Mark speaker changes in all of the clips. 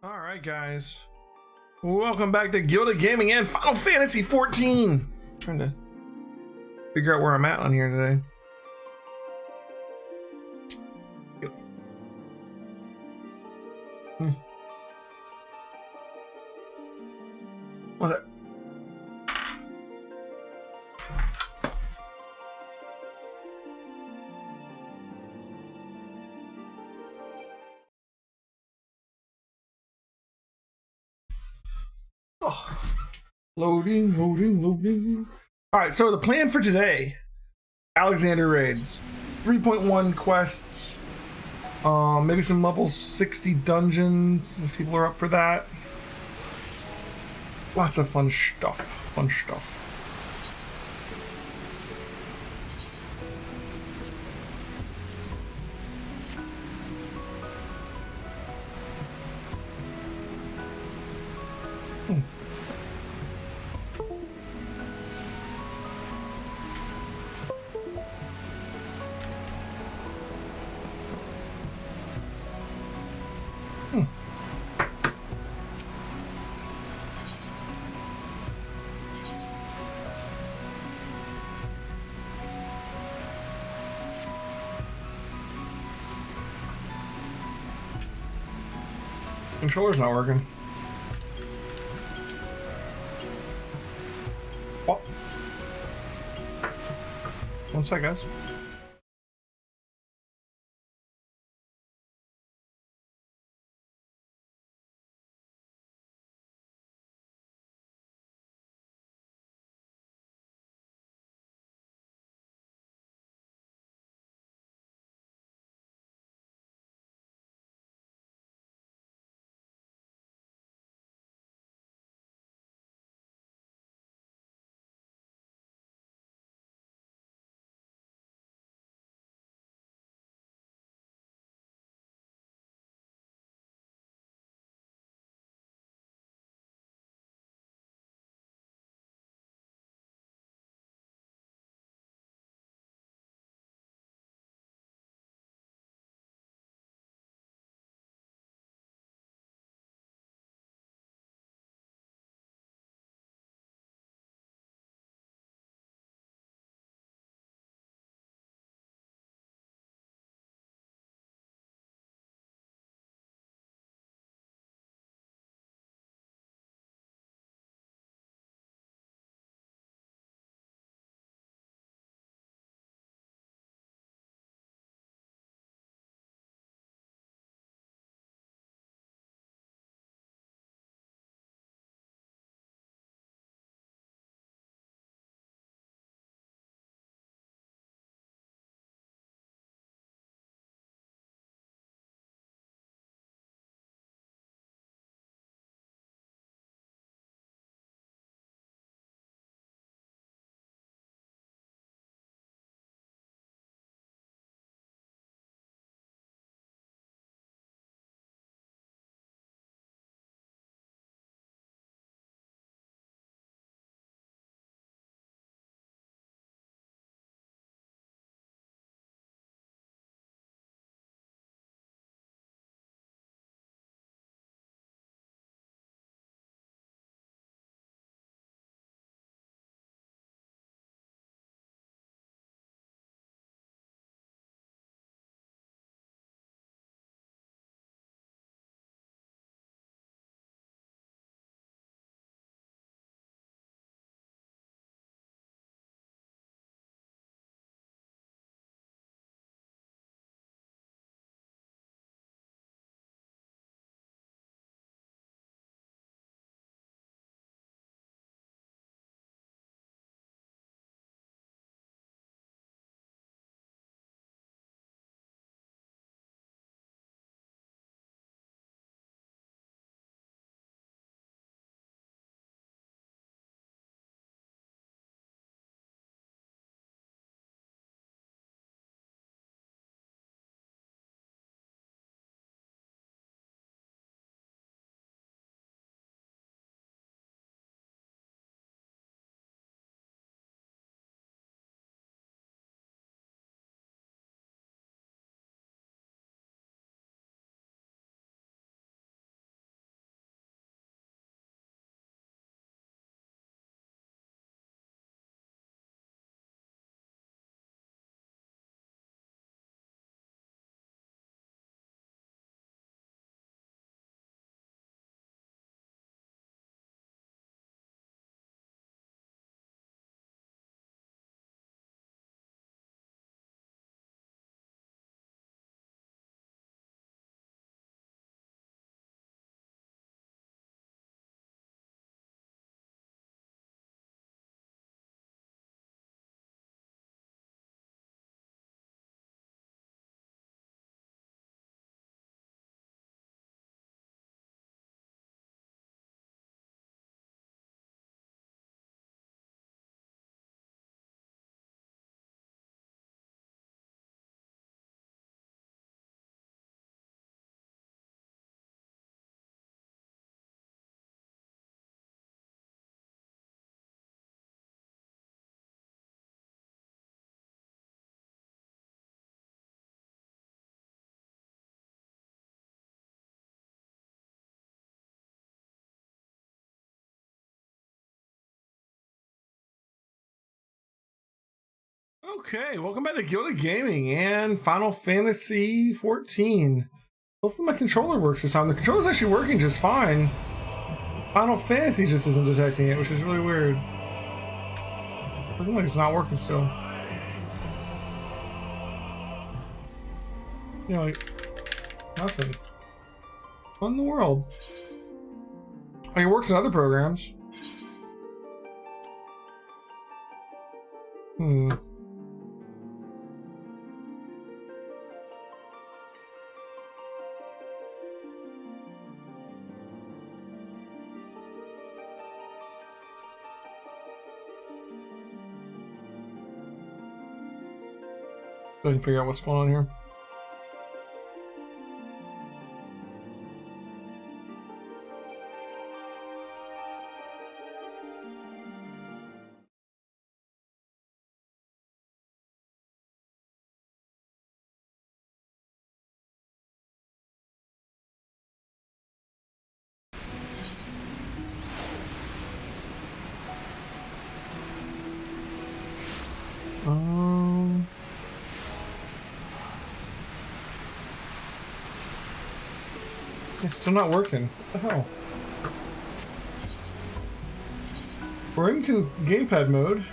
Speaker 1: All right, guys. Welcome back to Gilded Gaming and Final Fantasy 14. Trying to figure out where I'm at on here today. What's that? Oh. Loading. All right, so the plan for today: Alexander raids, 3.1 quests, maybe some level 60 dungeons if people are up for that. Lots of fun stuff. Controller's not working. Oh. One sec, guys. Okay, welcome back to Gilded Gaming and Final Fantasy 14. Hopefully my controller works this time. The controller's actually working just fine. Final Fantasy just isn't detecting it, which is really weird. Looking like it's not working still. You know, like, nothing. What in the world? Like, it works in other programs. Go ahead and figure out what's going on here. It's still not working. What the hell? We're in gamepad mode.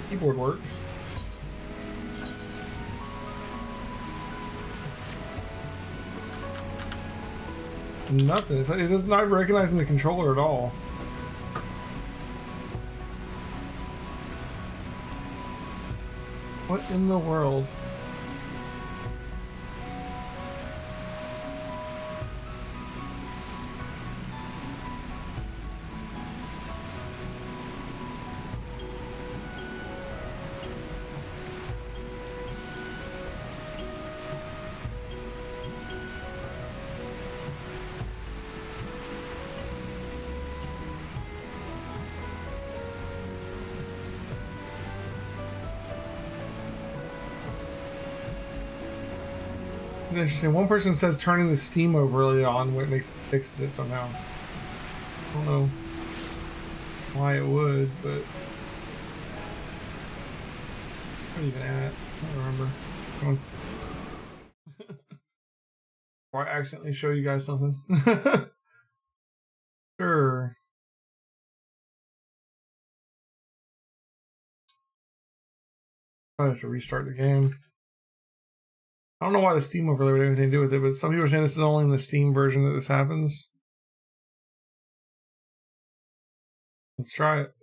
Speaker 1: Keyboard works. Nothing. It does not recognizing the controller at all. What in the world? Interesting. One person says turning the Steam overlay on when it fixes it somehow. I don't know why it would, but where are you even at? I don't remember. Or I accidentally show you guys something. Sure. I have to restart the game. I don't know why the Steam overlay would have anything to do with it, but some people are saying this is only in the Steam version that this happens. Let's try it.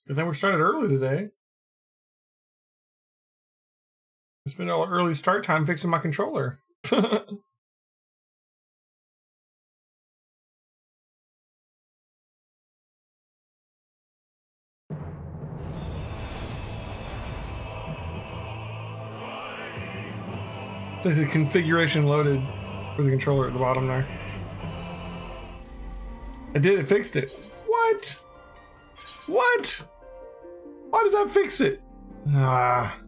Speaker 1: But then we started early today. It's been an early start time fixing my controller. There's a configuration loaded for the controller at the bottom there. I did, it fixed it. What? What? Why does that fix it? Ah.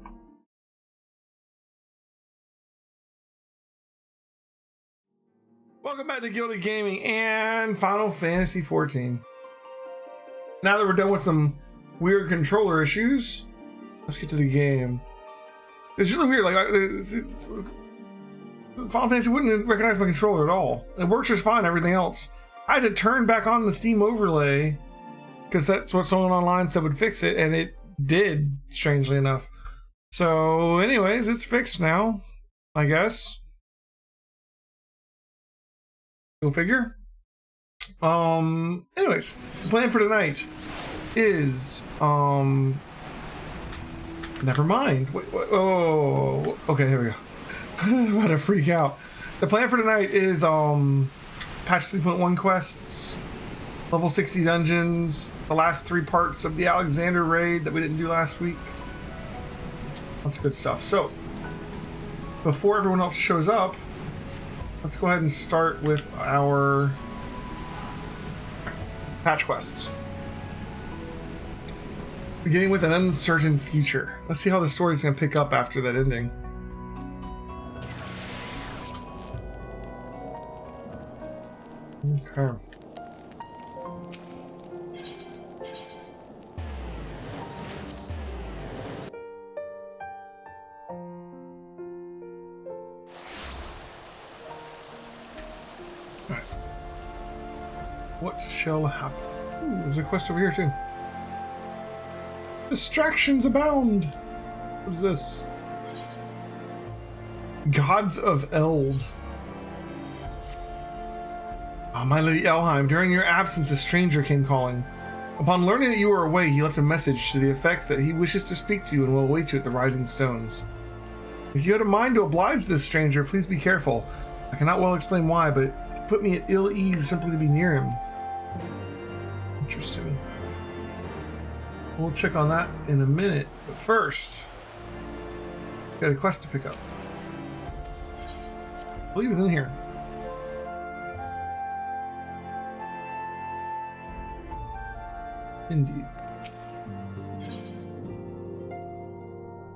Speaker 1: Welcome back to Gilded Gaming and Final Fantasy 14. Now that we're done with some weird controller issues, let's get to the game. It's really weird, like Final Fantasy wouldn't recognize my controller at all. It works just fine, everything else. I had to turn back on the Steam overlay because that's what someone online said would fix it, and it did, strangely enough. So anyways, it's fixed now, I guess. Go figure. Anyways, the plan for tonight is never mind. Wait, oh, okay, here we go. I'm about to freak out. The plan for tonight is patch 3.1 quests, level 60 dungeons, the last 3 parts of the Alexander raid that we didn't do last week. That's good stuff. So before everyone else shows up, let's go ahead and start with our patch quests. Beginning with an uncertain future. Let's see how the story's going to pick up after that ending. Okay. Alright. What shall happen? Ooh, there's a quest over here too. Distractions abound! What is this? Gods of Eld. Oh, my Lady Elheim, during your absence a stranger came calling. Upon learning that you were away, he left a message to the effect that he wishes to speak to you and will await you at the Rising Stones. If you had a mind to oblige this stranger, please be careful. I cannot well explain why, but it put me at ill ease simply to be near him. Interesting. We'll check on that in a minute, but first, got a quest to pick up. I believe it's in here. Indeed.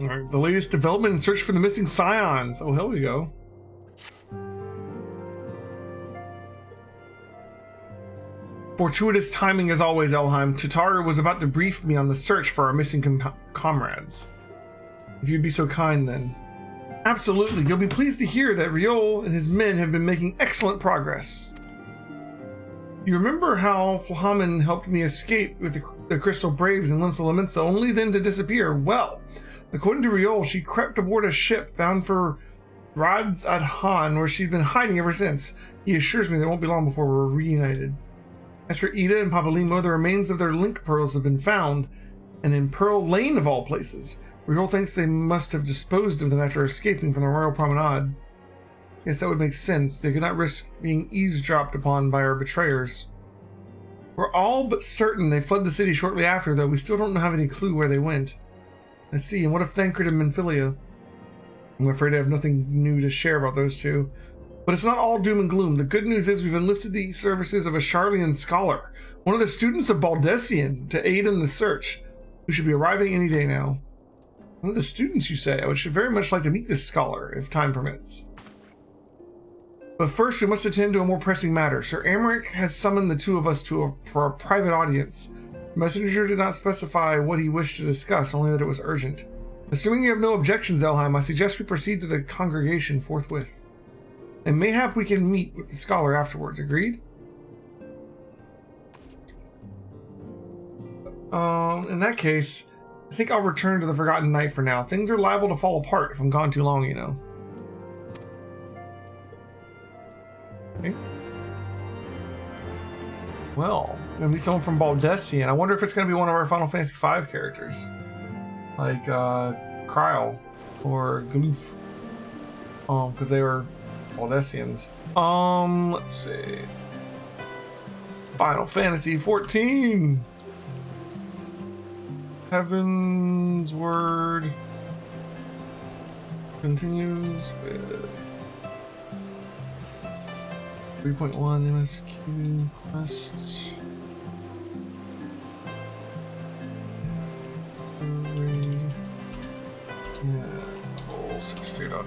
Speaker 1: Alright, the latest development in search for the missing Scions. Oh, here we go. Fortuitous timing as always, Elheim. Tataru was about to brief me on the search for our missing comrades. If you'd be so kind, then. Absolutely, you'll be pleased to hear that Riol and his men have been making excellent progress. You remember how Flahaman helped me escape with the Crystal Braves and Limsa Lamensa, only then to disappear? Well, according to Riol, she crept aboard a ship bound for Rads Adhan, where she's been hiding ever since. He assures me that it won't be long before we're reunited. As for Ida and Papalimo, the remains of their link pearls have been found, and in Pearl Lane of all places. Riol thinks they must have disposed of them after escaping from the Royal Promenade. Yes, that would make sense. They could not risk being eavesdropped upon by our betrayers. We're all but certain they fled the city shortly after, though we still don't have any clue where they went. Let's see, and what of Thancred and Menphilia? I'm afraid I have nothing new to share about those two. But it's not all doom and gloom. The good news is we've enlisted the services of a Charlian scholar, one of the students of Baldessian, to aid in the search, who should be arriving any day now. One of the students, you say? I would very much like to meet this scholar, if time permits. But first, we must attend to a more pressing matter. Sir Amaric has summoned the two of us for a private audience. The messenger did not specify what he wished to discuss, only that it was urgent. Assuming you have no objections, Elheim, I suggest we proceed to the congregation forthwith. And mayhap we can meet with the scholar afterwards. Agreed? In that case, I think I'll return to the Forgotten Knight for now. Things are liable to fall apart if I'm gone too long, you know. Okay. Well, gonna meet someone from Baldessian. I wonder if it's gonna be one of our Final Fantasy V characters. Like, Kryl or Galoof. Because they were Baldessians. Let's see. Final Fantasy 14. Heavensward continues with 3.1 MSQ quests. Yeah, all 68 on.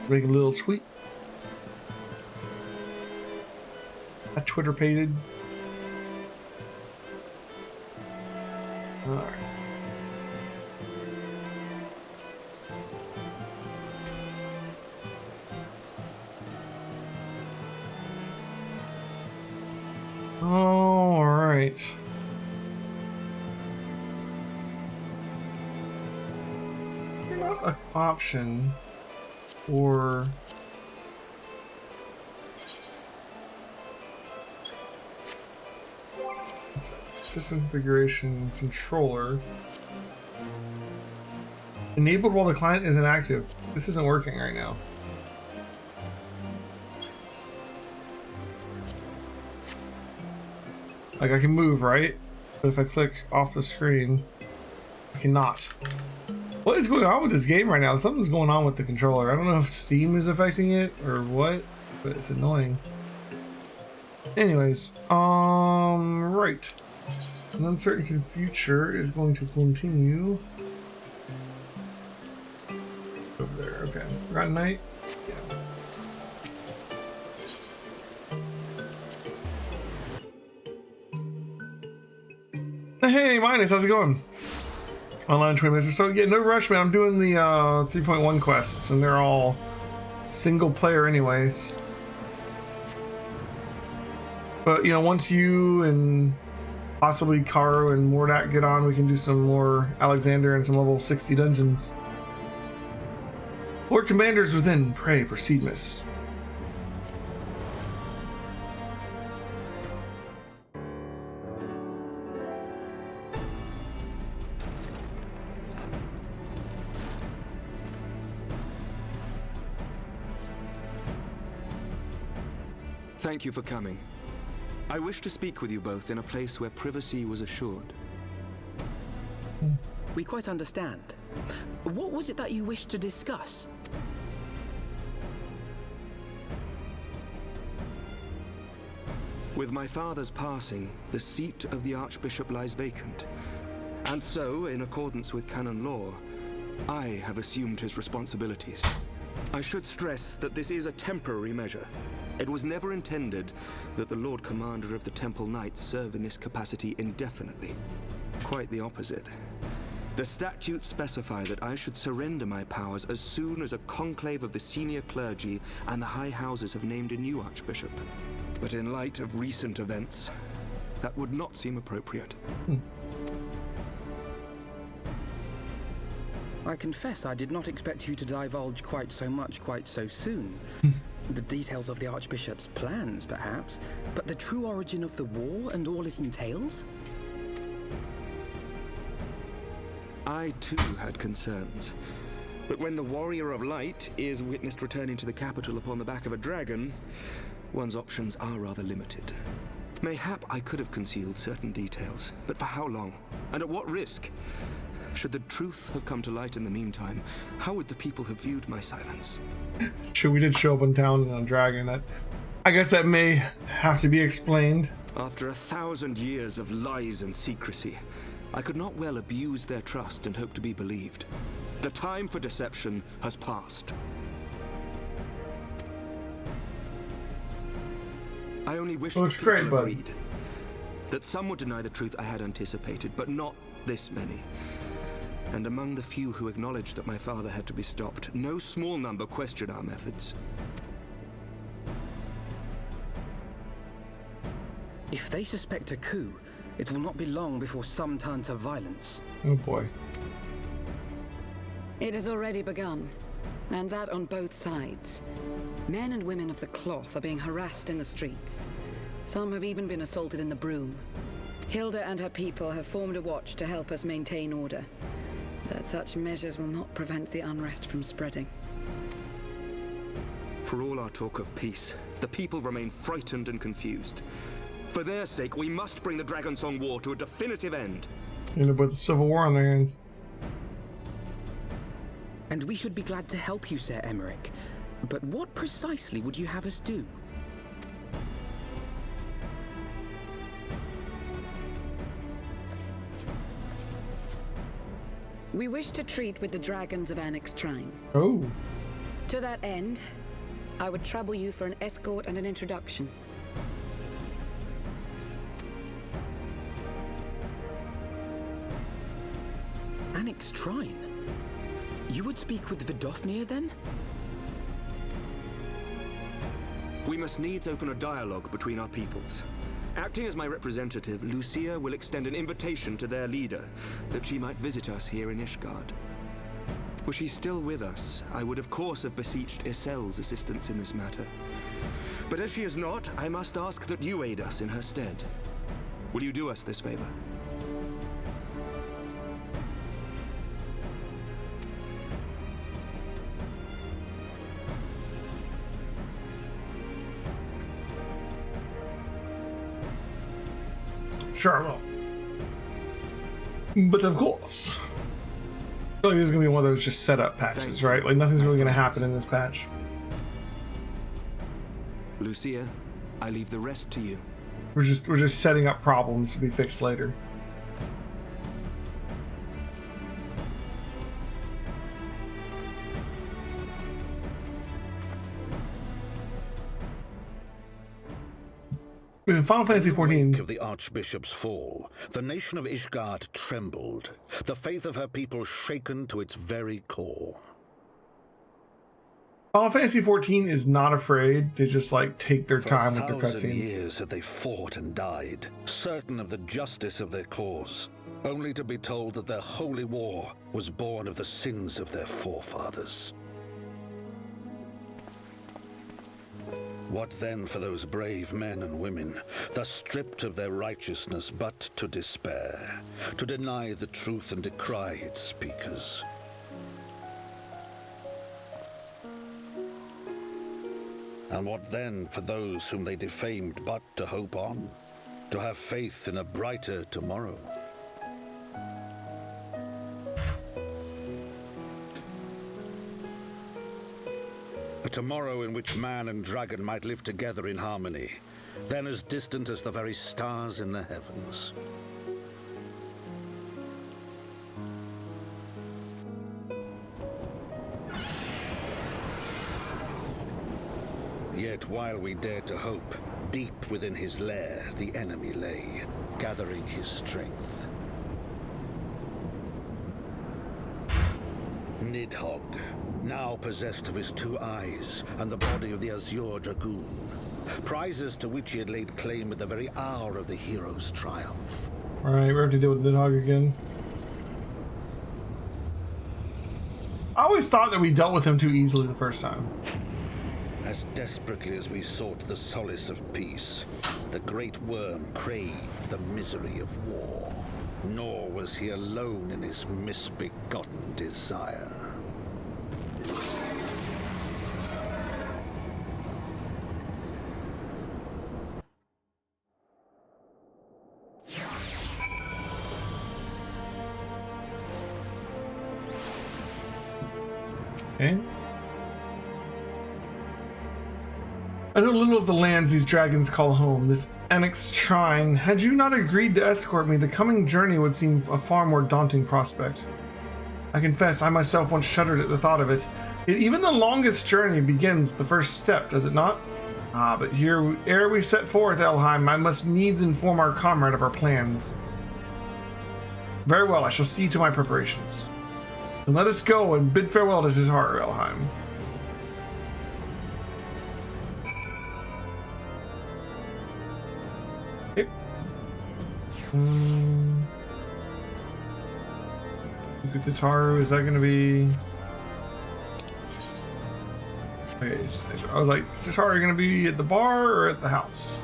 Speaker 1: Make a little tweet. I Twitter pated. Alright. Alright. Not an option. Or system configuration controller enabled while the client is inactive. This isn't working right now. Like I can move, right? But if I click off the screen, I cannot. What is going on with this game right now? Something's going on with the controller. I don't know if Steam is affecting it or what, but it's annoying. Anyways, right. An uncertain future is going to continue. Over there, okay. Right night? Yeah. Hey, Minus, how's it going? Online 20 minutes or so. Yeah, no rush, man. I'm doing the 3.1 quests, and they're all single player anyways. But, you know, once you and possibly Caro and Mordak get on, we can do some more Alexander and some level 60 dungeons. Lord Commanders within, pray, proceed, miss.
Speaker 2: Thank you for coming. I wish to speak with you both in a place where privacy was assured.
Speaker 3: We quite understand. What was it that you wished to discuss?
Speaker 2: With my father's passing, the seat of the Archbishop lies vacant. And so, in accordance with canon law, I have assumed his responsibilities. I should stress that this is a temporary measure. It was never intended that the Lord Commander of the Temple Knights serve in this capacity indefinitely. Quite the opposite. The statutes specify that I should surrender my powers as soon as a conclave of the senior clergy and the high houses have named a new archbishop. But in light of recent events, that would not seem appropriate.
Speaker 3: I confess I did not expect you to divulge quite so much quite so soon. The details of the Archbishop's plans, perhaps, but the true origin of the war and all it entails?
Speaker 2: I, too, had concerns. But when the Warrior of Light is witnessed returning to the capital upon the back of a dragon, one's options are rather limited. Mayhap I could have concealed certain details, but for how long? And at what risk? Should the truth have come to light in the meantime, how would the people have viewed my silence?
Speaker 1: Sure, we did show up in town on a dragon. I guess that may have to be explained.
Speaker 2: After 1,000 years of lies and secrecy, I could not well abuse their trust and hope to be believed. The time for deception has passed. I only wish
Speaker 1: Looks
Speaker 2: that people
Speaker 1: great, bud.
Speaker 2: agreed. That some would deny the truth I had anticipated, but not this many. And among the few who acknowledged that my father had to be stopped, no small number questioned our methods.
Speaker 3: If they suspect a coup, it will not be long before some turn to violence.
Speaker 1: Oh boy.
Speaker 4: It has already begun, and that on both sides. Men and women of the cloth are being harassed in the streets. Some have even been assaulted in the Broom. Hilda and her people have formed a watch to help us maintain order. But such measures will not prevent the unrest from spreading.
Speaker 2: For all our talk of peace, the people remain frightened and confused. For their sake, we must bring the Dragonsong War to a definitive end.
Speaker 1: End up with a civil war on their hands.
Speaker 3: And we should be glad to help you, Sir Emmerich. But what precisely would you have us do?
Speaker 4: We wish to treat with the dragons of Annex Trine.
Speaker 1: Oh.
Speaker 4: To that end, I would trouble you for an escort and an introduction.
Speaker 3: Annex Trine? You would speak with Vidofnir then?
Speaker 2: We must needs open a dialogue between our peoples. Acting as my representative, Lucia will extend an invitation to their leader, that she might visit us here in Ishgard. Were she still with us, I would of course have beseeched Isel's assistance in this matter. But as she is not, I must ask that you aid us in her stead. Will you do us this favor?
Speaker 1: Sure I will. But of course. I feel like this is going to be one of those just setup patches, right? Like nothing's really going to happen in this patch.
Speaker 2: Lucia, I leave the rest to you.
Speaker 1: We're just setting up problems to be fixed later. In Final Fantasy XIV,
Speaker 5: In the wake of the Archbishop's fall, the nation of Ishgard trembled, the faith of her people shaken to its very core.
Speaker 1: Final Fantasy XIV is not afraid to just like take their time with their
Speaker 5: For 1,000
Speaker 1: cutscenes.
Speaker 5: years had they fought and died, certain of the justice of their cause, only to be told that their holy war was born of the sins of their forefathers. What then for those brave men and women, thus stripped of their righteousness but to despair, to deny the truth and decry its speakers? And what then for those whom they defamed but to hope on, to have faith in a brighter tomorrow? A tomorrow in which man and dragon might live together in harmony, then as distant as the very stars in the heavens. Yet while we dared to hope, deep within his lair the enemy lay, gathering his strength. Nidhogg, now possessed of his 2 eyes and the body of the Azure Dragoon, prizes to which he had laid claim at the very hour of the hero's triumph.
Speaker 1: Alright, we have to deal with Nidhogg again. I always thought that we dealt with him too easily the first time.
Speaker 5: As desperately as we sought the solace of peace, the great worm craved the misery of war. Nor was he alone in his misbegotten desire.
Speaker 1: Okay. I know little of the lands these dragons call home, this Annex Shrine. Had you not agreed to escort me, the coming journey would seem a far more daunting prospect. I confess, I myself once shuddered at the thought of it. Yet even the longest journey begins the first step, does it not? Ah, but here, ere we set forth, Elheim, I must needs inform our comrade of our plans. Very well, I shall see to my preparations. And let us go and bid farewell to Tatar, Elheim. Look at Tataru, is that gonna be... Okay, I was like, is Tataru gonna be at the bar or at the house?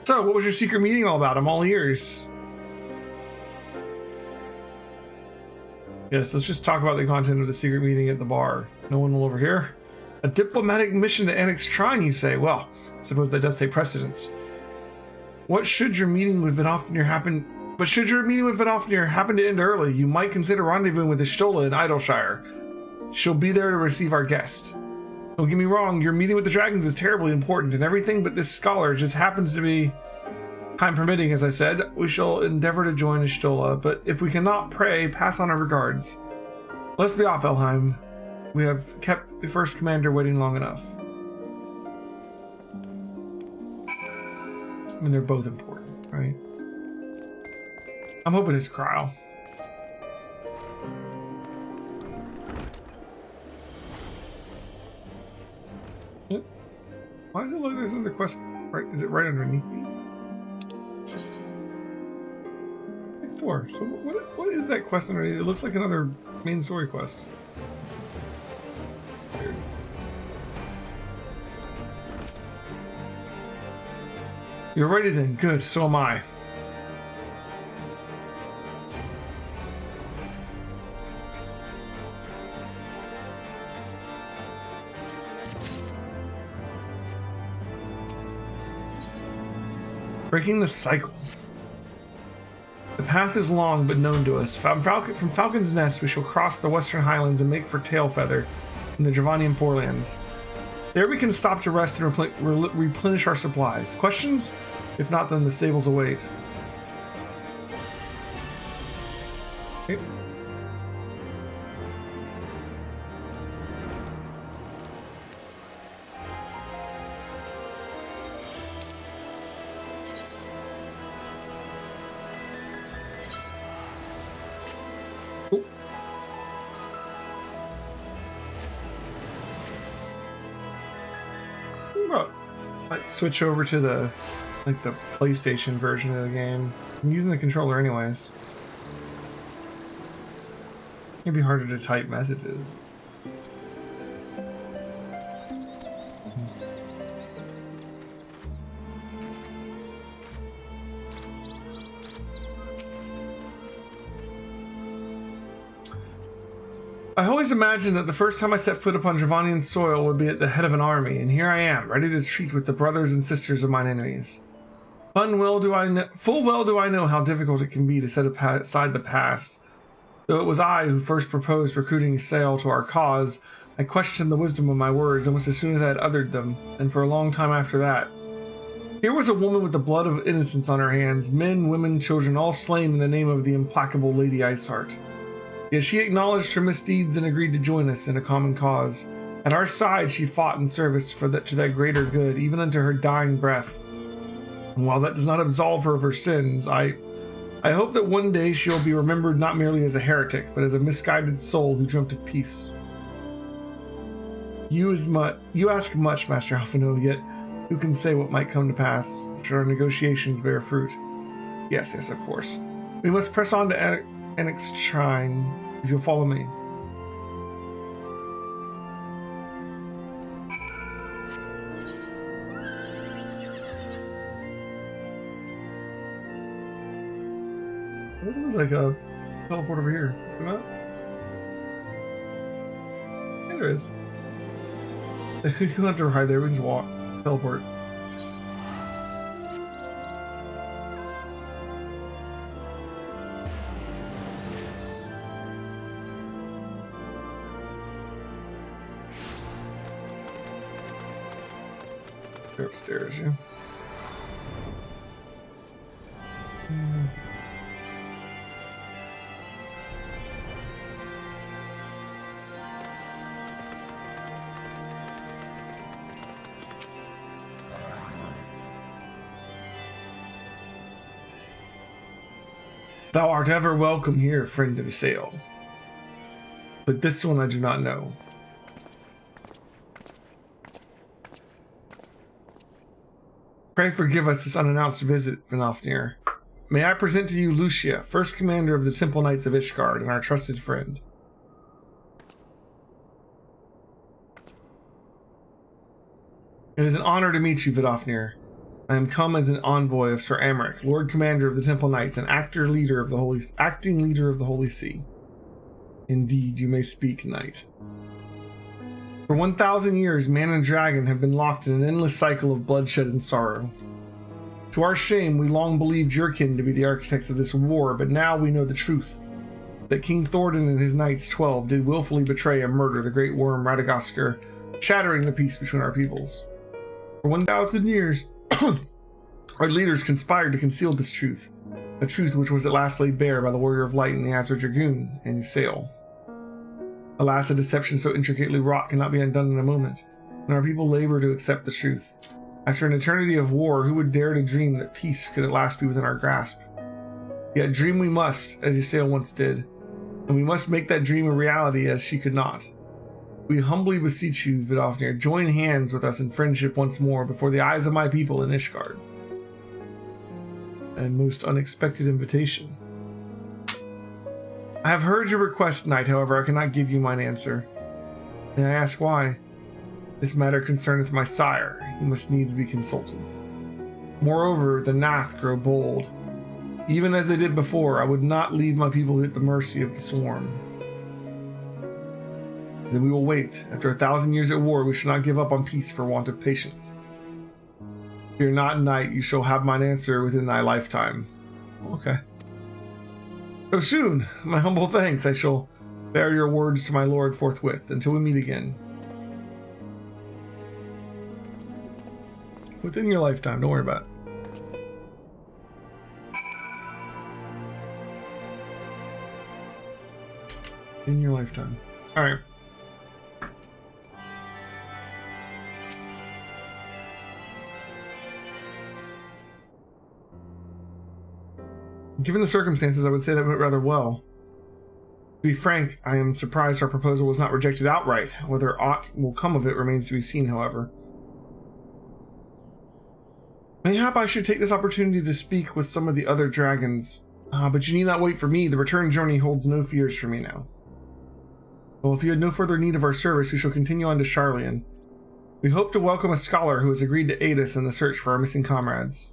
Speaker 1: So, what was your secret meeting all about? I'm all ears. Yes, let's just talk about the content of the secret meeting at the bar. No one will overhear. A diplomatic mission to Annex Shrine, you say? Well, I suppose that does take precedence. What should your meeting with Vidofnir happen? But should your meeting with Vidofnir happen to end early, you might consider rendezvousing with Ishtola in Idleshire. She'll be there to receive our guest. Don't get me wrong, your meeting with the dragons is terribly important, and everything but this scholar just happens to be... Time permitting, as I said, we shall endeavor to join Ishtola, but if we cannot pray, pass on our regards. Let's be off, Elheim. We have kept the first commander waiting long enough. I mean, they're both important, right? I'm hoping it's Kryle. Why does it look like there's another quest? Right? Is it right underneath me? Next door. So what is that quest underneath? It looks like another main story quest. Weird. You're ready then. Good. So am I. Breaking the cycle. The path is long but known to us. From Falcon's Nest, we shall cross the Western Highlands and make for Tailfeather in the Dravanian Forelands. There we can stop to rest and replenish our supplies. Questions? If not, then the stables await. Okay. Let's switch over to the PlayStation version of the game. I'm using the controller anyways. It'd be harder to type messages. I always imagined that the first time I set foot upon Dravanian soil would be at the head of an army, and here I am, ready to treat with the brothers and sisters of mine enemies. Full well do I know how difficult it can be to set aside the past. Though it was I who first proposed recruiting Sail to our cause, I questioned the wisdom of my words almost as soon as I had uttered them, and for a long time after that. Here was a woman with the blood of innocence on her hands, men, women, children, all slain in the name of the implacable Lady Iceheart. Yet she acknowledged her misdeeds and agreed to join us in a common cause. At our side she fought in service to that greater good, even unto her dying breath. And while that does not absolve her of her sins, I hope that one day she will be remembered not merely as a heretic, but as a misguided soul who dreamt of peace. You ask much, Master Alphino, yet who can say what might come to pass, should our negotiations bear fruit? Yes, of course. We must press on to Enix Shrine, if you'll follow me. What was like a teleport over here? Yeah, there is. You don't have to ride there, we can just walk. Teleport. Go upstairs, yeah. Thou art ever welcome here, friend of Sail. But this one I do not know. Pray forgive us this unannounced visit, Vinofnir. May I present to you Lucia, first commander of the Temple Knights of Ishgard, and our trusted friend. It is an honor to meet you, Vidofnir. I am come as an envoy of Sir Amric, Lord Commander of the Temple Knights and acting leader of the Holy See. Indeed, you may speak, Knight. For 1,000 years, man and dragon have been locked in an endless cycle of bloodshed and sorrow. To our shame, we long believed your kin to be the architects of this war, but now we know the truth. That King Thordan and his Knights 12 did willfully betray and murder the great worm Radagast, shattering the peace between our peoples. For 1,000 years, our leaders conspired to conceal this truth, a truth which was at last laid bare by the Warrior of Light in the Azure Dragoon and Ysael. Alas, a deception so intricately wrought cannot be undone in a moment, and our people labor to accept the truth. After an eternity of war, who would dare to dream that peace could at last be within our grasp? Yet dream we must, as Ysael once did, and we must make that dream a reality as she could not. We humbly beseech you, Vidofnir, join hands with us in friendship once more before the eyes of my people in Ishgard. A most unexpected invitation. I have heard your request, Knight, however I cannot give you mine answer. May I ask why? This matter concerneth my sire, he must needs be consulted. Moreover, the Nath grow bold. Even as they did before, I would not leave my people at the mercy of the swarm. Then we will wait. After 1,000 years at war, we shall not give up on peace for want of patience. Fear not, knight, you shall have mine answer within thy lifetime. Okay. So soon, my humble thanks. I shall bear your words to my lord forthwith until we meet again. Within your lifetime, don't worry about it. In your lifetime. Alright. Given the circumstances, I would say that went rather well. To be frank, I am surprised our proposal was not rejected outright. Whether aught will come of it remains to be seen, however. Mayhap I should take this opportunity to speak with some of the other dragons. But you need not wait for me. The return journey holds no fears for me now. Well, if you had no further need of our service, we shall continue on to Charlian. We hope to welcome a scholar who has agreed to aid us in the search for our missing comrades.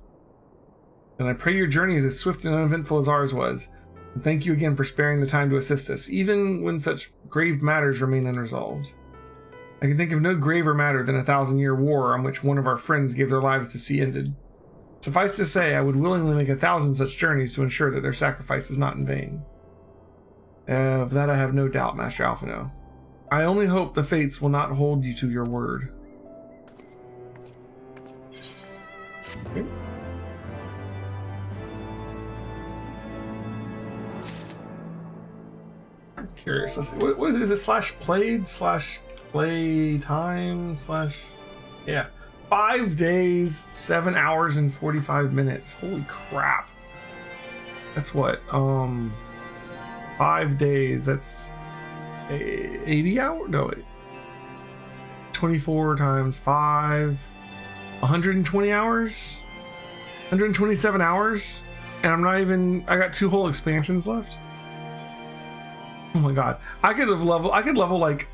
Speaker 1: And I pray your journey is as swift and uneventful as ours was. And thank you again for sparing the time to assist us, even when such grave matters remain unresolved. I can think of no graver matter than a 1,000-year war on which one of our friends gave their lives to see ended. Suffice to say, I would willingly make 1,000 such journeys to ensure that their sacrifice was not in vain. Of that I have no doubt, Master Alphino. I only hope the fates will not hold you to your word. Okay. I'm curious. Let's see. What is it? /played/play time/ yeah. 5 days, 7 hours, and 45 minutes. Holy crap. That's what? 5 days. That's 80 hours? No, wait. 24 times 5. 120 hours? 127 hours? And I'm not even... I got 2 whole expansions left? Oh my god. I could level like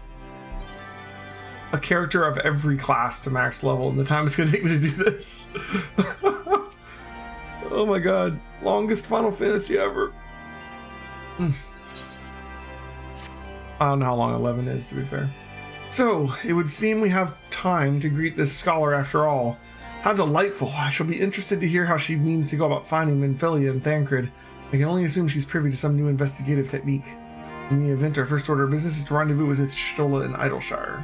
Speaker 1: a character of every class to max level in the time it's gonna take me to do this. Oh my god. Longest Final Fantasy ever. I don't know how long 11 is, to be fair. So, it would seem we have time to greet this scholar after all. How delightful. I shall be interested to hear how she means to go about finding Minfilia and Thancred. I can only assume she's privy to some new investigative technique. In the event, our first order of business is to rendezvous with Stola in Idleshire.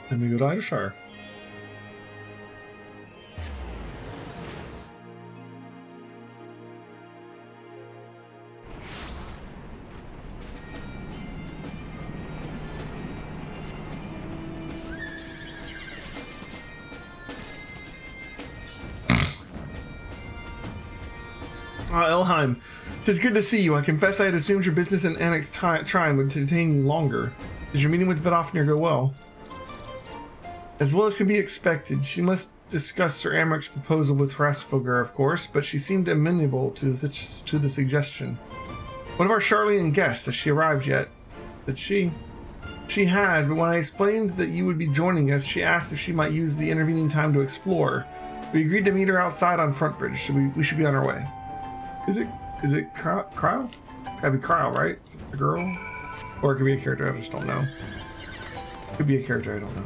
Speaker 1: Then we go to Idleshire. Elheim, 'tis good to see you. I confess I had assumed your business in Annex Trine would detain you longer. Did your meeting with Vidofnir go well? As well as can be expected. She must discuss Sir Amric's proposal with Hrasfogr, of course, but she seemed amenable to the suggestion. What of our Charlian guest? Has she arrived yet? Did she? She has, but when I explained that you would be joining us, she asked if she might use the intervening time to explore. We agreed to meet her outside on Frontbridge, so we should be on our way. Is it Cryle? It's gotta be Cryle, right? The girl? Or it could be a character, I just don't know. Could be a character, I don't know.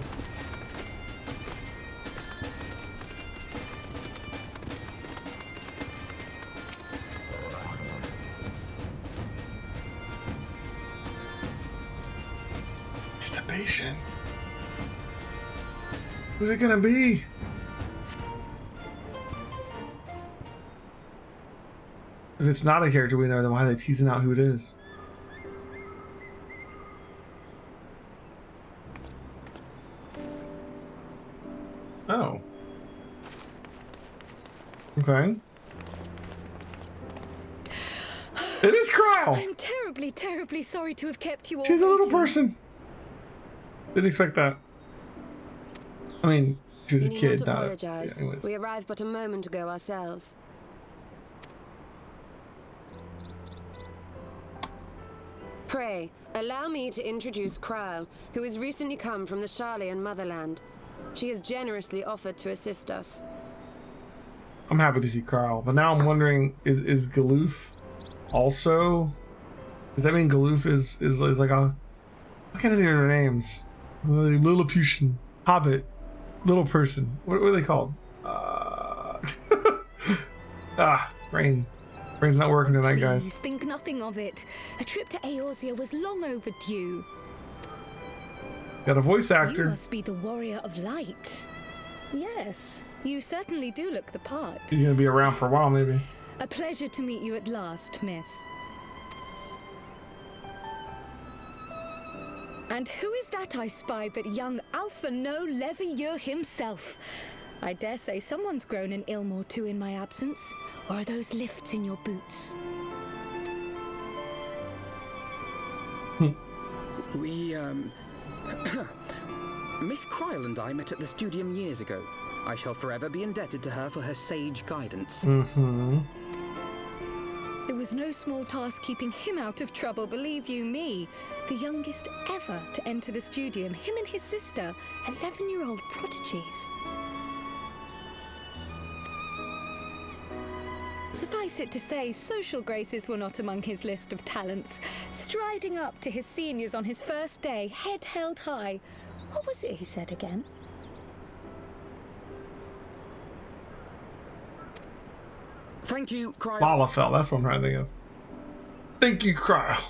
Speaker 1: Anticipation. Who's it gonna be? If it's not a character we know, then why are they teasing out who it is? Oh. Okay. It is Cryle!
Speaker 6: I'm terribly, terribly sorry to have kept you all
Speaker 1: She's a little
Speaker 6: waiting.
Speaker 1: person. Didn't expect that. I mean, she was a kid.
Speaker 6: Not apologize.
Speaker 1: Yeah, anyways.
Speaker 6: We arrived but a moment ago ourselves. Pray, allow me to introduce Cryle, who has recently come from the Charlian motherland. She has generously offered to assist us.
Speaker 1: I'm happy to see Carl, but now I'm wondering, is Galoof also? Does that mean Galoof is like a? I can't think of their names. Lilliputian, Hobbit, little person. What are they called? Brain's not working tonight, guys.
Speaker 7: Please think nothing of it. A trip to Eorzea was long overdue.
Speaker 1: Got a voice actor.
Speaker 7: You must be the Warrior of Light. Yes, you certainly do look the part.
Speaker 1: You're gonna be around for a while, maybe.
Speaker 7: A pleasure to meet you at last, miss. And who is that I spy but young Alpha No Levieux himself? I dare say someone's grown an ilm or two in my absence. Or are those lifts in your boots?
Speaker 3: We, Miss Cryle and I met at the Studium years ago. I shall forever be indebted to her for her sage guidance.
Speaker 1: Mm-hmm.
Speaker 7: It was no small task keeping him out of trouble, believe you me. The youngest ever to enter the Studium, him and his sister, 11-year-old prodigies. Suffice it to say, social graces were not among his list of talents. Striding up to his seniors on his first day, head held high. What was it he said again?
Speaker 3: Thank you, Cryle.
Speaker 1: Lalafell, that's what I'm trying to think of. Thank you, Cryle.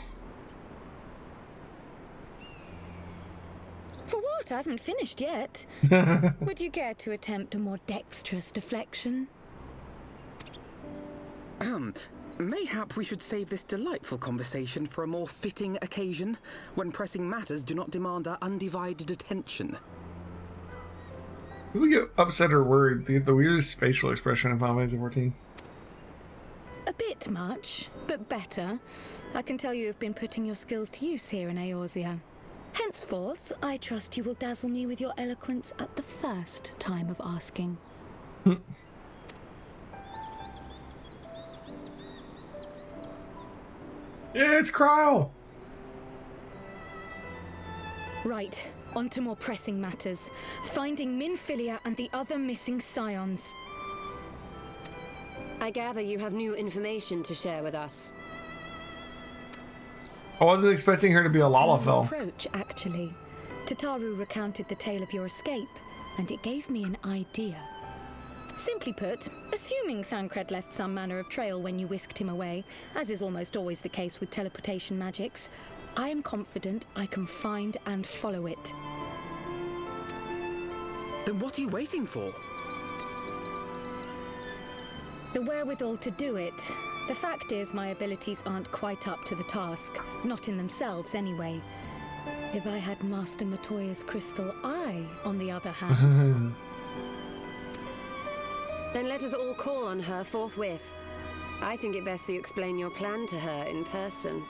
Speaker 7: For what? I haven't finished yet. Would you care to attempt a more dexterous deflection?
Speaker 3: Mayhap we should save this delightful conversation for a more fitting occasion, when pressing matters do not demand our undivided attention.
Speaker 1: People get upset or worried. They get the weirdest facial expression in Final Fantasy 14.
Speaker 7: A bit much, but better. I can tell you have been putting your skills to use here in Eorzea. Henceforth, I trust you will dazzle me with your eloquence at the first time of asking.
Speaker 1: Yeah, it's Cryle!
Speaker 7: Right, on to more pressing matters. Finding Minfilia and the other missing Scions.
Speaker 6: I gather you have new information to share with us.
Speaker 1: I wasn't expecting her to be a Lalafell.
Speaker 7: Approach, actually. Tataru recounted the tale of your escape, and it gave me an idea. Simply put, assuming Thancred left some manner of trail when you whisked him away, as is almost always the case with teleportation magics, I am confident I can find and follow it.
Speaker 3: Then what are you waiting for?
Speaker 7: The wherewithal to do it. The fact is, my abilities aren't quite up to the task. Not in themselves, anyway. If I had Master Matoya's crystal eye, on the other hand...
Speaker 6: Then let us all call on her forthwith. I think it best you explain your plan to her in person.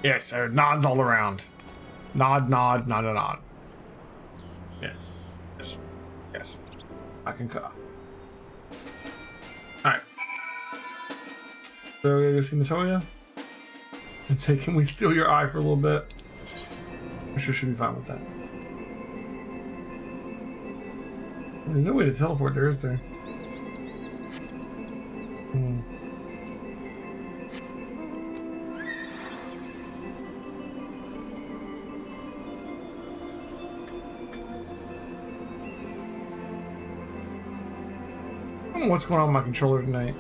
Speaker 1: Yes, sir. Nods all around. Nod, nod, nod, nod, nod. Yes. Yes. Yes. I concur. Alright. So we go see Matoya. And say, can we steal your eye for a little bit? I sure should be fine with that. There's no way to teleport there, is there? I don't know what's going on with my controller tonight.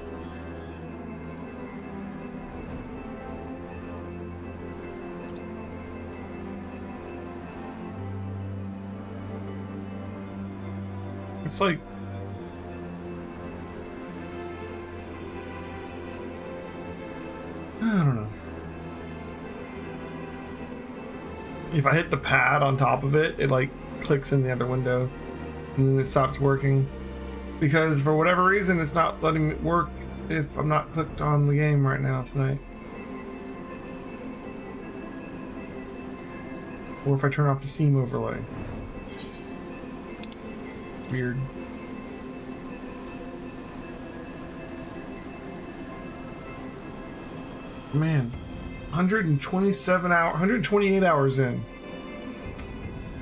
Speaker 1: It's like... I don't know. If I hit the pad on top of it, it like clicks in the other window and then it stops working. Because for whatever reason, it's not letting it work if I'm not clicked on the game right now tonight. Or if I turn off the Steam overlay. Weird. Man, 127 hours, 128 hours in.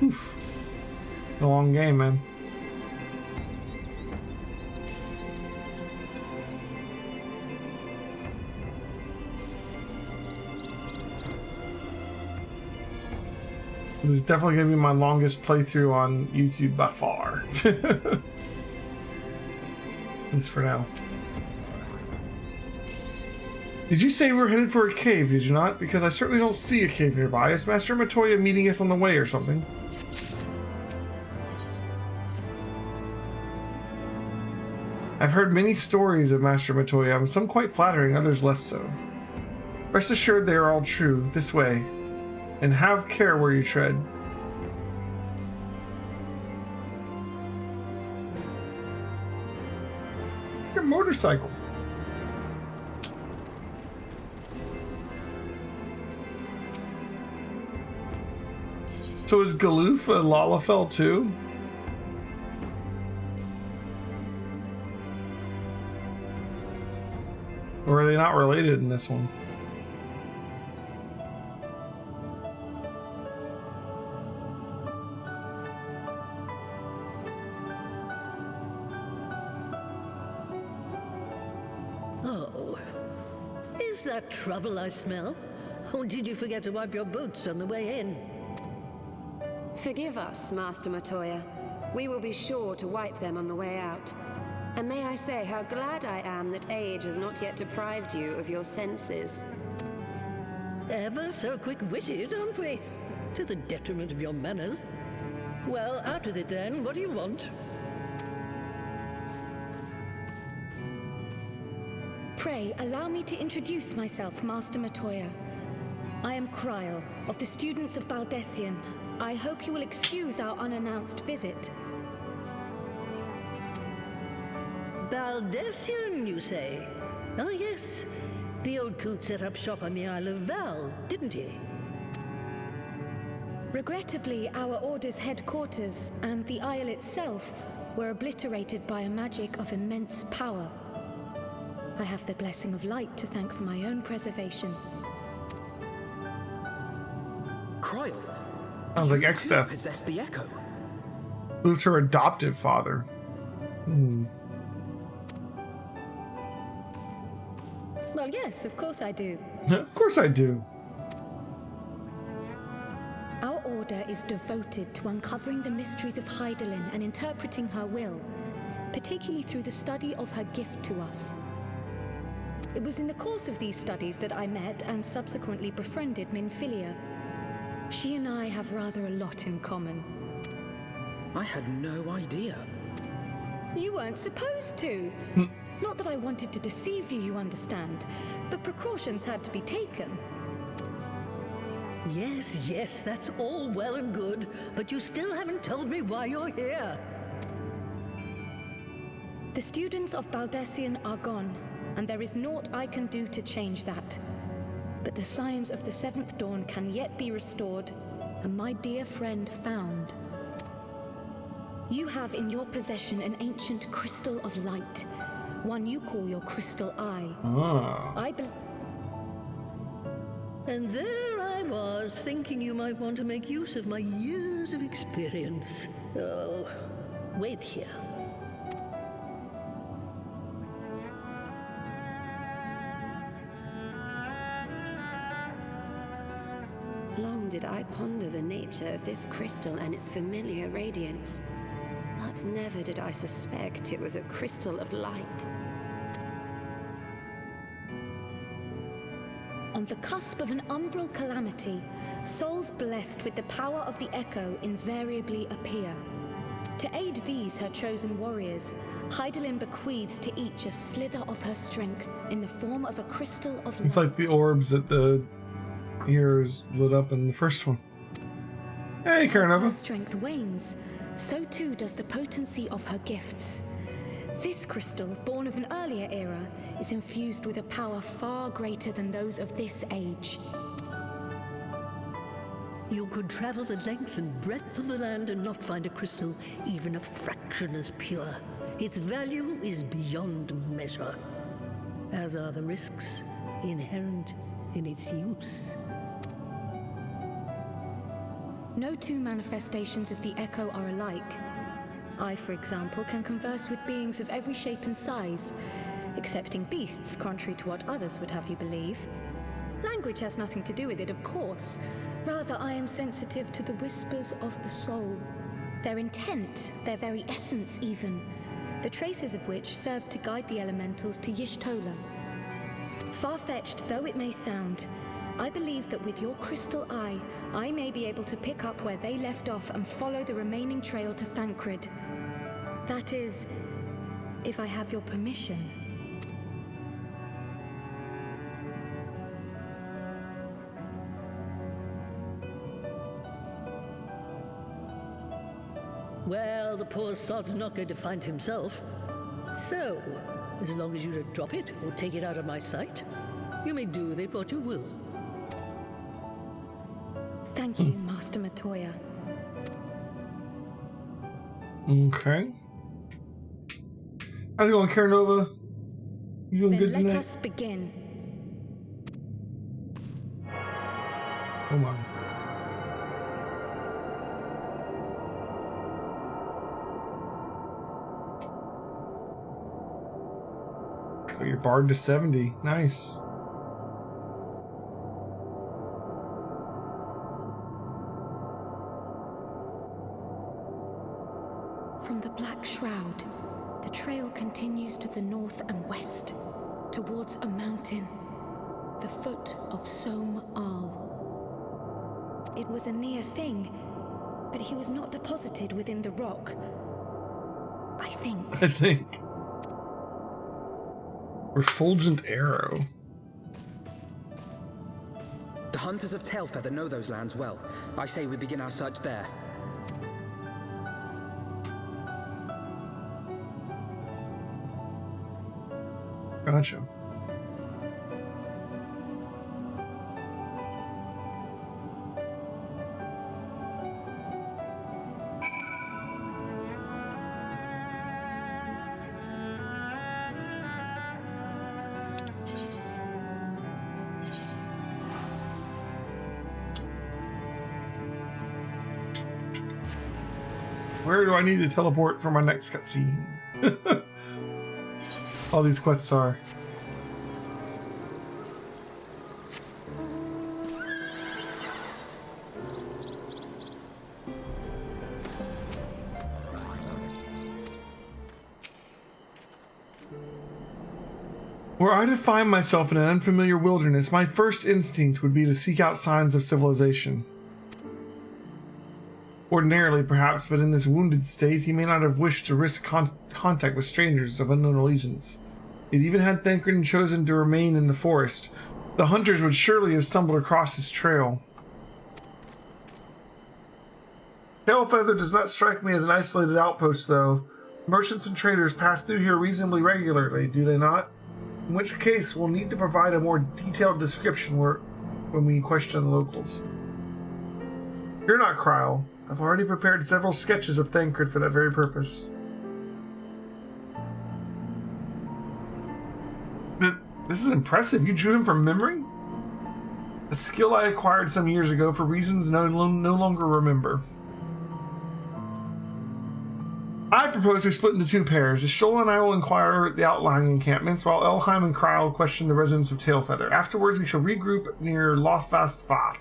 Speaker 1: Oof. A long game, man. This is definitely going to be my longest playthrough on YouTube by far. At least for now. Did you say we're headed for a cave, did you not? Because I certainly don't see a cave nearby. Is Master Matoya meeting us on the way or something? I've heard many stories of Master Matoya, some quite flattering, others less so. Rest assured they are all true. This way. And have care where you tread. Your motorcycle. So is Galoof a Lalafell too? Or are they not related in this one?
Speaker 8: Oh, is that trouble I smell? Or did you forget to wipe your boots on the way in?
Speaker 6: Forgive us, Master Matoya. We will be sure to wipe them on the way out. And may I say how glad I am that age has not yet deprived you of your senses.
Speaker 8: Ever so quick-witted, aren't we? To the detriment of your manners. Well, out with it then. What do you want?
Speaker 7: Pray, allow me to introduce myself, Master Matoya. I am Kryl, of the students of Baldessian. I hope you will excuse our unannounced visit.
Speaker 8: Baldessian, you say? Ah, yes. The old coot set up shop on the Isle of Val, didn't he?
Speaker 7: Regrettably, our order's headquarters and the isle itself were obliterated by a magic of immense power. I have the blessing of light to thank for my own preservation.
Speaker 3: Kryl,
Speaker 1: Sounds like
Speaker 3: you
Speaker 1: X-Death.
Speaker 3: possess the echo.
Speaker 1: Who's her adoptive father?
Speaker 7: Well, yes, of course I do.
Speaker 1: Of course I do.
Speaker 7: Our order is devoted to uncovering the mysteries of Hydaelyn and interpreting her will, particularly through the study of her gift to us. It was in the course of these studies that I met and subsequently befriended Minfilia. She and I have rather a lot in common.
Speaker 3: I had no idea.
Speaker 7: You weren't supposed to. Not that I wanted to deceive you, you understand, but precautions had to be taken.
Speaker 8: Yes, yes, that's all well and good, but you still haven't told me why you're here.
Speaker 7: The students of Baldessian are gone, and there is naught I can do to change that. But the signs of the Seventh Dawn can yet be restored, and my dear friend found. You have in your possession an ancient crystal of light, one you call your crystal eye.
Speaker 8: And there I was, thinking you might want to make use of my years of experience. Oh, wait here.
Speaker 6: Long did I ponder the nature of this crystal and its familiar radiance, but never did I suspect it was a crystal of light.
Speaker 7: On the cusp of an umbral calamity, souls blessed with the power of the Echo invariably appear. To aid these, her chosen warriors, Hydaelyn bequeaths to each a slither of her strength in the form of a crystal of light.
Speaker 1: It's like the orbs that the ears lit up in the first one. Hey,
Speaker 7: As her
Speaker 1: Karanova.
Speaker 7: strength wanes, so too does the potency of her gifts. This crystal, born of an earlier era, is infused with a power far greater than those of this age.
Speaker 8: You could travel the length and breadth of the land and not find a crystal even a fraction as pure. Its value is beyond measure, as are the risks inherent in its use.
Speaker 7: no two manifestations of the Echo are alike. I, for example, can converse with beings of every shape and size, excepting beasts, contrary to what others would have you believe. Language has nothing to do with it, of course. Rather, I am sensitive to the whispers of the soul. Their intent, their very essence even, the traces of which serve to guide the elementals to Y'shtola. Far-fetched though it may sound, I believe that with your crystal eye, I may be able to pick up where they left off and follow the remaining trail to Thancred. That is, if I have your permission.
Speaker 8: Well, the poor sod's not going to find himself. So, as long as you don't drop it or take it out of my sight, you may do with it what you will.
Speaker 7: Thank you, Master Matoya.
Speaker 1: Okay. How's it going, Karanova? You doing
Speaker 7: Then
Speaker 1: good
Speaker 7: let
Speaker 1: tonight?
Speaker 7: us begin.
Speaker 1: Come on. Oh, you're barred to 70. Nice.
Speaker 7: From the Black Shroud, the trail continues to the north and west, towards a mountain, the foot of Som Al. It was a near thing, but he was not deposited within the rock. I think.
Speaker 1: Refulgent arrow.
Speaker 3: The hunters of Tailfeather know those lands well. I say we begin our search there.
Speaker 1: Gotcha. Where do I need to teleport for my next cutscene? All these quests are. Were I to find myself in an unfamiliar wilderness, my first instinct would be to seek out signs of civilization. Ordinarily, perhaps, but in this wounded state, he may not have wished to risk contact with strangers of unknown allegiance. Yet even had Thancred chosen to remain in the forest, the hunters would surely have stumbled across his trail. Tailfeather does not strike me as an isolated outpost, though. Merchants and traders pass through here reasonably regularly, do they not? In which case, we'll need to provide a more detailed description when we question the locals. Fear not, Kryl. I've already prepared several sketches of Thancred for that very purpose. This is impressive. You drew him from memory? A skill I acquired some years ago for reasons no longer remember. I propose we split into two pairs. Y'shtola and I will inquire at the outlying encampments, while Elheim and Kryl question the residents of Tailfeather. Afterwards, we shall regroup near Lothfast Vath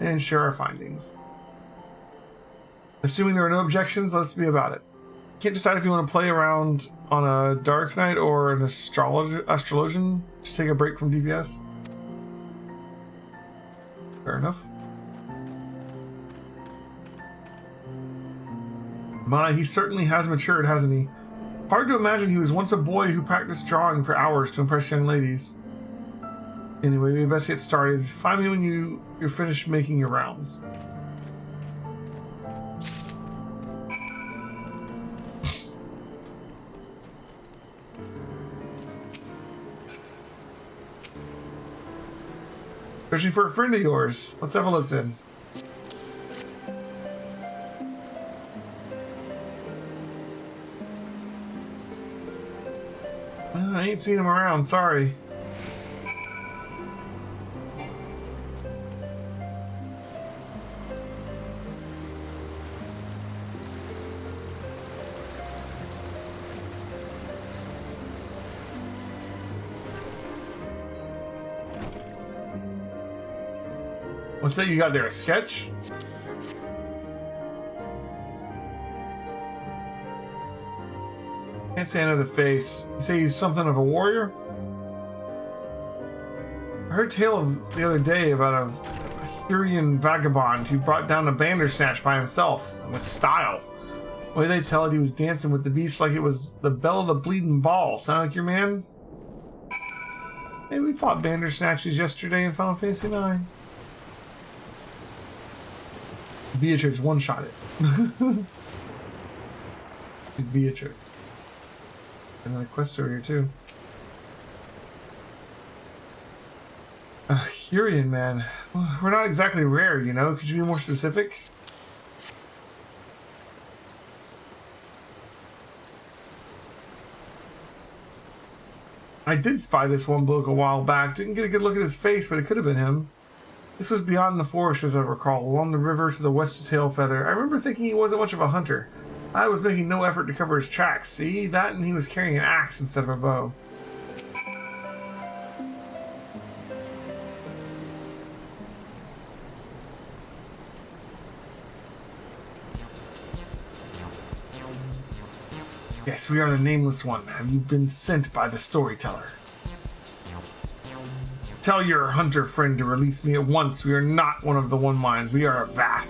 Speaker 1: and share our findings. Assuming there are no objections, let's be about it. Can't decide if you want to play around on a Dark Knight or an Astrologian to take a break from DPS. Fair enough. My, he certainly has matured, hasn't he? Hard to imagine he was once a boy who practiced drawing for hours to impress young ladies. Anyway, we best get started. Find me when you're finished making your rounds. Searching for a friend of yours. Let's have a look then. I ain't seen him around, sorry. What's that you got there? A sketch? Can't say I know the face. You say he's something of a warrior? I heard a tale of the other day about a Hurrian vagabond who brought down a Bandersnatch by himself and with style. The way they tell it, he was dancing with the beast like it was the bell of the bleeding ball. Sound like your man? Hey, we fought Bandersnatches yesterday in Final Fantasy IX. Beatrix one-shot it. She's Beatrix. Another quest over here too. Hurrian, man. Well, we're not exactly rare, you know? Could you be more specific? I did spy this one bloke a while back. Didn't get a good look at his face, but it could have been him. This was beyond the forest, as I recall, along the river to the west of Tailfeather. I remember thinking he wasn't much of a hunter. I was making no effort to cover his tracks. See? That and he was carrying an axe instead of a bow. Yes, we are the Nameless One. Have you been sent by the Storyteller? Tell your hunter friend to release me at once. We are not one of the One Mind. We are a Vath.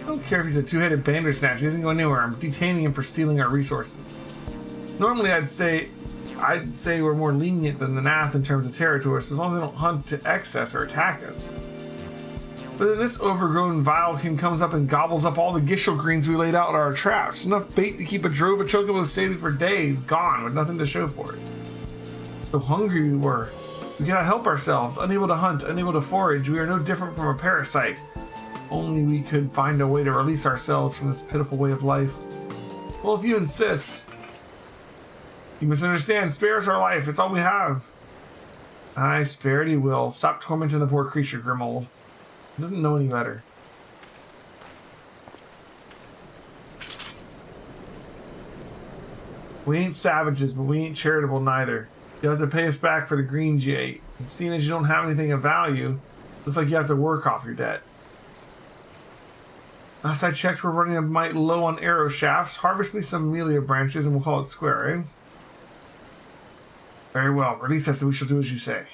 Speaker 1: I don't care if he's a two-headed Bandersnatch. He isn't going anywhere. I'm detaining him for stealing our resources. Normally, I'd say we're more lenient than the Nath in terms of territory, so as long as they don't hunt to excess or attack us. But then this overgrown Vilekin comes up and gobbles up all the Gishel greens we laid out in our traps. Enough bait to keep a drove of chocobos sated for days, gone, with nothing to show for it. So hungry we were. We cannot help ourselves, unable to hunt, unable to forage. We are no different from a parasite. Only we could find a way to release ourselves from this pitiful way of life. Well, if you insist. You misunderstand. Spare us our life. It's all we have. Aye, spare it he will. Stop tormenting the poor creature, Grimold. He doesn't know any better. We ain't savages, but we ain't charitable neither. You have to pay us back for the greens you ate. And seeing as you don't have anything of value, looks like you have to work off your debt. Last I checked, we're running a mite low on arrow shafts. Harvest me some Amelia branches and we'll call it square, eh? Very well. Release us and we shall do as you say.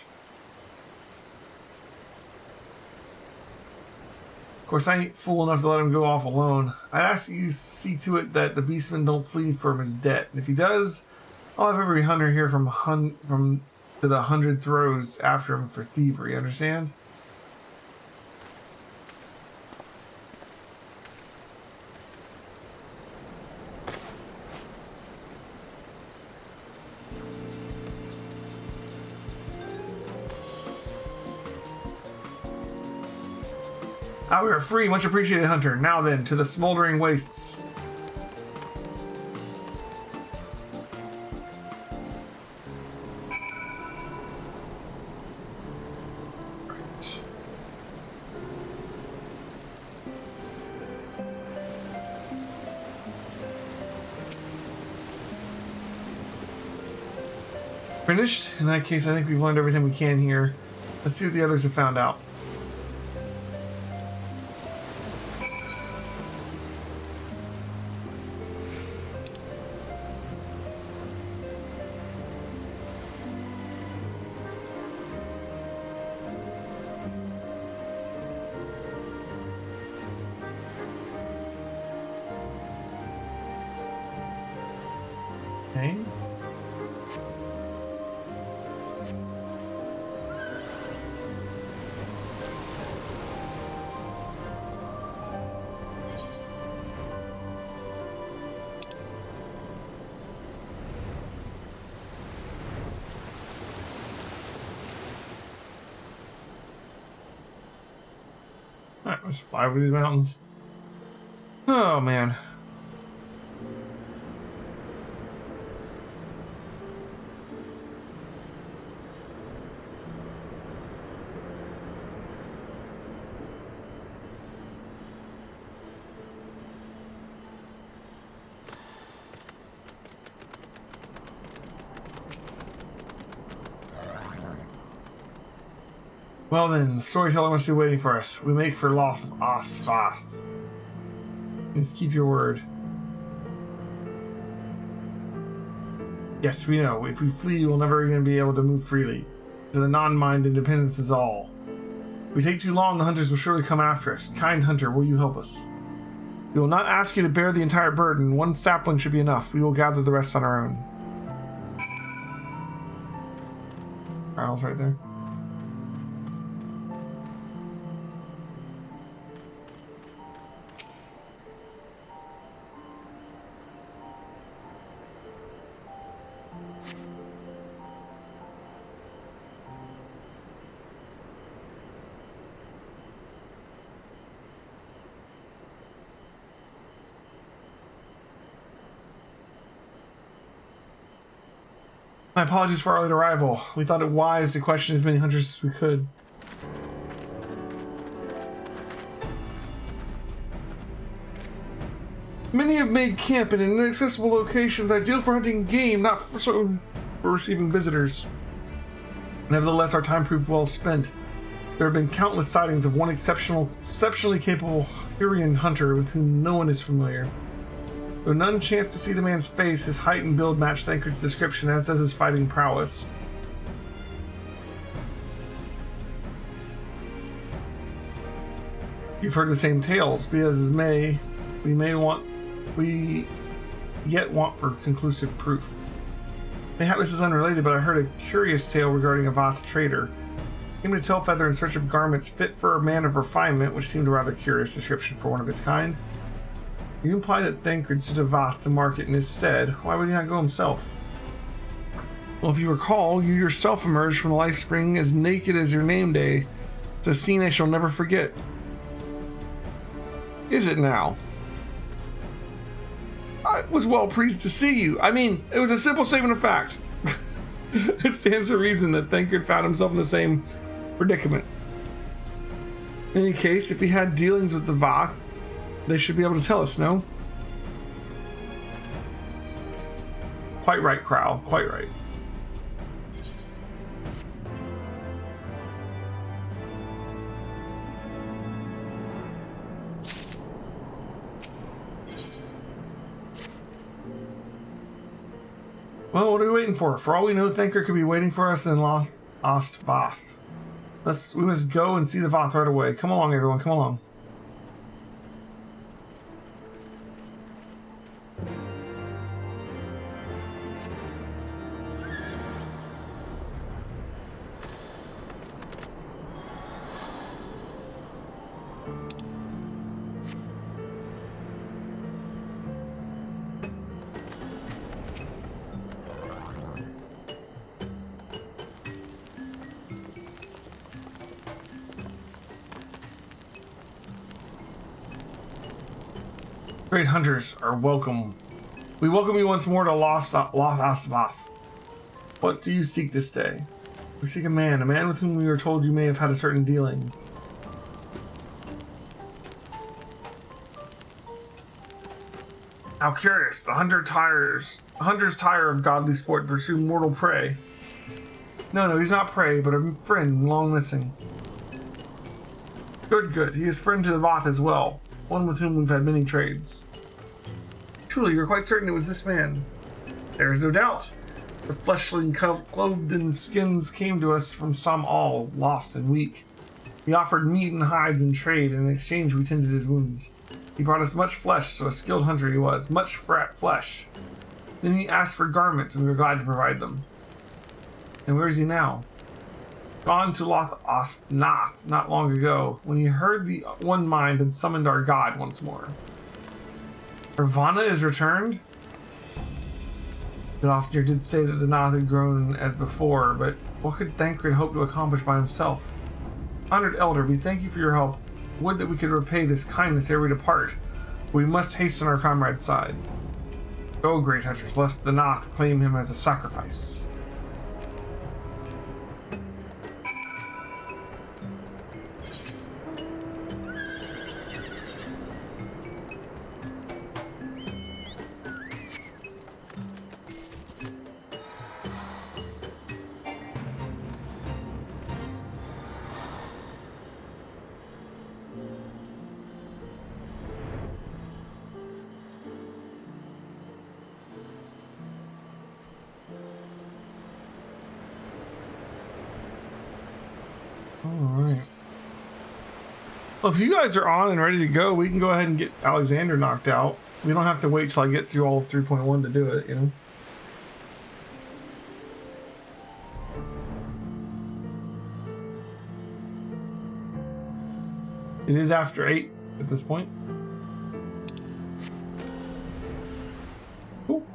Speaker 1: Of course, I ain't fool enough to let him go off alone. I'd ask you see to it that the beastman don't flee from his debt. And if he does, I'll have every hunter here from to the 100 throws after him for thievery, understand? Ah, we are free. Much appreciated, Hunter. Now then, to the smoldering wastes. Right. Finished? In that case, I think we've learned everything we can here. Let's see what the others have found out. Okay. Alright, let's fly over these mountains. Oh man. Well then, the storyteller must be waiting for us. We make for Loth Ostvath. Please keep your word. Yes, we know. If we flee, we'll never again be able to move freely. To the non-mind, independence is all. If we take too long, the hunters will surely come after us. Kind hunter, will you help us? We will not ask you to bear the entire burden. One sapling should be enough. We will gather the rest on our own. Carl's right there. My apologies for our late arrival. We thought it wise to question as many hunters as we could. Many have made camp in inaccessible locations, ideal for hunting game, not for receiving visitors. Nevertheless, our time proved well spent. There have been countless sightings of one exceptionally capable Hurrian hunter with whom no one is familiar. Though none chanced to see the man's face, his height and build match Thancred's description, as does his fighting prowess. You've heard the same tales, be as it may, we yet want for conclusive proof. Mayhap this is unrelated, but I heard a curious tale regarding a Voth trader. He came to Tailfeather in search of garments fit for a man of refinement, which seemed a rather curious description for one of his kind. You imply that Thancred sent a Voth to market in his stead. Why would he not go himself? Well, if you recall, you yourself emerged from the life spring as naked as your name day. It's a scene I shall never forget. Is it now? I was well pleased to see you. I mean, it was a simple statement of fact. It stands to reason that Thancred found himself in the same predicament. In any case, if he had dealings with the Voth, they should be able to tell us, no? Quite right, Crow. Quite right. Well, what are we waiting for? For all we know, Thancred could be waiting for us in Loth Ostvath. We must go and see the Voth right away. Come along, everyone. Come along. Great hunters are welcome. We welcome you once more to Loth Ostvath. What do you seek this day? We seek a man with whom we are told you may have had a certain dealings. How curious! The hunters tire of godly sport to pursue mortal prey. No, he's not prey, but a friend long missing. Good. He is friend to the Voth as well. One with whom we've had many trades. Truly, you're quite certain it was this man. There is no doubt. The fleshling clothed in skins came to us from some all, lost and weak. He offered meat and hides in trade, and in exchange we tended his wounds. He brought us much flesh, so a skilled hunter he was, much flesh. Then he asked for garments, and we were glad to provide them. And where is he now? Gone to Loth Ostvath not long ago, when he heard the One Mind had summoned our god once more. Ravana is returned? The officer did say that the Noth had grown as before, but what could Thancred hope to accomplish by himself? Honored Elder, we thank you for your help. Would that we could repay this kindness ere we depart. We must hasten our comrade's side. Go, great hunters, lest the Noth claim him as a sacrifice. Alright. Well, if you guys are on and ready to go, we can go ahead and get Alexander knocked out. We don't have to wait till I get through all of 3.1 to do it, you know? It is after 8 at this point. Cool.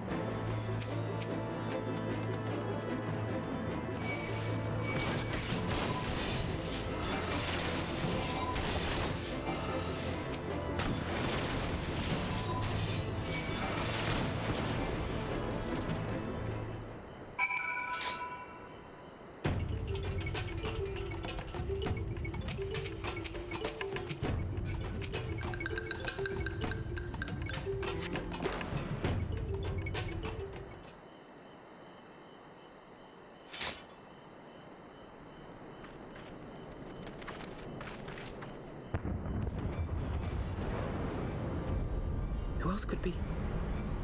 Speaker 3: Who else could be?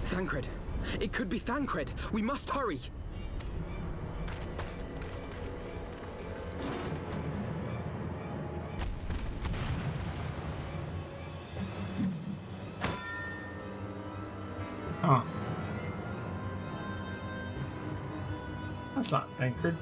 Speaker 3: Thancred. It could be Thancred. We must hurry.
Speaker 1: Huh. That's not anchored.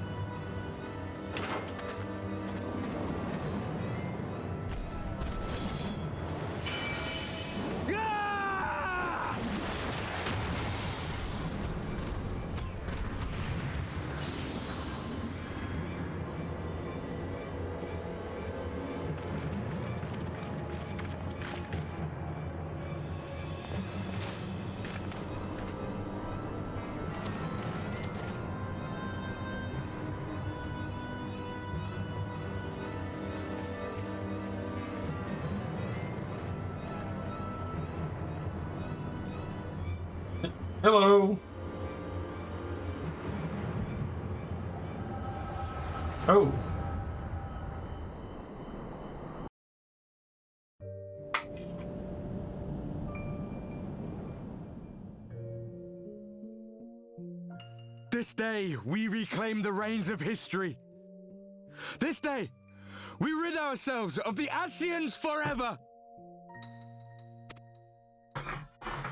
Speaker 1: Hello. Oh.
Speaker 9: This day, we reclaim the reins of history. This day, we rid ourselves of the Scions forever.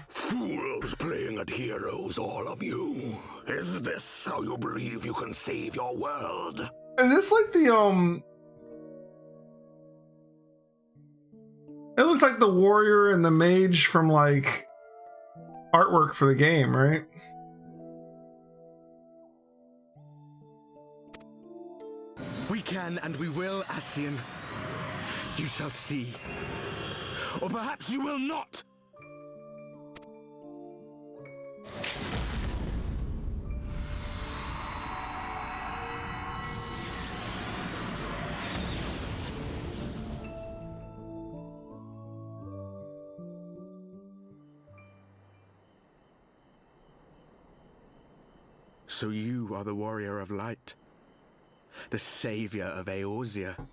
Speaker 5: Fools playing at heroes, all of you. Is this how you believe you can save your world?
Speaker 1: Is this like the it looks like the warrior and the mage from like artwork for the game, right?
Speaker 9: We can and we will, Ascian. You shall see. Or perhaps you will not. So you are the warrior of light, the savior of Eorzea.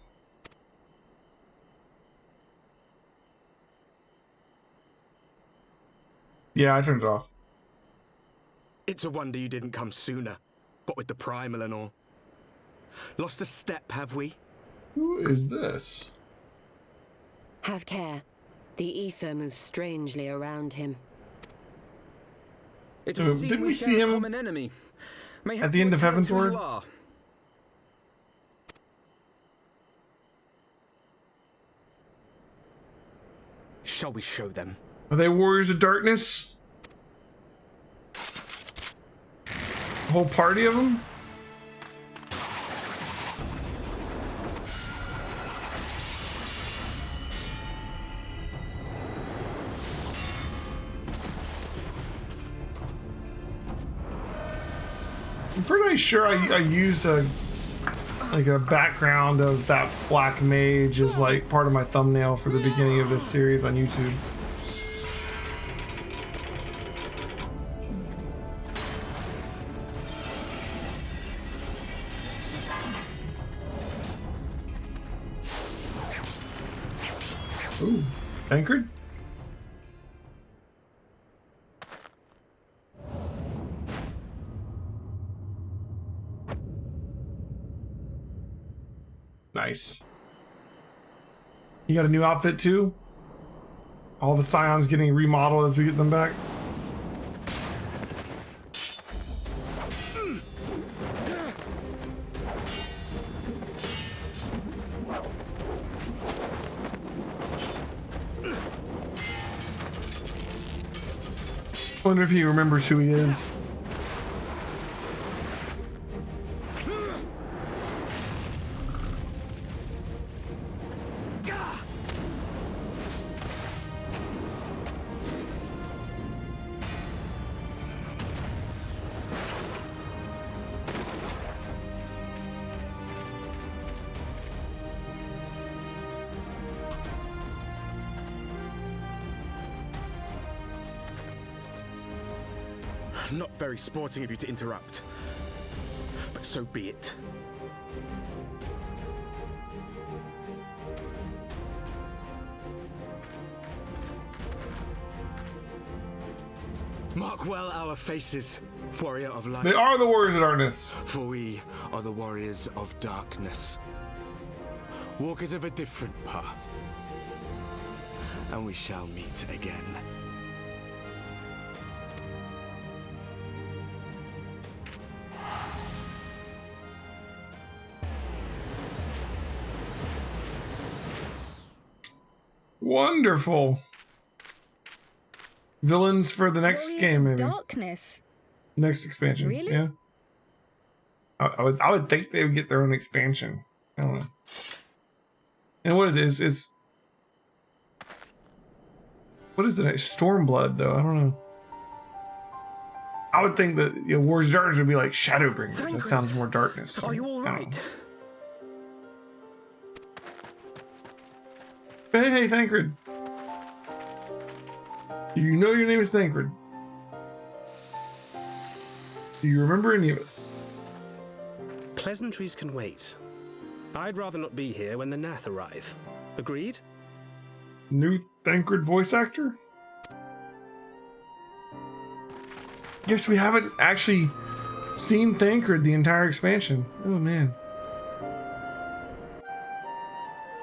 Speaker 1: Yeah, I turned it off.
Speaker 9: It's a wonder you didn't come sooner, what with the primal and all. Lost a step, have we?
Speaker 1: Who is this?
Speaker 6: Have care. The ether moves strangely around him.
Speaker 3: It would seem
Speaker 1: Didn't we
Speaker 3: share
Speaker 1: see
Speaker 3: a
Speaker 1: him
Speaker 3: common enemy.
Speaker 1: at the end of Heavensward?
Speaker 3: You are.
Speaker 9: Shall we show them?
Speaker 1: Are they warriors of darkness? A whole party of them? I'm pretty sure I used a background of that black mage as like part of my thumbnail for the beginning of this series on YouTube. Ooh, anchored? Nice. You got a new outfit too? All the Scions getting remodeled as we get them back? I wonder if he remembers who he is.
Speaker 9: Not very sporting of you to interrupt, but so be it. Mark well our faces, warrior of light.
Speaker 1: They are the warriors of darkness.
Speaker 9: For we are the warriors of darkness. Walkers of a different path. And we shall meet again.
Speaker 1: Wonderful. Villains for the next
Speaker 7: Warriors
Speaker 1: game,
Speaker 7: of
Speaker 1: maybe.
Speaker 7: Darkness.
Speaker 1: Next expansion.
Speaker 7: Really?
Speaker 1: Yeah. I would think they would get their own expansion. I don't know. And what is it? It's what is it? Stormblood, though. I don't know. I would think that Warriors of Darkness would be like Shadowbringers. That sounds more darkness.
Speaker 3: Are you all right?
Speaker 1: Hey, Thancred. You know your name is Thancred. Do you remember any of us?
Speaker 10: Pleasantries can wait. I'd rather not be here when the Nath arrive. Agreed?
Speaker 1: New Thancred voice actor? Guess we haven't actually seen Thancred the entire expansion. Oh man.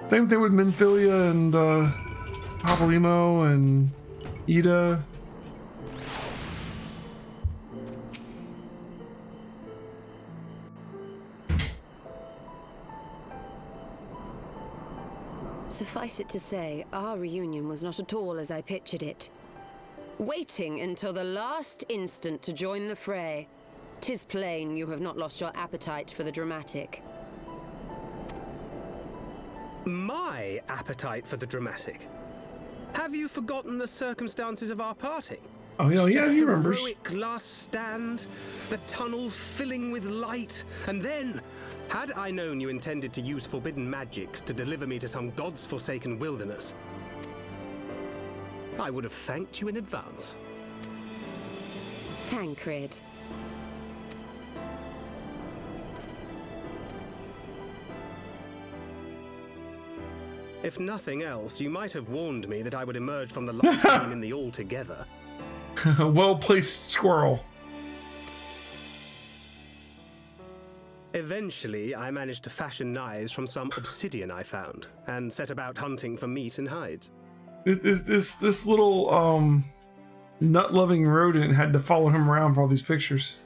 Speaker 1: Same thing with Minfilia and Papalymo and Ida.
Speaker 6: Suffice it to say, our reunion was not at all as I pictured it. Waiting until the last instant to join the fray. 'Tis plain you have not lost your appetite for the dramatic.
Speaker 10: My appetite for the dramatic? Have you forgotten the circumstances of our parting?
Speaker 1: Oh, yeah, he remembers.
Speaker 10: The heroic last stand, the tunnel filling with light, and then, had I known you intended to use forbidden magics to deliver me to some god's forsaken wilderness, I would have thanked you in advance.
Speaker 6: Thancred.
Speaker 10: If nothing else, you might have warned me that I would emerge from the light beam in the all together.
Speaker 1: Well-placed squirrel.
Speaker 10: Eventually, I managed to fashion knives from some obsidian I found, and set about hunting for meat and hides.
Speaker 1: This little nut-loving rodent had to follow him around for all these pictures.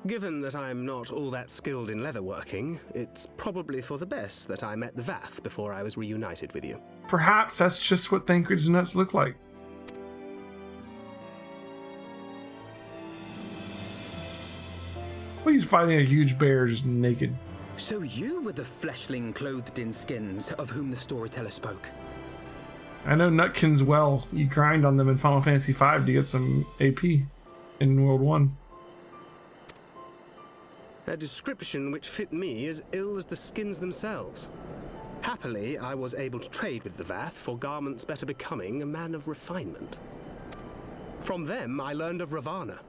Speaker 10: Given that I'm not all that skilled in leatherworking, it's probably for the best that I met the Vath before I was reunited with you.
Speaker 1: Perhaps that's just what Thancred's nuts look like. Well, he's fighting a huge bear just naked.
Speaker 3: So you were the fleshling clothed in skins of whom the storyteller spoke.
Speaker 1: I know Nutkins well. You grind on them in Final Fantasy V to get some AP in World 1.
Speaker 10: A description which fit me as ill as the skins themselves. Happily, I was able to trade with the Vath for garments better becoming a man of refinement. From them, I learned of Ravana,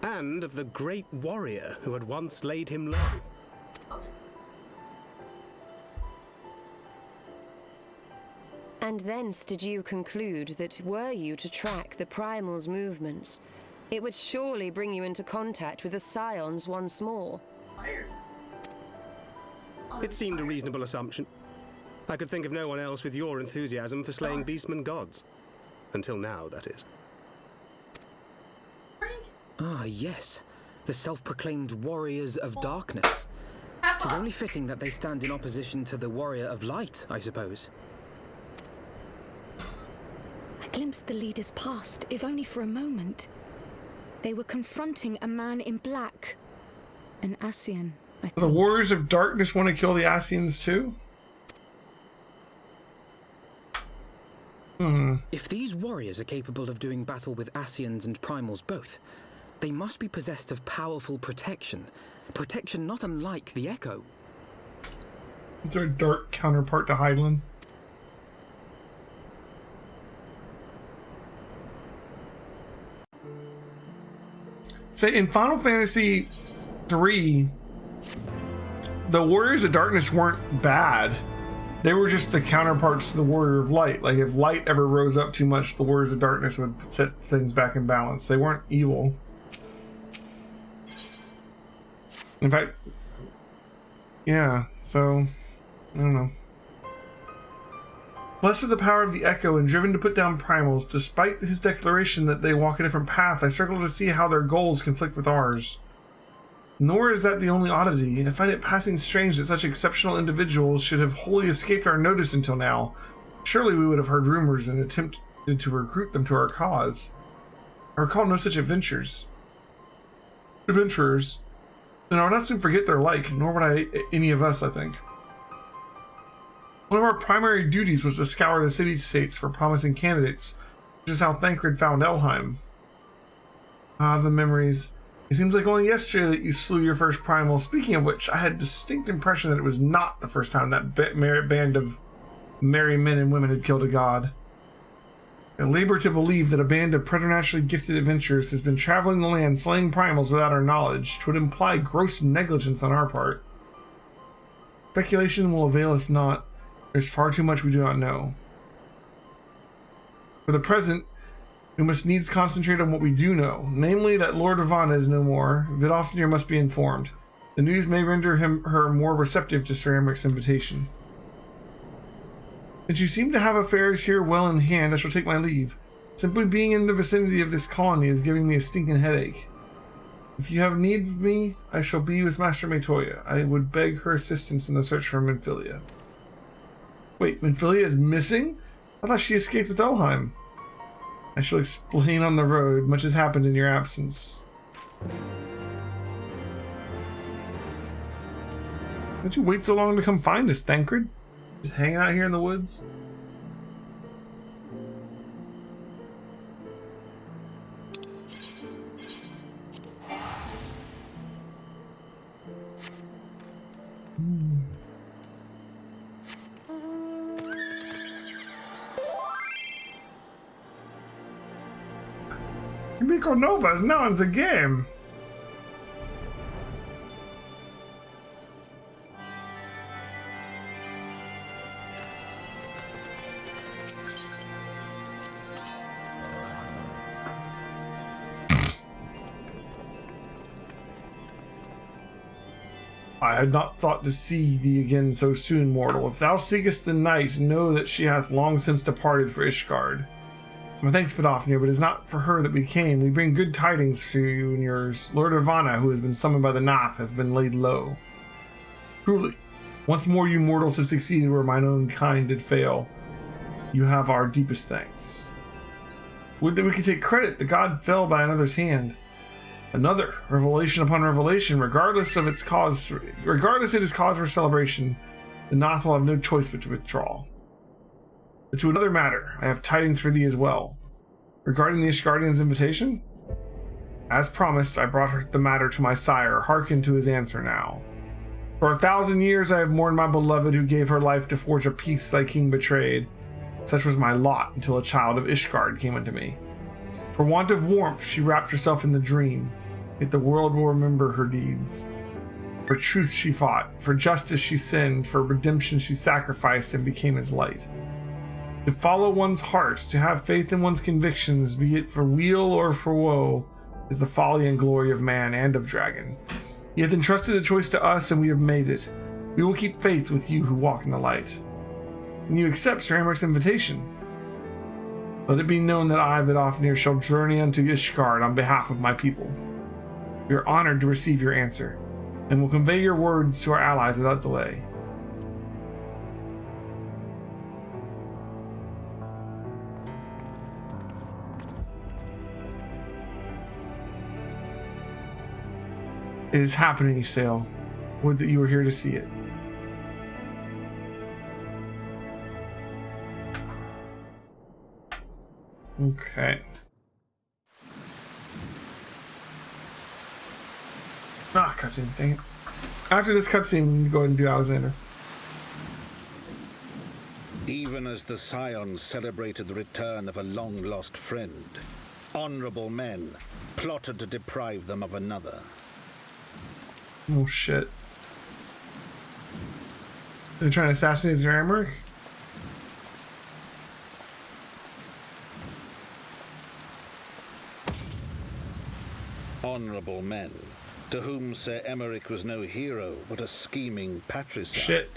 Speaker 10: and of the great warrior who had once laid him low.
Speaker 6: And thence did you conclude that were you to track the Primal's movements, it would surely bring you into contact with the Scions once more.
Speaker 10: It seemed a reasonable assumption. I could think of no one else with your enthusiasm for slaying beastmen gods. Until now, that is.
Speaker 3: Ah, yes. The self-proclaimed warriors of darkness. 'Tis only fitting that they stand in opposition to the warrior of light, I suppose.
Speaker 7: I glimpsed the leaders past, if only for a moment. They were confronting a man in black. An Ascian, I think.
Speaker 1: The warriors of darkness want to kill the Ascians too?
Speaker 3: If these warriors are capable of doing battle with Ascians and Primals both, they must be possessed of powerful protection. Protection not unlike the Echo.
Speaker 1: It's our dark counterpart to Hydaelyn. Say in Final Fantasy III, the Warriors of Darkness weren't bad. They were just the counterparts to the Warrior of Light. Like if light ever rose up too much, the Warriors of Darkness would set things back in balance. They weren't evil. In fact, yeah, so, I don't know. Blessed with the power of the Echo and driven to put down Primals, despite his declaration that they walk a different path, I struggle to see how their goals conflict with ours. Nor is that the only oddity. I find it passing strange that such exceptional individuals should have wholly escaped our notice until now. Surely we would have heard rumors and attempted to recruit them to our cause. I recall no such adventurers. And I would not soon forget their like, nor would any of us, I think. One of our primary duties was to scour the city-states for promising candidates, which is how Thancred found Elheim. Ah, the memories. It seems like only yesterday that you slew your first primal. Speaking of which, I had a distinct impression that it was not the first time that band of merry men and women had killed a god. I labor to believe that a band of preternaturally gifted adventurers has been traveling the land slaying primals without our knowledge, which would imply gross negligence on our part. Speculation will avail us not. There's far too much we do not know. For the present, we must needs concentrate on what we do know, namely that Lord Ravana is no more. Vidofnir must be informed. The news may render her more receptive to Sir Amric's invitation. Since you seem to have affairs here well in hand, I shall take my leave. Simply being in the vicinity of this colony is giving me a stinking headache. If you have need of me, I shall be with Master Matoya. I would beg her assistance in the search for Minfilia. Wait, Minfilia is missing? I thought she escaped with Elheim. I shall explain on the road. Much has happened in your absence. Did you wait so long to come find us, Thancred? Just hanging out here in the woods? Miko Nova is now in the game. I had not thought to see thee again so soon, mortal. If thou seekest the night, know that she hath long since departed for Ishgard. My thanks, Vidofnir, but it is not for her that we came. We bring good tidings for you and yours. Lord Ravana, who has been summoned by the Nath, has been laid low. Truly, once more you mortals have succeeded where mine own kind did fail. You have our deepest thanks. Would that we could take credit. The god fell by another's hand. Another, revelation upon revelation, regardless it is cause for celebration, the Nath will have no choice but to withdraw. But to another matter, I have tidings for thee as well. Regarding the Ishgardian's invitation? As promised, I brought the matter to my sire. Hearken to his answer now. For 1,000 years I have mourned my beloved who gave her life to forge a peace thy king betrayed. Such was my lot until a child of Ishgard came unto me. For want of warmth she wrapped herself in the dream, yet the world will remember her deeds. For truth she fought, for justice she sinned, for redemption she sacrificed and became as light. To follow one's heart, to have faith in one's convictions, be it for weal or for woe, is the folly and glory of man and of dragon. He hath entrusted the choice to us, and we have made it. We will keep faith with you who walk in the light. And you accept Sir Amaric's invitation. Let it be known that I, Vidofnir, shall journey unto Ishgard on behalf of my people. We are honored to receive your answer, and will convey your words to our allies without delay. It is happening, Ysael. Would that you were here to see it. Okay. Ah, cutscene, dang it. After this cutscene, we can go ahead and do Alexander.
Speaker 5: Even as the Scions celebrated the return of a long-lost friend, honorable men plotted to deprive them of another.
Speaker 1: Oh shit. They're trying to assassinate Sir Amaric?
Speaker 5: Honorable men, to whom Sir Emeric was no hero, but a scheming patricide.
Speaker 1: Shit.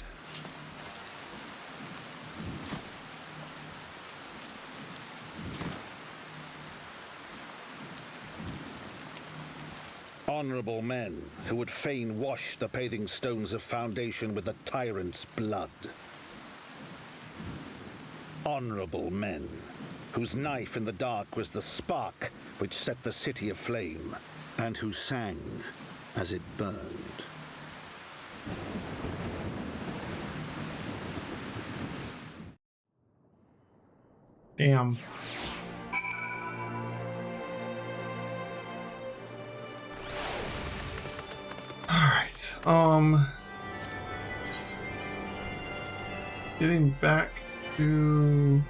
Speaker 5: Honorable men who would fain wash the paving stones of foundation with the tyrant's blood. Honorable men whose knife in the dark was the spark which set the city aflame, and who sang as it burned.
Speaker 1: Damn. Alright, getting back to...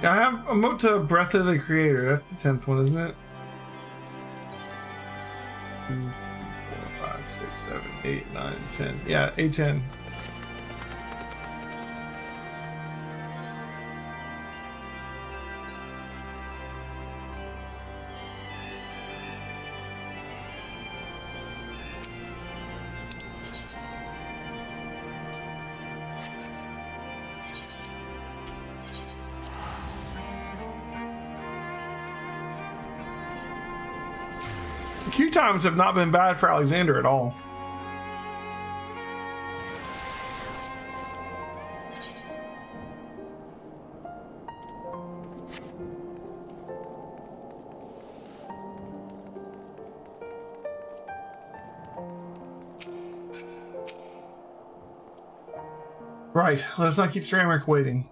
Speaker 1: Yeah, I have a mote to Breath of the Creator. That's the 10th one, isn't it? 2, 4, 5, 6, 7, 8, 9, 10. Yeah, A10. Queue times have not been bad for Alexander at all. Right, let us not keep Sir Amaric waiting.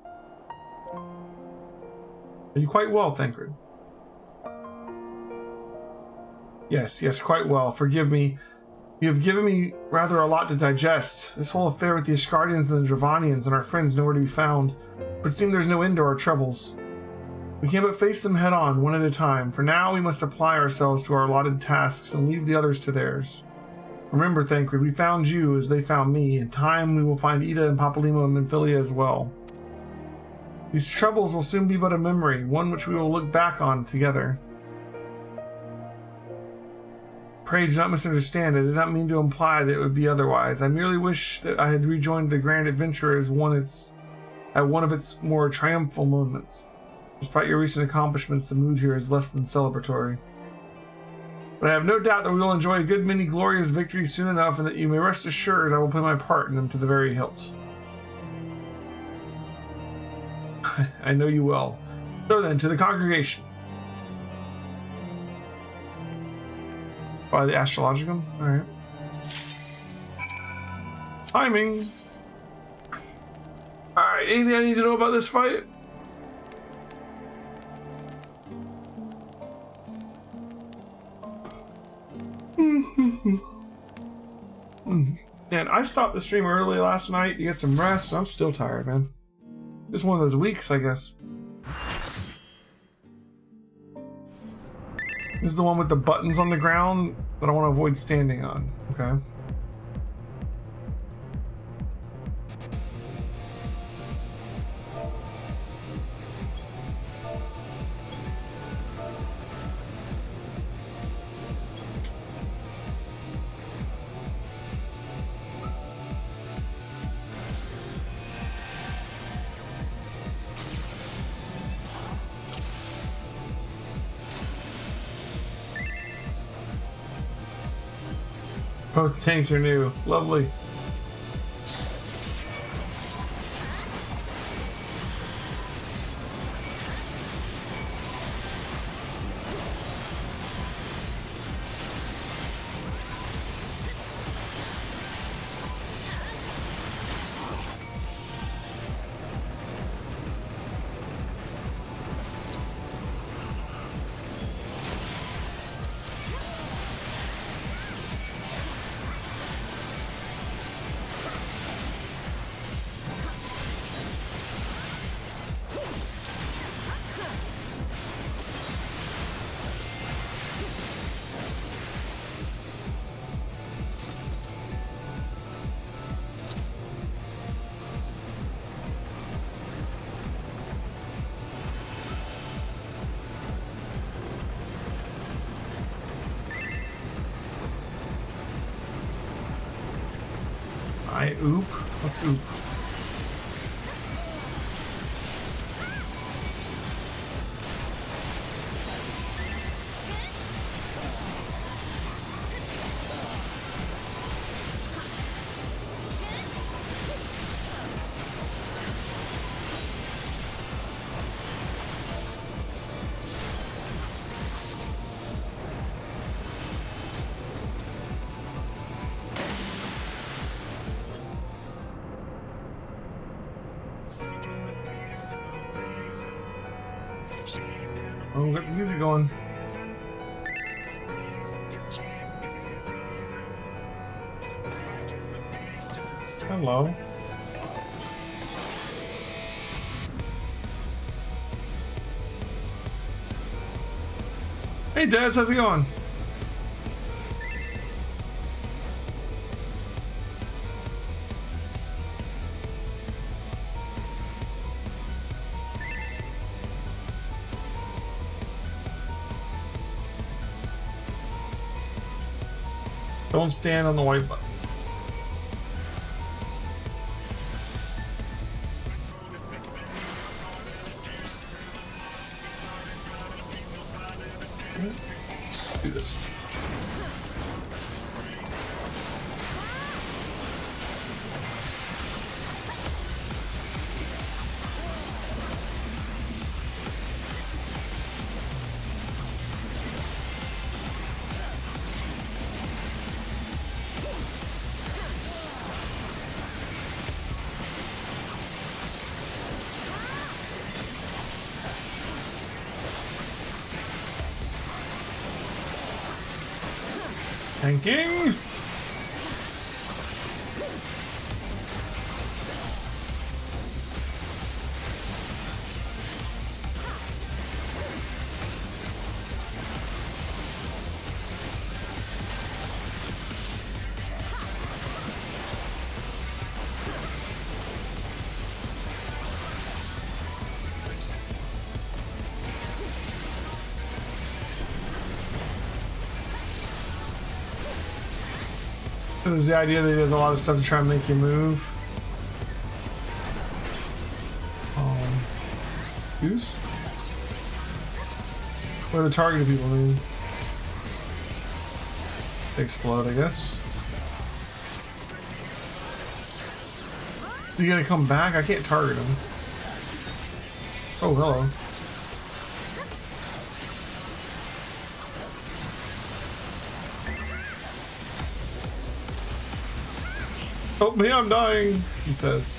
Speaker 1: Are you quite well, Thancred? Yes, quite well. Forgive me. You have given me rather a lot to digest. This whole affair with the Ishgardians and the Dravanians and our friends nowhere to be found. But it seems there's no end to our troubles. We can but face them head on, one at a time. For now, we must apply ourselves to our allotted tasks and leave the others to theirs. Remember, Thancred, we found you as they found me. In time, we will find Ida and Papalymo and Nymphilia as well. These troubles will soon be but a memory, one which we will look back on together. Pray do not misunderstand. I did not mean to imply that it would be otherwise. I merely wish that I had rejoined the Grand Adventure as at one of its more triumphal moments. Despite your recent accomplishments, the mood here is less than celebratory. But I have no doubt that we will enjoy a good many glorious victories soon enough, and that you may rest assured I will play my part in them to the very hilt. I know you will. So then, to the congregation. By the Astrologicum? Alright. Timing! Alright, anything I need to know about this fight? Man, I stopped the stream early last night to get some rest, so I'm still tired, man. Just one of those weeks, I guess. This is the one with the buttons on the ground that I want to avoid standing on. Okay. Both tanks are new. Lovely. Oop. What's oop? Oh, got the music going. Hello. Hey Des, how's it going? Don't stand on the white button. Let's do this. Tanking. This is the idea that he does a lot of stuff to try and make you move. Goose? What are the targeted people mean? They explode, I guess. You gonna come back? I can't target him. Oh, hello. Help me, I'm dying, he says.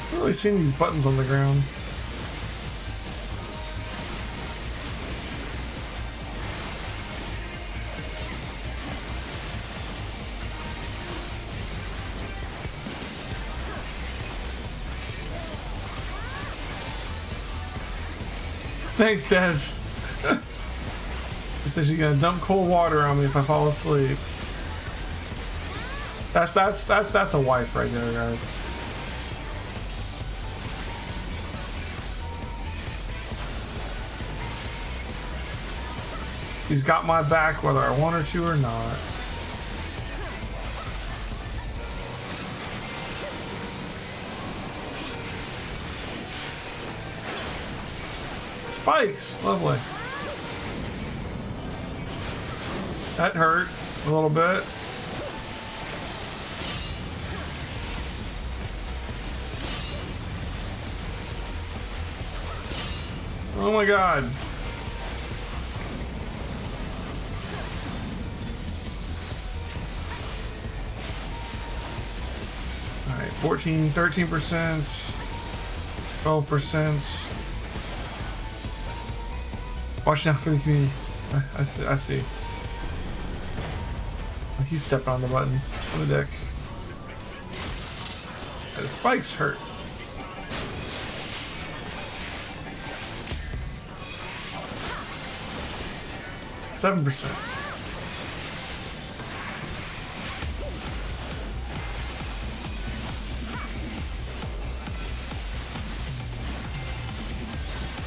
Speaker 1: I've really seen these buttons on the ground. Thanks, Des. She says she's gonna dump cold water on me if I fall asleep. That's a wife right there, guys. He's got my back whether I want her to or not. Spikes, lovely. That hurt a little bit. Oh my god. Alright, 14, 13%, 12%. Watch out for the community. I see. He's stepping on the buttons on the deck. The spikes hurt. $7%.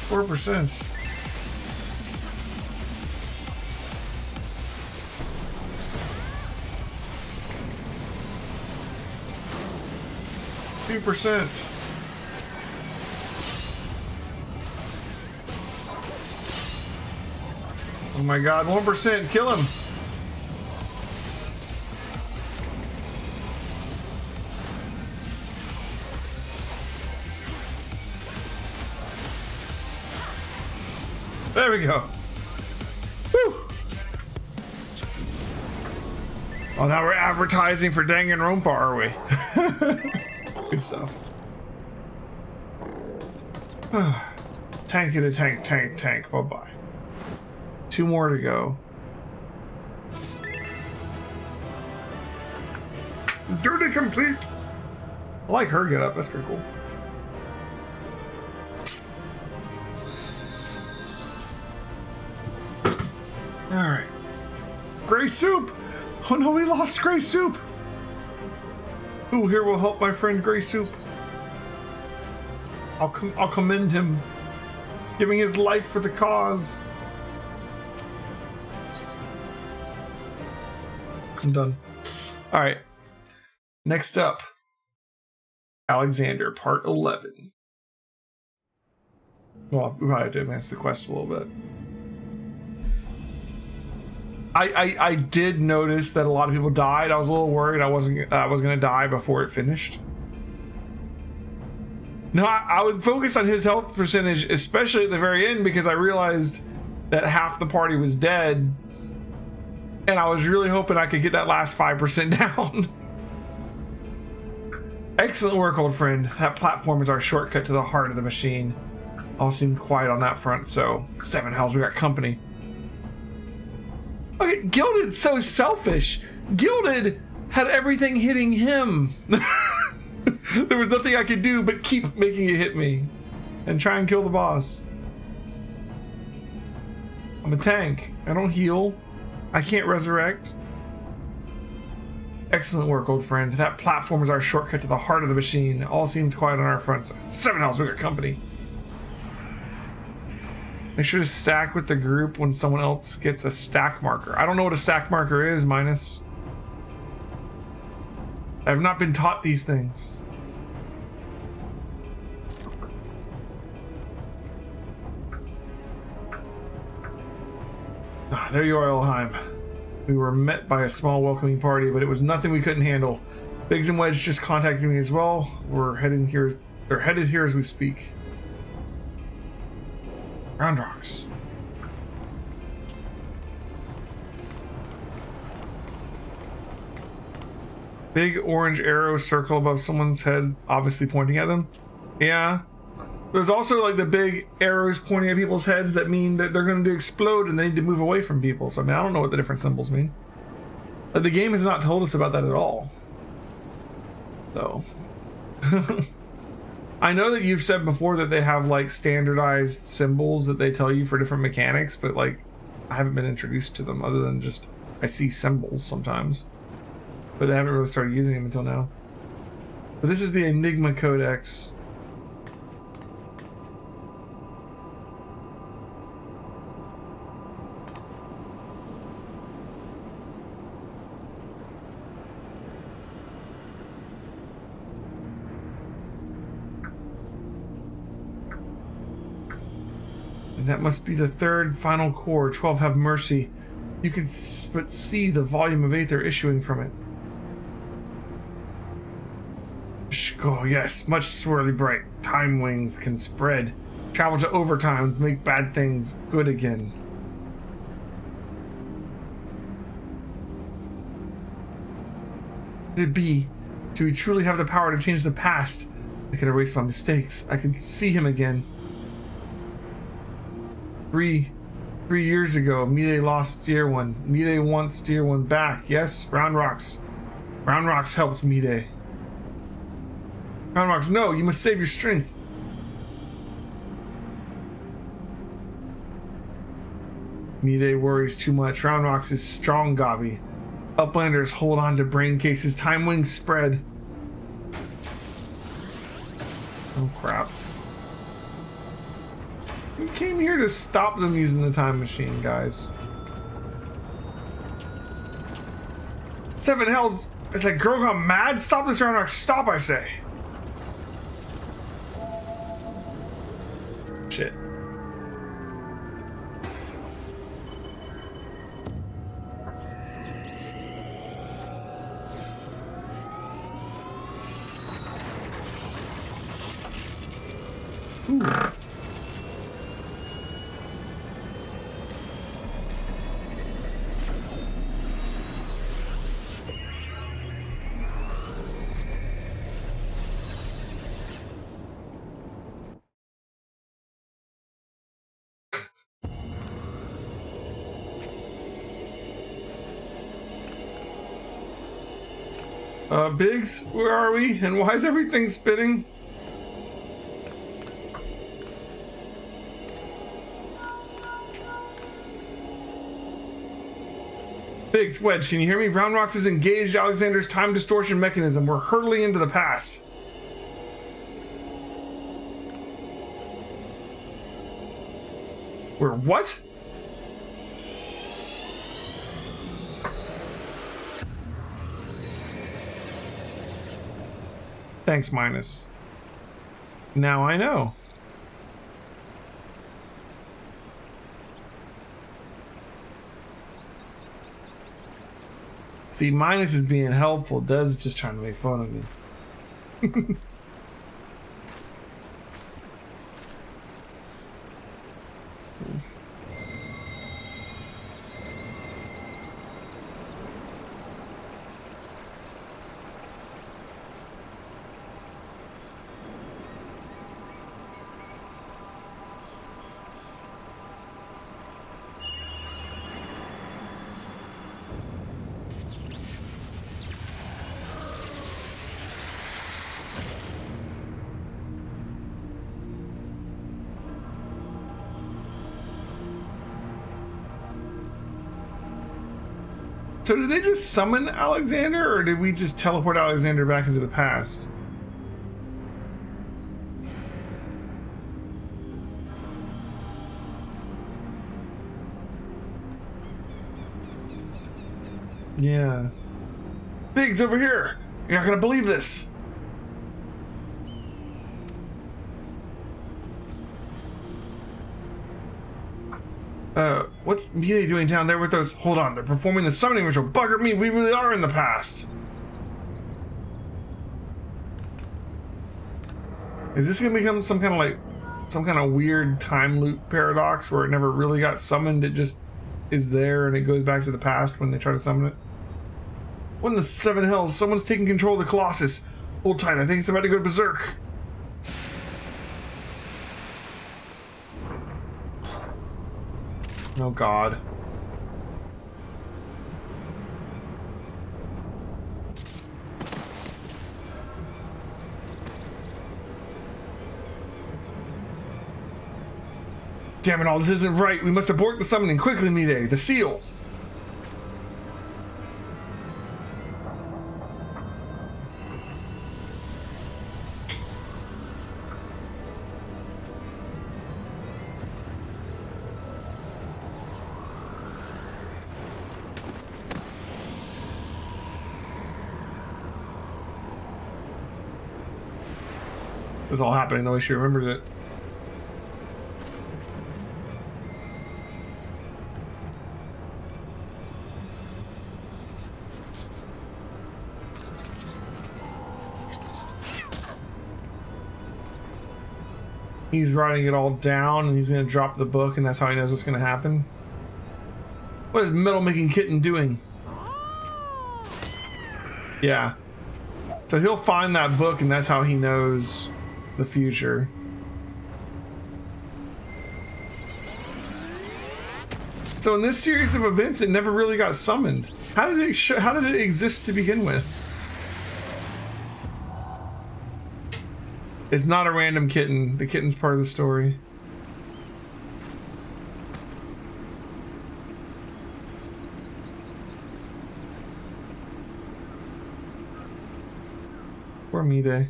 Speaker 1: $4%. %. Oh my god, 1%, kill him. There we go. Woo. Oh, now we're advertising for Danganronpa, are we? Good stuff. Tank it a tank, tank, tank. Bye-bye. 2 more to go. Duty complete. I like her get up. That's pretty cool. All right. Gray soup. Oh no, we lost Gray soup. Who here will help my friend Gray Soup? I'll commend him, giving his life for the cause. I'm done. All right. Next up, Alexander, part 11. Well, we probably have to advance the quest a little bit. I did notice that a lot of people died. I was a little worried I was gonna die before it finished. No, I was focused on his health percentage, especially at the very end, because I realized that half the party was dead, and I was really hoping I could get that last 5% down. Excellent work, old friend. That platform is our shortcut to the heart of the machine. All seemed quiet on that front, so 7 hells, we got company. Okay, Gilded's so selfish. Gilded had everything hitting him. There was nothing I could do but keep making it hit me and try and kill the boss. I'm a tank. I don't heal. I can't resurrect. Excellent work, old friend. That platform is our shortcut to the heart of the machine. All seems quiet on our front, so 7 hells, we got company. Make sure to stack with the group when someone else gets a stack marker. I don't know what a stack marker is, Minus. I have not been taught these things. Ah, there you are, Elheim. We were met by a small welcoming party, but it was nothing we couldn't handle. Biggs and Wedge just contacted me as well. They're headed here as we speak. Round rocks. Big orange arrow circle above someone's head, obviously pointing at them. Yeah. There's also like the big arrows pointing at people's heads that mean that they're going to explode and they need to move away from people. So I mean, I don't know what the different symbols mean. But the game has not told us about that at all. So. I know that you've said before that they have like standardized symbols that they tell you for different mechanics, but like I haven't been introduced to them other than just I see symbols sometimes, but I haven't really started using them until now. So this is the Enigma Codex. And that must be the third final core. 12 have mercy. You can but see the volume of aether issuing from it. Oh yes, much swirly bright. Time wings can spread. Travel to overtimes, make bad things good again. Could it be? Do we truly have the power to change the past? I can erase my mistakes. I can see him again. 3 years ago, Mide lost Dear One. Mide wants Dear One back. Yes, Round Rocks. Round Rocks helps Mide. Round Rocks, no, you must save your strength. Mide worries too much. Round Rocks is strong, Gabi. Uplanders hold on to brain cases. Time wings spread. Oh crap. We came here to stop them using the time machine, guys. Seven Hells. It's like girl gone mad. Stop this Round Rock. Stop, I say. Shit. Ooh. Biggs, where are we? And why is everything spinning? Biggs, Wedge, can you hear me? Round Rocks has engaged Alexander's time distortion mechanism. We're hurtling into the past. We're what? Thanks, Minus. Now I know. See, Minus is being helpful. Dez just trying to make fun of me. So did they just summon Alexander, or did we just teleport Alexander back into the past? Yeah. Biggs, over here! You're not gonna believe this! What's Mide doing down there with those? Hold on, they're performing the summoning ritual. Bugger me, we really are in the past. Is this gonna become some kind of weird time loop paradox where it never really got summoned, it just is there and it goes back to the past when they try to summon it? What in the seven hells? Someone's taking control of the Colossus. Hold tight, I think it's about to go berserk. Oh god. Damn it all, this isn't right. We must abort the summoning quickly, Mide. The seal. It was all happening the way she remembers it. He's writing it all down and he's going to drop the book, and that's how he knows what's going to happen. What is Metal Making Kitten doing? Yeah. So he'll find that book and that's how he knows the future. So in this series of events, it never really got summoned. How did it exist to begin with? It's not a random kitten. The kitten's part of the story. Poor Mide.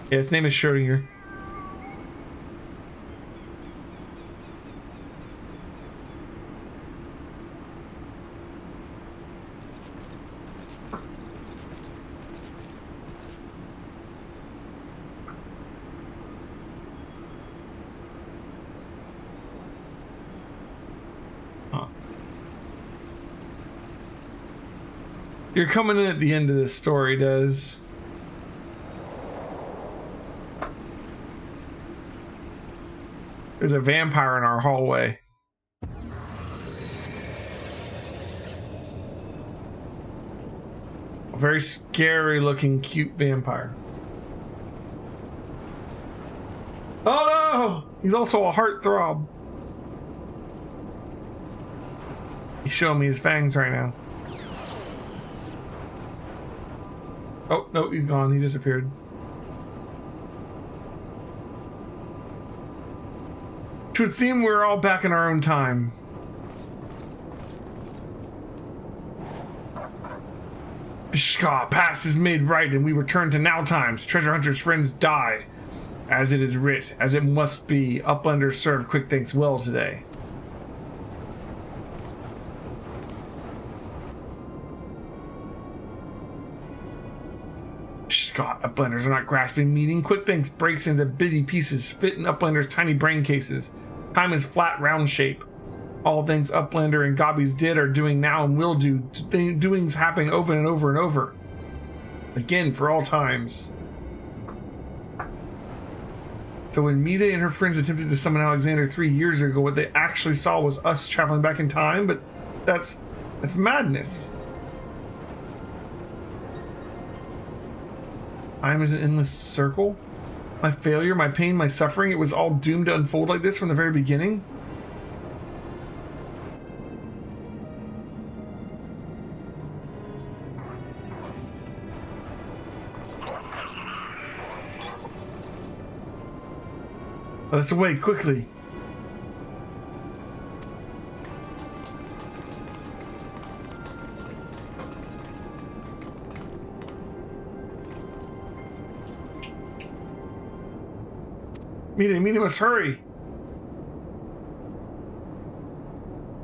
Speaker 1: Yeah, his name is Schrodinger. You're coming in at the end of this story, Des. There's a vampire in our hallway. A very scary looking, cute vampire. Oh no! He's also a heartthrob. He's showing me his fangs right now. Oh, no, he's gone. He disappeared. It would seem we're all back in our own time. Bishka, past is made right, and we return to now times. Treasure hunters' friends die. As it is writ, as it must be, uplanders serve quick thanks well today. God, uplanders are not grasping meaning. Quick thanks breaks into bitty pieces, fit in uplanders' tiny brain cases. Time is flat, round shape. All things uplander and gobbies did, are doing now, and will do. Doings happening over and over and over. Again, for all times. So when Mide and her friends attempted to summon Alexander 3 years ago, what they actually saw was us traveling back in time, but that's madness. Time is an endless circle. My failure, my pain, my suffering, it was all doomed to unfold like this from the very beginning. Let us away, quickly. Mide must hurry.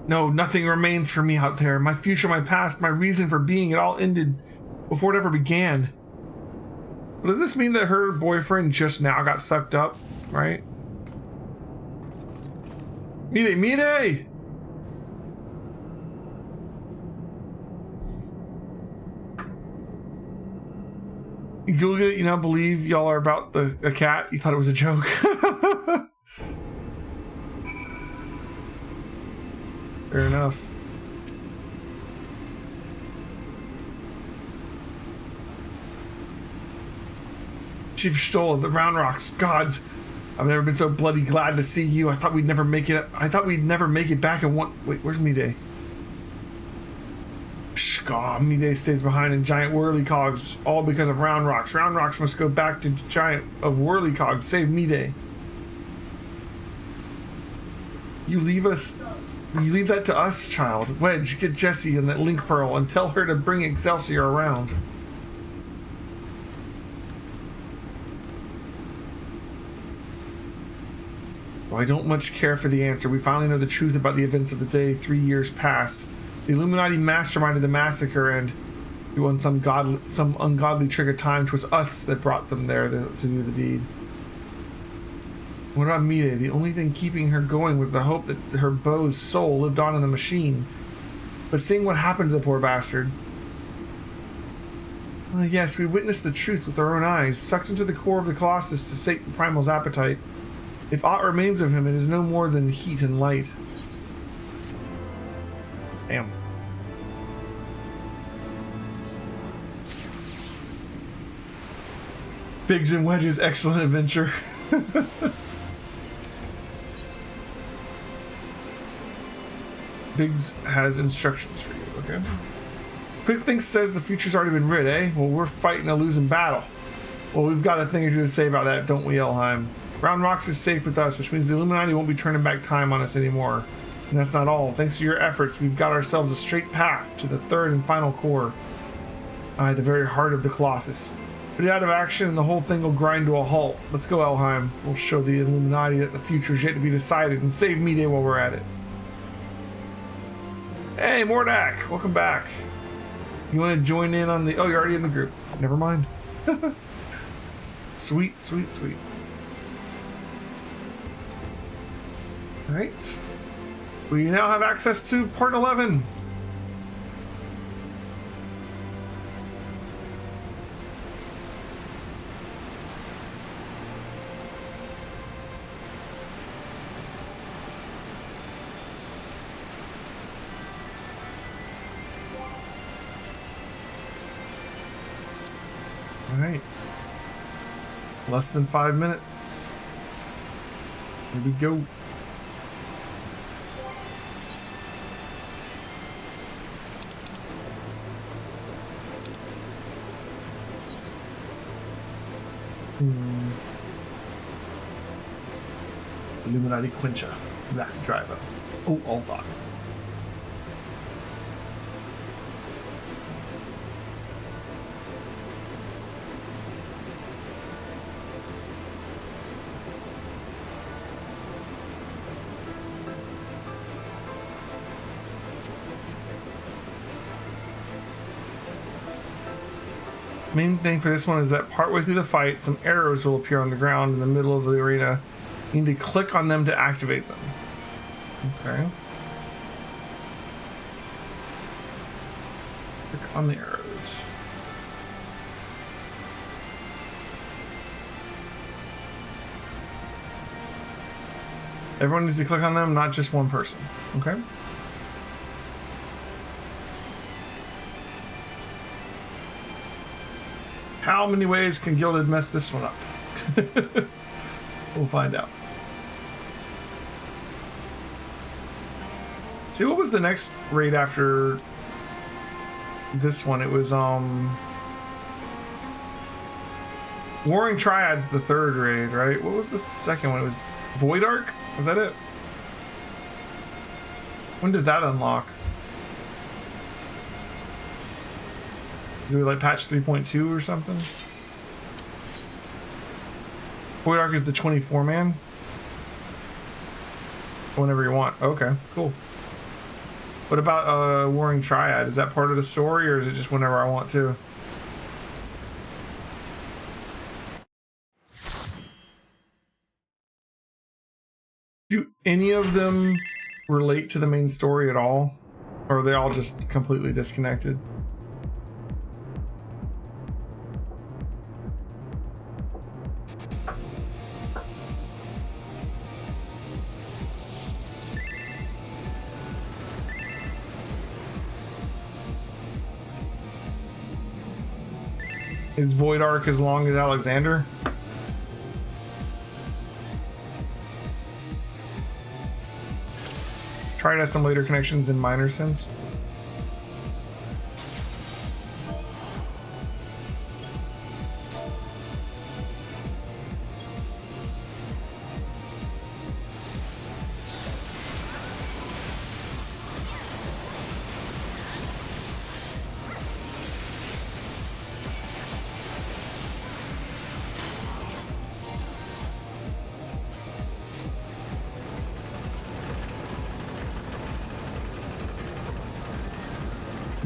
Speaker 1: No, nothing remains for me out there. My future, my past, my reason for being, it all ended before it ever began. But does this mean that her boyfriend just now got sucked up, right? Mide! Gilded, you now believe y'all are about a cat? You thought it was a joke? Fair enough. Chief Stoll of the Round Rocks, gods, I've never been so bloody glad to see you. I thought we'd never make it. I thought we'd never make it back in one. Wait, where's Mide? God, Mide stays behind in giant whirly cogs, all because of round rocks. Round rocks must go back to giant of whirly cogs. Save Mide. You leave that to us, child. Wedge, get Jessie and that link pearl and tell her to bring Excelsior around. Well, I don't much care for the answer. We finally know the truth about the events of the day 3 years past. The Illuminati masterminded the massacre, and through some ungodly trick of time, 'twas us that brought them there to do the deed. What about Mide? The only thing keeping her going was the hope that her beau's soul lived on in the machine. But seeing what happened to the poor bastard... yes, we witnessed the truth with our own eyes, sucked into the core of the Colossus to sate the primal's appetite. If aught remains of him, it is no more than heat and light. Damn. Biggs and Wedge's excellent adventure. Biggs has instructions for you, okay? QuickThink says the future's already been writ, eh? Well, we're fighting a losing battle. Well, we've got a thing or two to say about that, don't we, Elheim? Round Rocks is safe with us, which means the Illuminati won't be turning back time on us anymore. And that's not all. Thanks to your efforts, we've got ourselves a straight path to the third and final core. At the very heart of the Colossus. Put it out of action and the whole thing will grind to a halt. Let's go, Elheim. We'll show the Illuminati that the future's yet to be decided and save Mide while we're at it. Hey, Mordak! Welcome back. You want to join in on the... Oh, you're already in the group. Never mind. Sweet, sweet, sweet. Alright. We now have access to part 11. Alright. Less than 5 minutes. Here we go. Illuminati Quincha. Black Driver. Oh, all thoughts. Main thing for this one is that partway through the fight, some arrows will appear on the ground in the middle of the arena. You need to click on them to activate them. Okay. Click on the arrows. Everyone needs to click on them, not just one person. Okay. How many ways can Gilded mess this one up? We'll find out. See, what was the next raid after this one? It was Warring Triad's the third raid, right? What was the second one? It was Void Ark? Was that it? When does that unlock? Is it like patch 3.2 or something? Void Ark is the 24-man? Whenever you want. Okay, cool. What about Warring Triad? Is that part of the story, or is it just whenever I want to? Do any of them relate to the main story at all? Or are they all just completely disconnected? Is Void Ark as long as Alexander? Try to have some later connections in minor sense.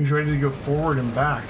Speaker 1: He's ready to go forward and back.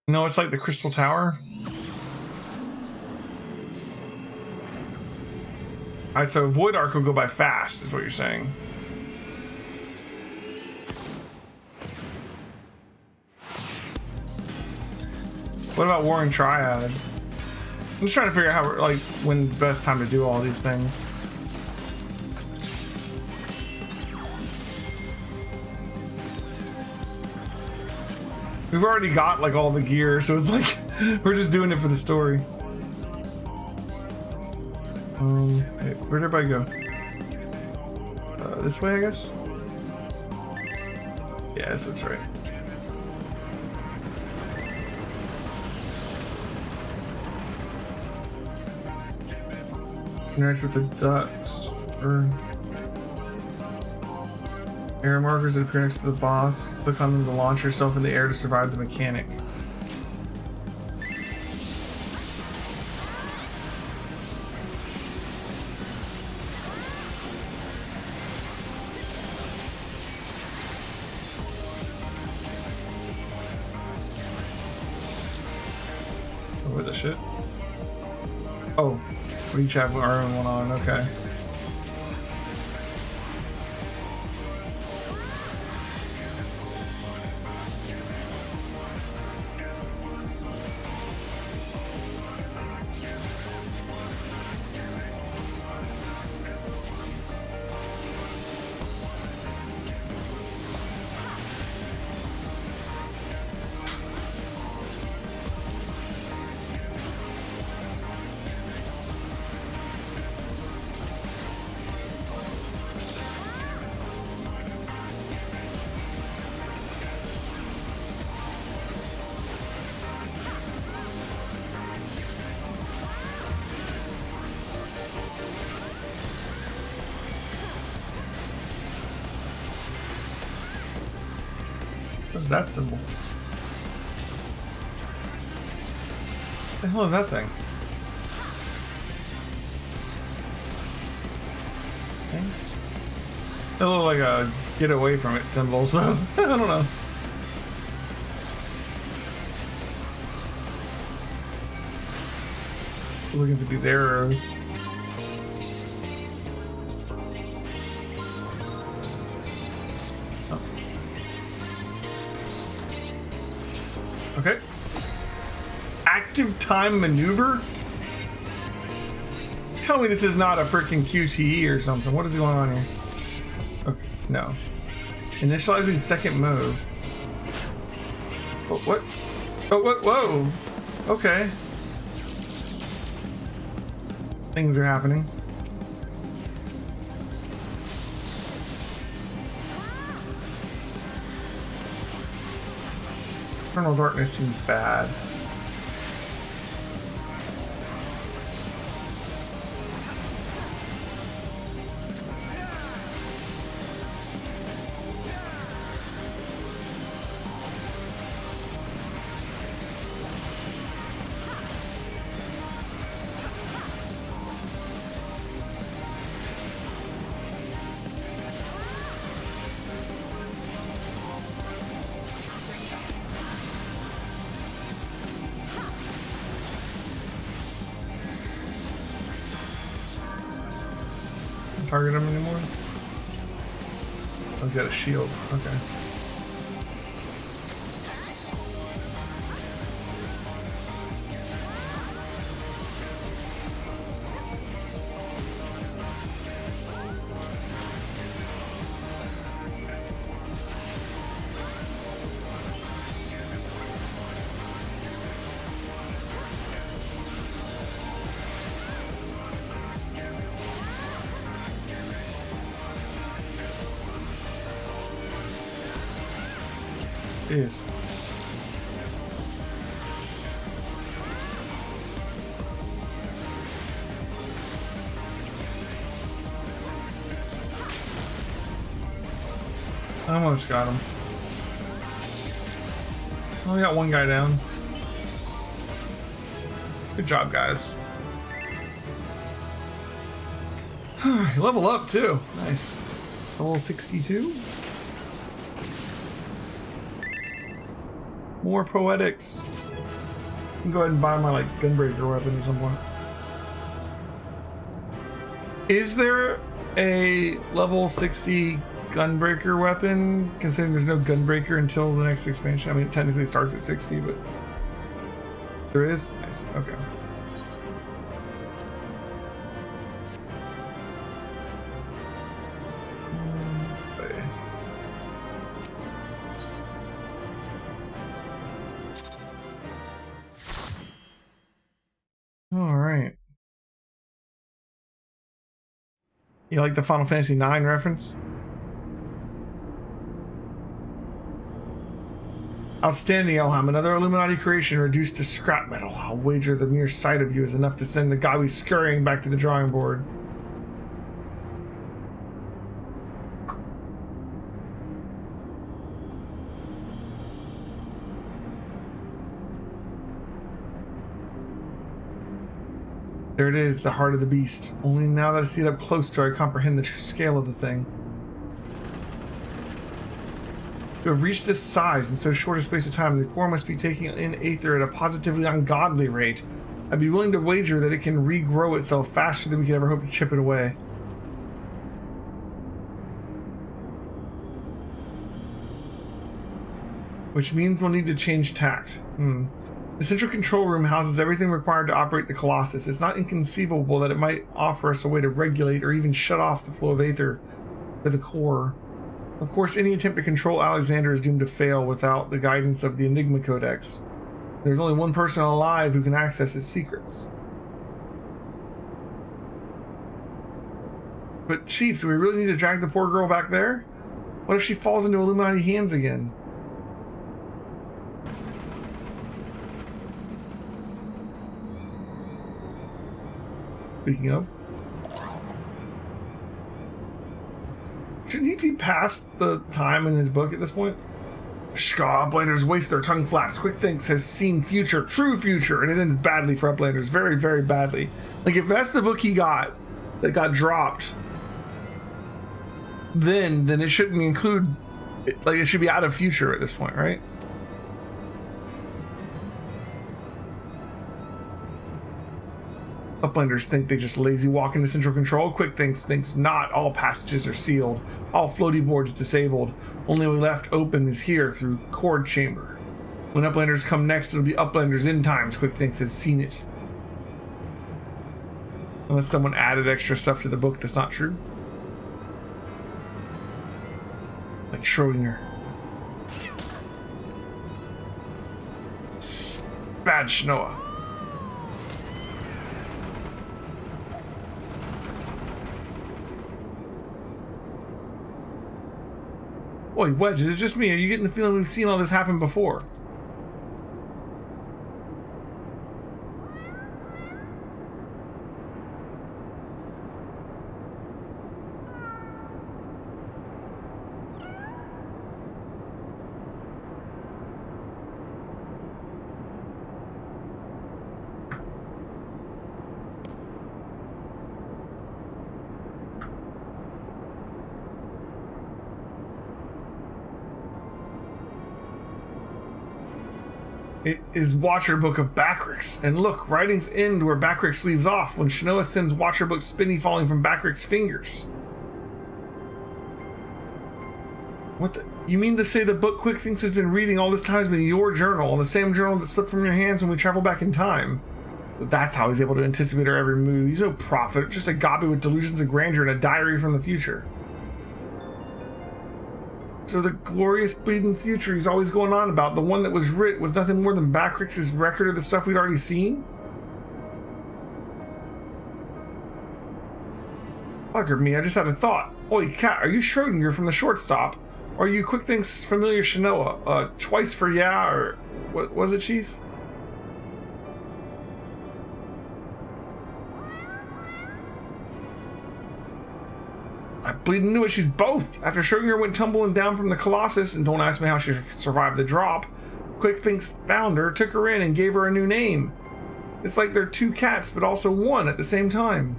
Speaker 1: No, it's like the Crystal Tower. Alright, so Void Arc will go by fast, is what you're saying. What about Warring Triad? I'm just trying to figure out how, like, when's the best time to do all these things. We've already got like all the gear, so it's like we're just doing it for the story. Hey, where'd everybody go? This way, I guess? Yeah, this looks right. Interact with the ducts. Air markers that appear next to the boss. Click on them to launch yourself in the air to survive the mechanic. Oh, where the shit? Oh, we each have our own one on, okay. What's that symbol? What the hell is that thing? Okay. It looked like a get away from it symbol, so I don't know. Looking for these arrows. Okay. Active time maneuver? Tell me this is not a freaking QTE or something. What is going on here? Okay, no. Initializing second mode. Oh, what? Oh, what? Whoa. Okay. Things are happening. Eternal darkness seems bad. Target him anymore? Oh, he's got a shield. Okay. is. I almost got him. Only got one guy down. Good job, guys. Level up too. Nice. Level 62. More poetics. I can go ahead and buy my like gunbreaker weapon at some point. Is there a level 60 gunbreaker weapon, considering there's no gunbreaker until the next expansion? I mean, it technically starts at 60, but there is? Nice. Okay. Alright. You like the Final Fantasy IX reference? Outstanding, Elham. Another Illuminati creation reduced to scrap metal. I'll wager the mere sight of you is enough to send the Gawi scurrying back to the drawing board. There it is, the heart of the beast. Only now that I see it up close do I comprehend the true scale of the thing. To have reached this size in so short a space of time, the core must be taking in aether at a positively ungodly rate. I'd be willing to wager that it can regrow itself faster than we could ever hope to chip it away. Which means we'll need to change tact. The central control room houses everything required to operate the Colossus. It's not inconceivable that it might offer us a way to regulate or even shut off the flow of aether to the core. Of course, any attempt to control Alexander is doomed to fail without the guidance of the Enigma Codex. There's only one person alive who can access its secrets. But Chief, do we really need to drag the poor girl back there? What if she falls into Illuminati hands again? Speaking of, shouldn't he be past the time in his book at this point? Uplanders waste their tongue flaps. Quick Thinks has seen future, true future, and it ends badly for Uplanders. Very, very badly. Like, if that's the book he got that got dropped, then it shouldn't include, like, it should be out of future at this point, right? Uplanders think they just lazy walk into central control. Quick thinks not. All passages are sealed. All floaty boards disabled. Only we left open is here through cord chamber. When Uplanders come next, it'll be Uplanders end times. Quick Thinks has seen it. Unless someone added extra stuff to the book that's not true. Like Schrodinger. Bad Shnoa. Boy, Wedge, is it just me? Are you getting the feeling we've seen all this happen before? It is Watcher Book of Backrix. And look, writings end where Backrix leaves off when Shnoa sends Watcher Book Spinny falling from Backrix's fingers. What the? You mean to say the book Quick Thinks has been reading all this time has been your journal, the same journal that slipped from your hands when we travel back in time? That's how he's able to anticipate our every move. He's no prophet, just a gobby with delusions of grandeur and a diary from the future. So the glorious bleeding future he's always going on about, the one that was writ, was nothing more than Backrix's record of the stuff we'd already seen? Bugger me, I just had a thought. Oi, cat, are you Schrodinger from the shortstop? Are you Quick Think's familiar Shanoa? Twice for yeah, or what was it, Chief? I bleeding knew it. She's both. After Sugar went tumbling down from the Colossus, and don't ask me how she survived the drop, Quick Think's founder took her in and gave her a new name. It's like they're two cats, but also one at the same time.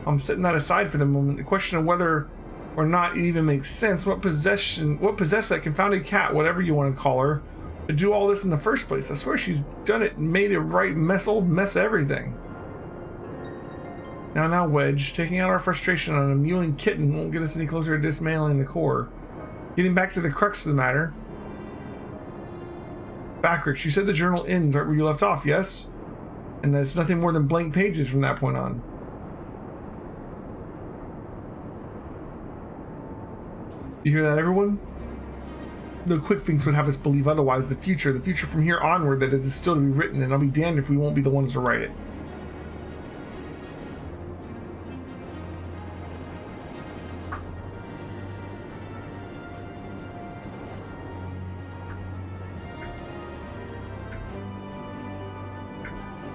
Speaker 1: I'm setting that aside for the moment. The question of whether or not it even makes sense. What possessed that confounded cat, whatever you want to call her, to do all this in the first place? I swear she's done it and made a right old mess of everything. Now, Wedge, taking out our frustration on a mewing kitten won't get us any closer to dismantling the core. Getting back to the crux of the matter. Backrich, you said the journal ends right where you left off, yes? And that's nothing more than blank pages from that point on. You hear that, everyone? No Quick Thinks would have us believe otherwise. The future from here onward that is still to be written, and I'll be damned if we won't be the ones to write it.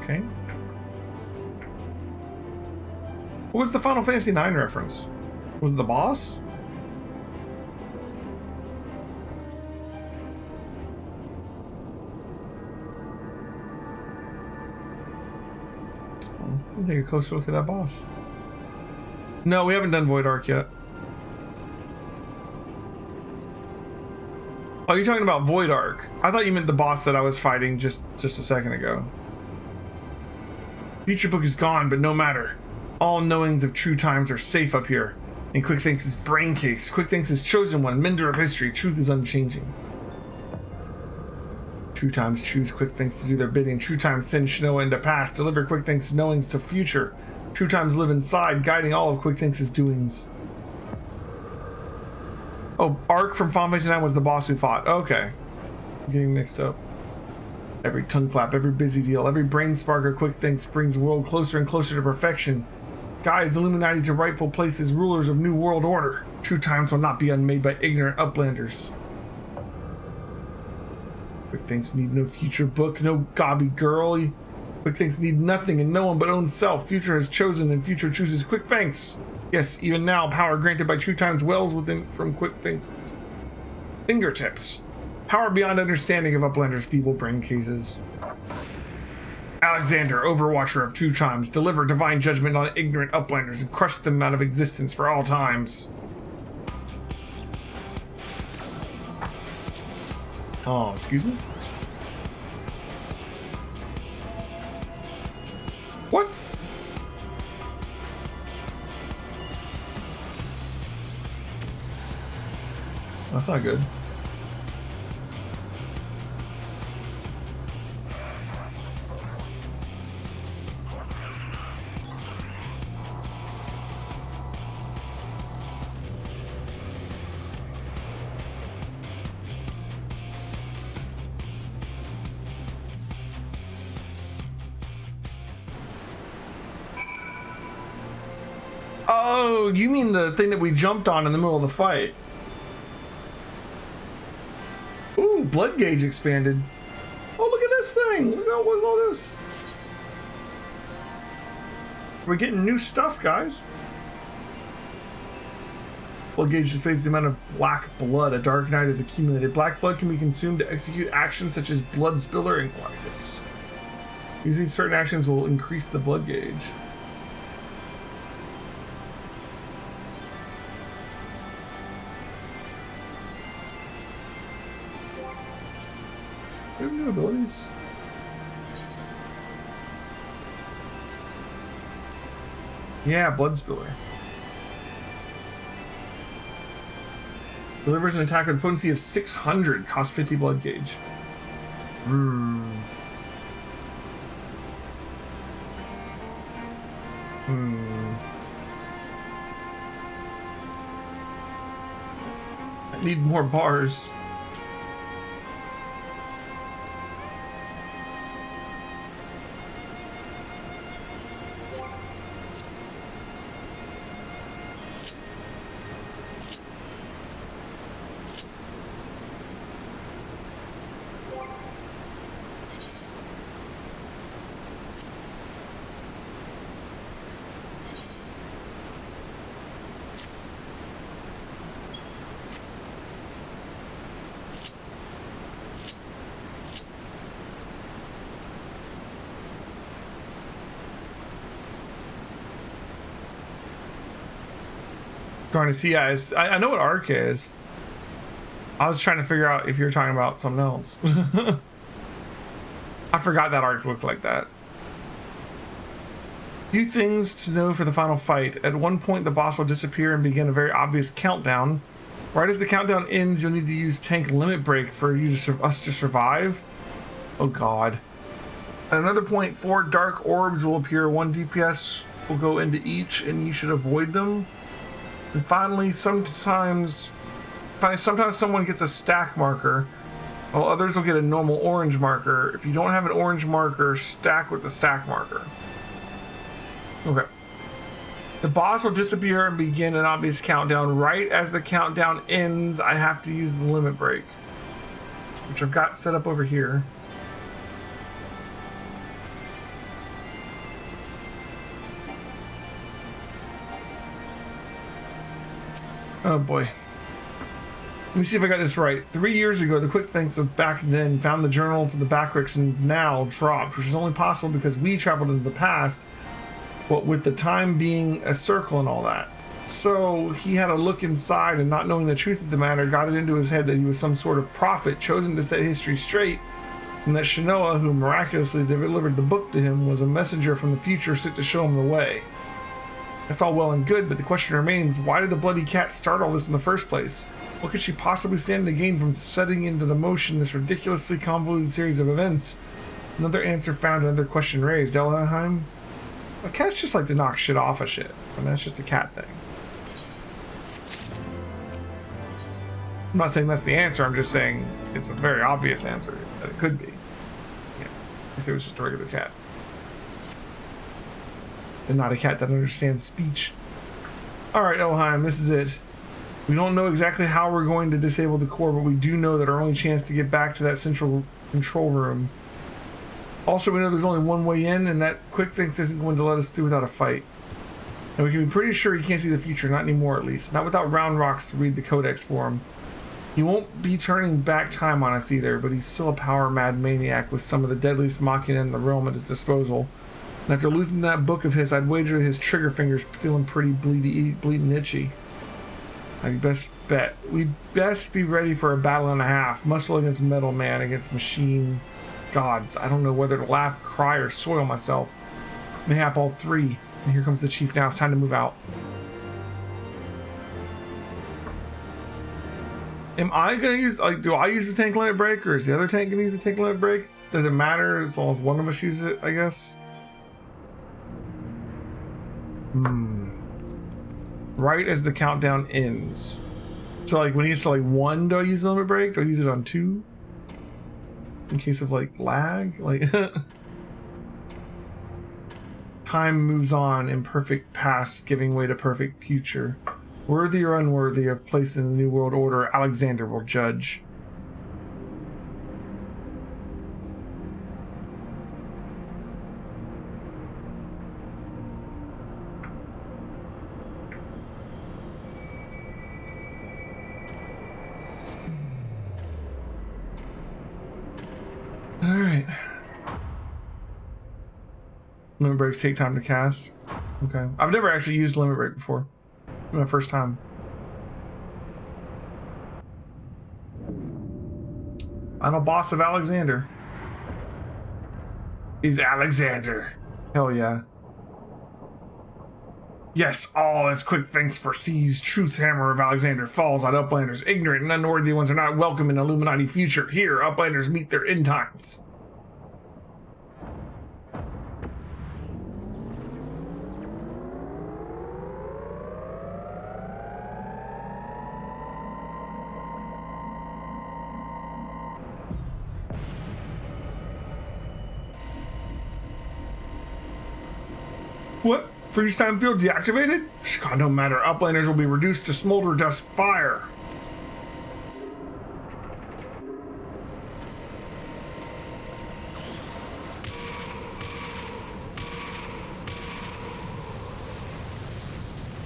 Speaker 1: Okay. What was the Final Fantasy IX reference? Was it the boss? I'll take a closer look at that boss. No, we haven't done Void Arc yet. Oh, you're talking about Void Arc. I thought you meant the boss that I was fighting just a second ago. Future Book is gone, but no matter. All knowings of true times are safe up here. In Quick Thinks' brain case. Quick Thinks' chosen one, mender of history. Truth is unchanging. True times choose Quick Thinks to do their bidding. True times send Shanoa into past. Deliver Quick Thinks' knowings to future. True times live inside, guiding all of Quick Thinks' doings. Oh, Arc from Final Fantasy IX was the boss we fought. Okay. I'm getting mixed up. Every tongue flap, every busy deal, every brain spark of Quick Thinks brings the world closer and closer to perfection. Guides Illuminati to rightful places, rulers of New World Order. True times will not be unmade by ignorant uplanders. Quick Thinks need no future book, no gobby girl. Quick Thinks need nothing and no one but own self. Future has chosen and future chooses Quick Thinks. Yes, even now, power granted by True Times wells within from Quick Thinks' fingertips. Power beyond understanding of Uplander's feeble brain cases. Alexander, Overwatcher of True Times, deliver divine judgment on ignorant Uplanders and crush them out of existence for all times. Oh, excuse me? What? That's not good. Oh, you mean the thing that we jumped on in the middle of the fight? Ooh, blood gauge expanded. Oh, look at this thing! Look at what's all this. We're getting new stuff, guys. Blood gauge displays the amount of black blood a dark knight has accumulated. Black blood can be consumed to execute actions such as blood spiller and crisis. Using certain actions will increase the blood gauge. Do we have new abilities? Yeah, blood spiller. Delivers an attack with a potency of 600, cost 50 blood gauge. I need more bars. Trying to see, guys. I know what arc is. I was trying to figure out if you're talking about something else. I forgot that arc looked like that. Few things to know for the final fight. At one point, the boss will disappear and begin a very obvious countdown. Right as the countdown ends, you'll need to use tank limit break for you to us to survive. Oh god. At another point, 4 dark orbs will appear. 1 DPS will go into each, and you should avoid them. And finally, sometimes someone gets a stack marker, while others will get a normal orange marker. If you don't have an orange marker, stack with the stack marker. Okay. The boss will disappear and begin an obvious countdown. Right as the countdown ends, I have to use the limit break, which I've got set up over here. Oh boy. Let me see if I got this right. 3 years ago, the quick thinks of back then found the journal for the Backricks and now dropped, which is only possible because we traveled into the past, but with the time being a circle and all that. So he had a look inside, and not knowing the truth of the matter, got it into his head that he was some sort of prophet chosen to set history straight, and that Shanoa, who miraculously delivered the book to him, was a messenger from the future sent to show him the way. That's all well and good, but the question remains, why did the bloody cat start all this in the first place? What could she possibly stand to gain from setting into the motion this ridiculously convoluted series of events? Another answer found, another question raised. Elheim? A cats just like to knock shit off of shit. I mean, that's just a cat thing. I'm not saying that's the answer, I'm just saying it's a very obvious answer that it could be. Yeah, if it was just a regular cat. And not a cat that understands speech. Alright, Elheim, this is it. We don't know exactly how we're going to disable the core, but we do know that our only chance to get back to that central control room. Also, we know there's only one way in, and that quick fix isn't going to let us through without a fight. And we can be pretty sure he can't see the future, not anymore at least. Not without Round Rocks to read the Codex for him. He won't be turning back time on us either, but he's still a power-mad maniac with some of the deadliest machina in the realm at his disposal. And after losing that book of his, I'd wager his trigger fingers feeling pretty bleeding itchy. We best be ready for a battle and a half. Muscle against metal, man against machine gods. I don't know whether to laugh, cry, or soil myself. Mayhap all three. And here comes the chief now. It's time to move out. Am I gonna use, like, do I use the tank limit break, or is the other tank gonna use the tank limit break? Does it matter as long as one of us uses it, I guess? Right as the countdown ends. So, like, when he gets to, like, 1, do I use the limit break? Do I use it on 2? In case of, like, lag? Like, time moves on in perfect past, giving way to perfect future. Worthy or unworthy of place in the New World Order, Alexander will judge. Alright. Limit breaks take time to cast. Okay. I've never actually used limit break before. It's my first time. Final boss of Alexander. He's Alexander. Hell yeah. Yes, all as quick thanks foresees. Truth hammer of Alexander falls on Uplanders. Ignorant and unworthy ones are not welcome in Illuminati future. Here, Uplanders meet their end times. What? Freeze time field deactivated? God, no matter. Uplanders will be reduced to smolder dust fire.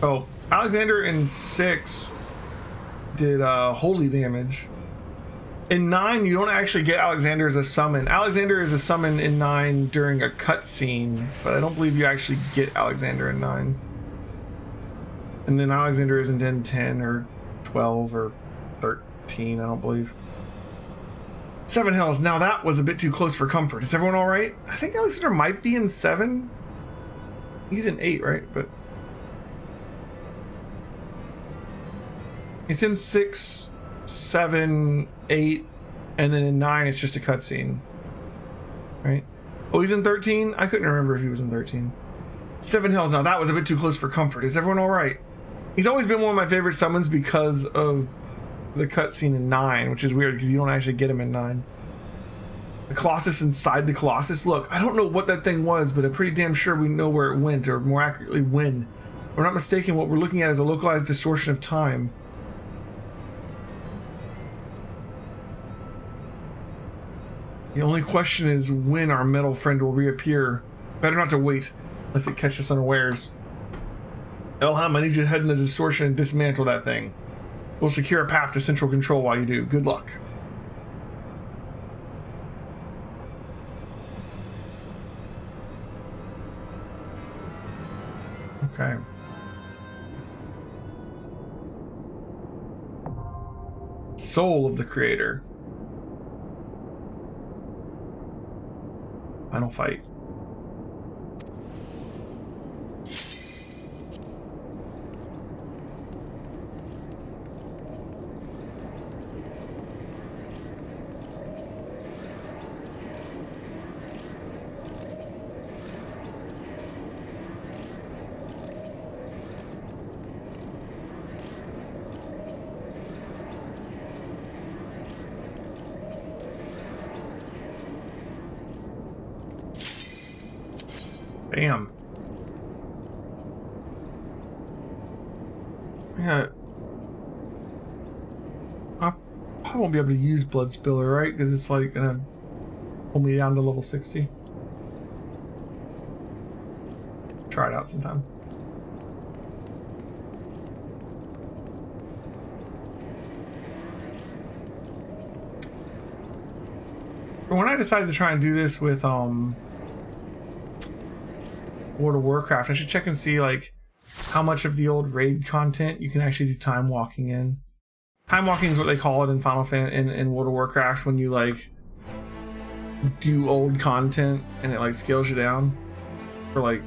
Speaker 1: Oh, Alexander in 6 did holy damage. In 9, you don't actually get Alexander as a summon. Alexander is a summon in 9 during a cutscene, but I don't believe you actually get Alexander in 9. And then Alexander isn't in 10 or 12 or 13, I don't believe. Seven Hells. Now that was a bit too close for comfort. Is everyone all right? I think Alexander might be in 7. He's in 8, right? But it's in 6, 7, 8, and then in 9 it's just a cutscene, right? Oh, he's in 13. I couldn't remember if he was in 13. Seven Hells. Now that was a bit too close for comfort. Is everyone all right? He's always been one of my favorite summons because of the cutscene in 9, which is weird because you don't actually get him in 9. The Colossus inside the Colossus. Look, I don't know what that thing was, but I'm pretty damn sure we know where it went, or more accurately, when. If we're not mistaken, what we're looking at is a localized distortion of time. The only question is when our metal friend will reappear. Better not to wait, unless it catches us unawares. Elham, I need you to head in the distortion and dismantle that thing. We'll secure a path to central control while you do. Good luck. Okay. Soul of the Creator. Final fight. Bam. Yeah. I probably won't be able to use Blood Spiller, right? Because it's like gonna pull me down to level 60. Try it out sometime. But when I decided to try and do this with World of Warcraft, I should check and see like how much of the old raid content you can actually do time walking in. Time walking is what they call it in Final Fantasy in World of Warcraft, when you like do old content and it like scales you down for like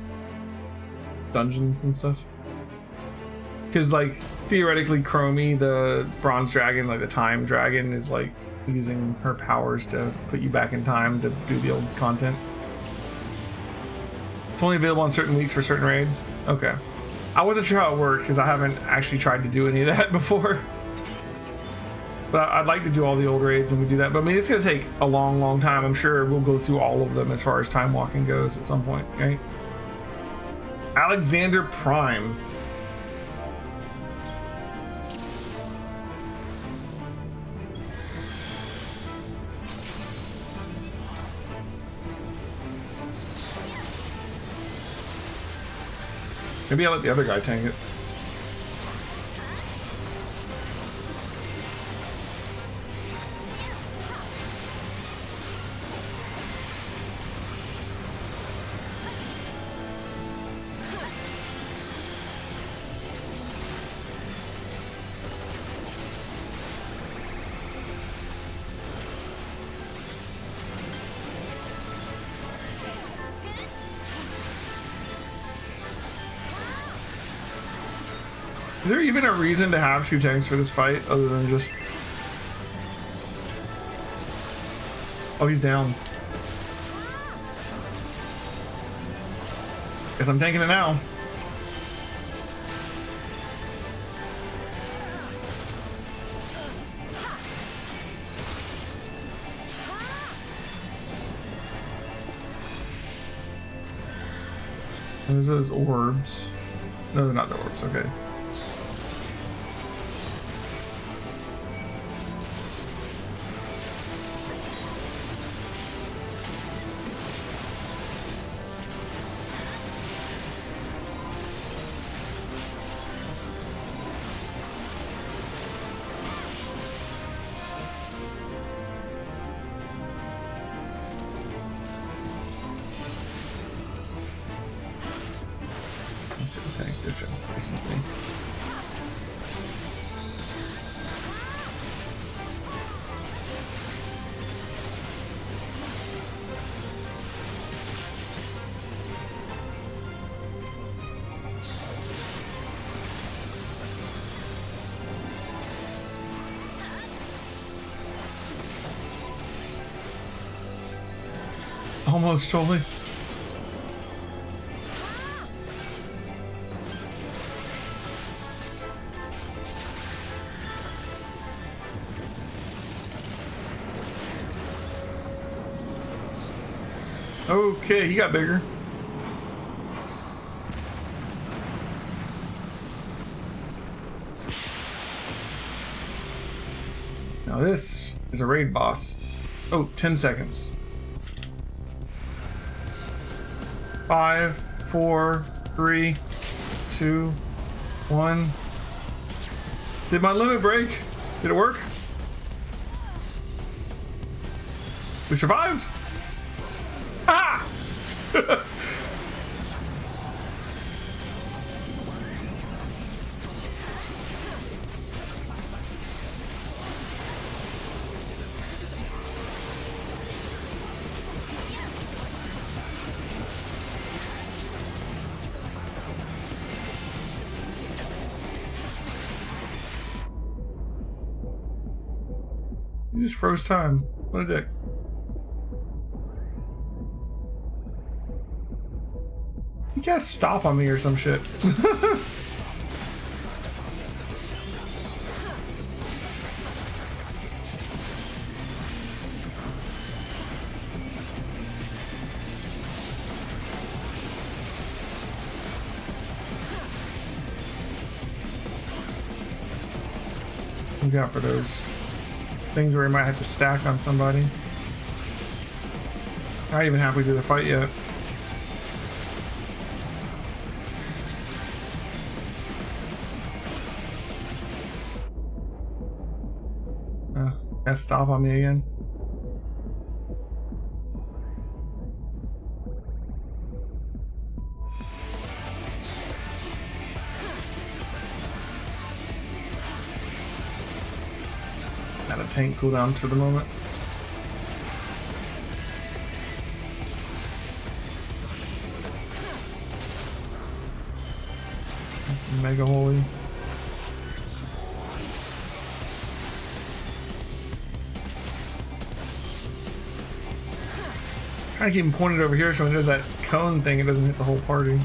Speaker 1: dungeons and stuff. Because like theoretically Chromie, the bronze dragon, like the time dragon, is like using her powers to put you back in time to do the old content. It's only available on certain weeks for certain raids. Okay. I wasn't sure how it worked because I haven't actually tried to do any of that before. But I'd like to do all the old raids when we do that. But I mean, it's going to take a long, long time. I'm sure we'll go through all of them as far as time walking goes at some point, right? Alexander Prime. Maybe I'll let the other guy tank it. Is there even a reason to have 2 tanks for this fight other than just... Oh, he's down. Guess I'm tanking it now. There's those orbs. No, they're not the orbs, okay. This is me. Almost totally. Okay, he got bigger. Now this is a raid boss. Oh, 10 seconds. 5, 4, 3, 2, 1. Did my limit break? Did it work? We survived! Ah! He just froze time. What a dick. You guys stop on me or some shit. Look out for those things where you might have to stack on somebody. Not even halfway through the fight yet. Stop on me again. Out of tank cooldowns for the moment. That's mega holy. Trying to keep him pointed over here so when it does that cone thing, it doesn't hit the whole party.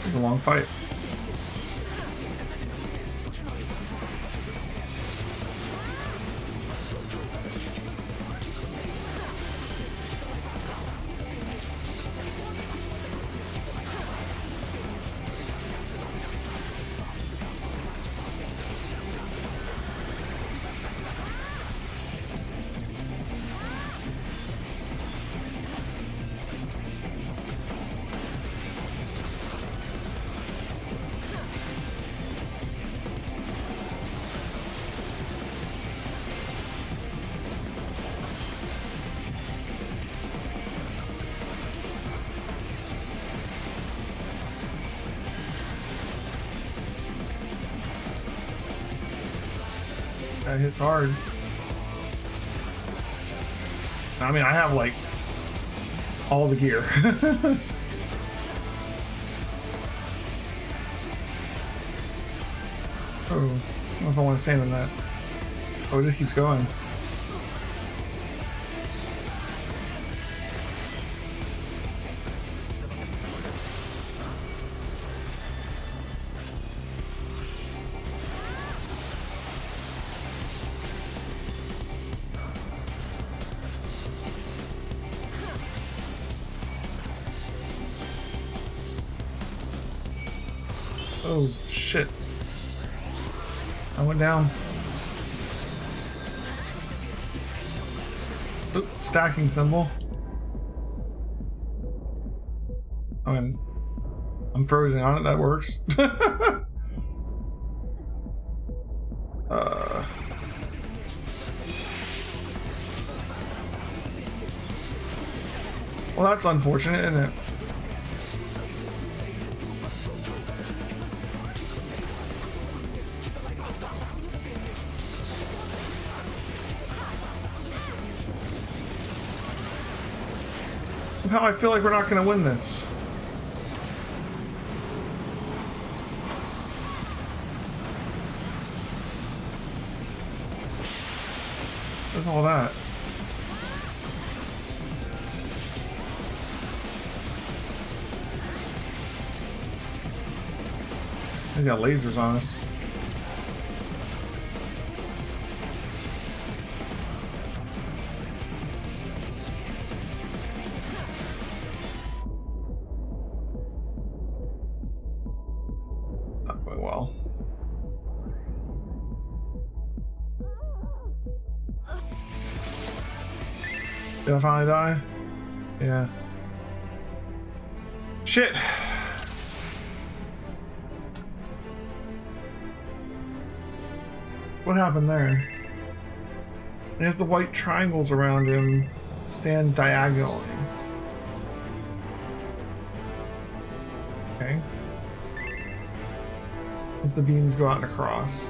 Speaker 1: It's a long fight. That hits hard. I mean, I have like all the gear. Oh, I don't know if I want to stand on that. Oh, it just keeps going. Oh shit. I went down. Oop, stacking symbol. I mean, I'm frozen on it, that works. Well, that's unfortunate, isn't it? somehow I feel like we're not going to win this. What's all that? They got lasers on us. Not going well. Did I finally die? Yeah. Shit! What happened there? It has the white triangles around him stand diagonally. Okay. As the beams go out and across.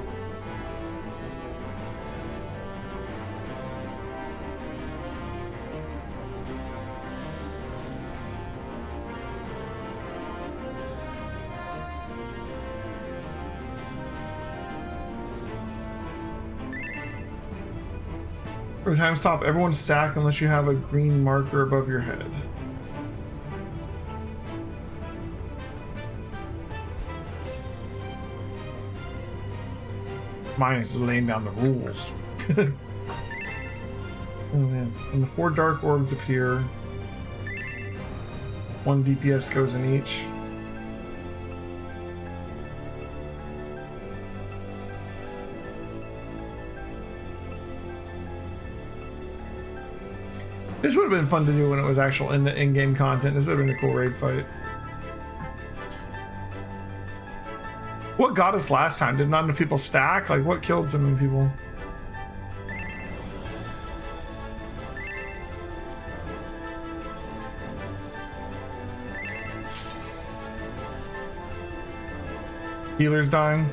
Speaker 1: For the time stop, everyone stack unless you have a green marker above your head. Minus is laying down the rules. Oh man. When the 4 dark orbs appear, 1 DPS goes in each. This would have been fun to do when it was actual in-game content. This would have been a cool raid fight. What got us last time? Did not enough people stack? Like, what killed so many people? Healer's dying.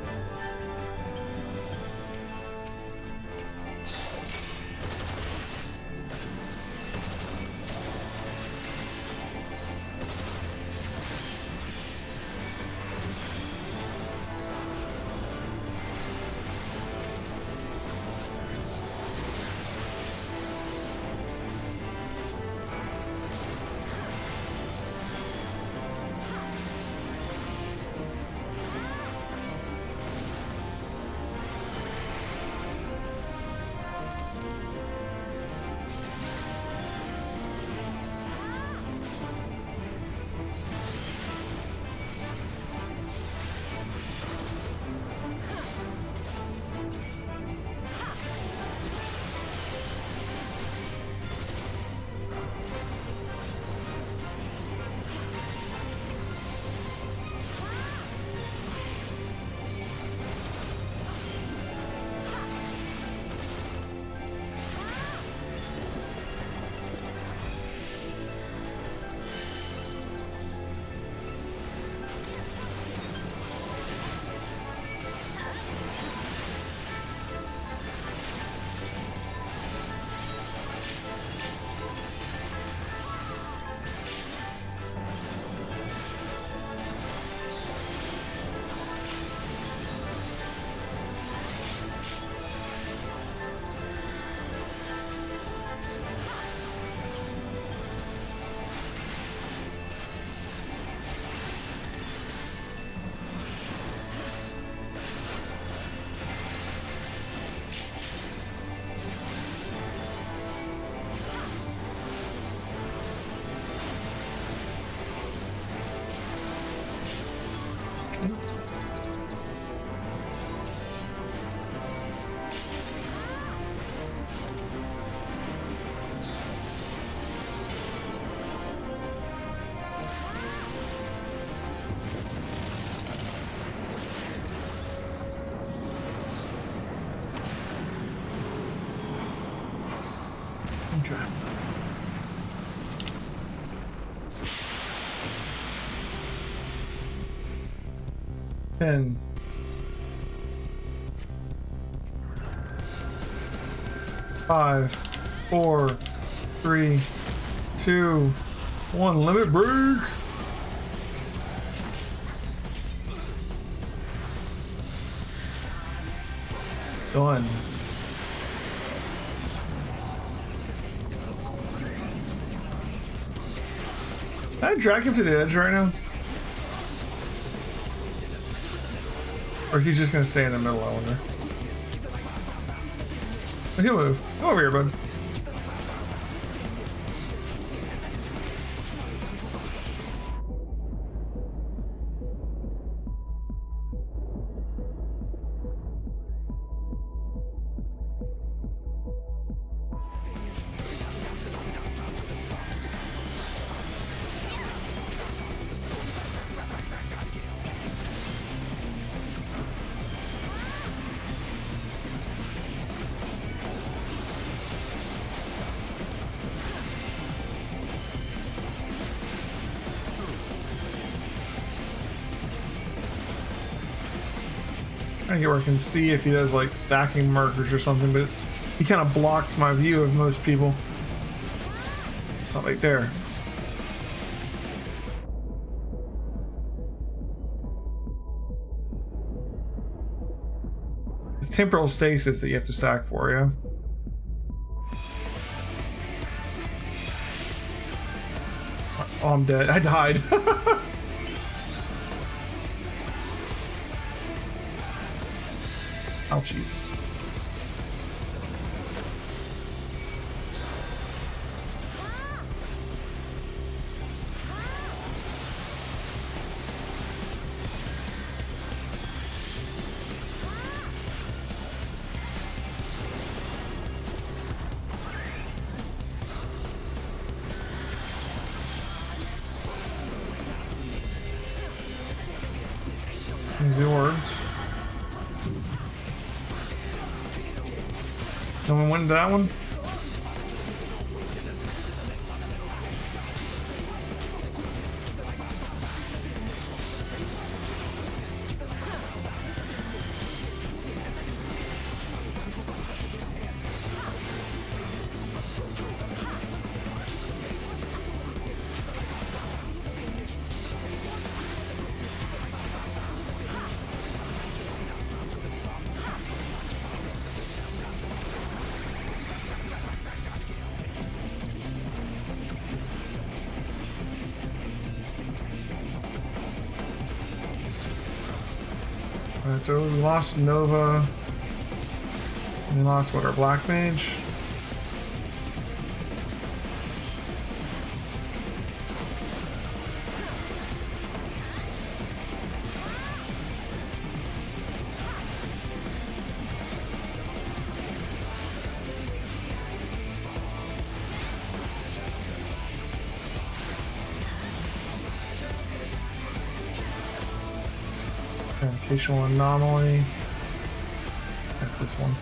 Speaker 1: Okay. Ten. 5, 4, 3, 2, One limit break. Done. Can I drag him to the edge right now? Or is he just gonna stay in the middle, I wonder? He'll move. Come over here, bud. I get where I can see if he does like stacking markers or something, but he kind of blocks my view of most people. Not right there. It's temporal stasis that you have to sack for, yeah? Oh, I'm dead. I died. Ouchies. These orbs. Someone went into that one? Alright, so we lost Nova. And we lost what, our Black Mage? Gravitational anomaly. That's this one.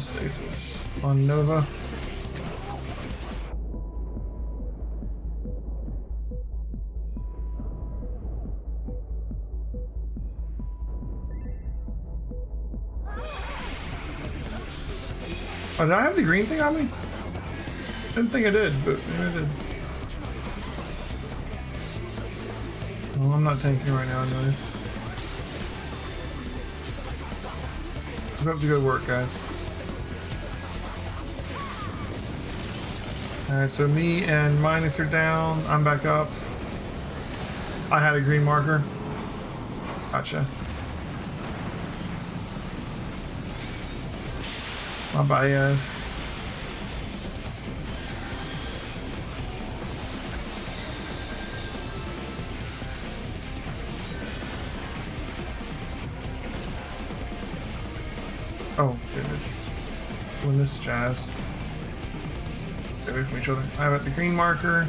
Speaker 1: Stasis on Nova. Oh, did I have the green thing on me? Didn't think I did, but maybe I did. Well, I'm not tanking right now, anyways. Keep up the good work, guys. Alright, so me and Minus are down. I'm back up. I had a green marker. Gotcha. My bad. Oh, goodness. Doing this jazz. stay away from each other. I'm at the green marker.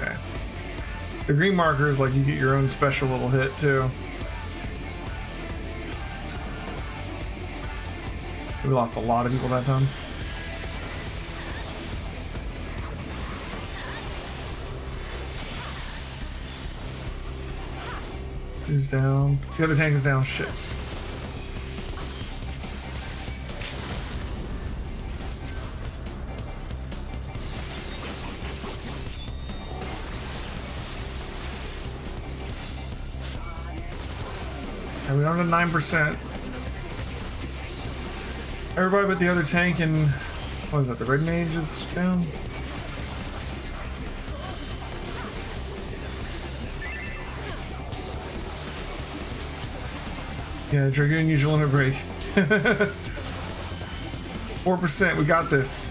Speaker 1: Okay. The green marker is like you get your own special little hit too. We lost a lot of people that time. Who's down? The other tank is down. Shit. And we don't have 9%. Everybody but the other tank and what is that? The red mage is down. Yeah, Dragoon usual limit break. 4%, we got this.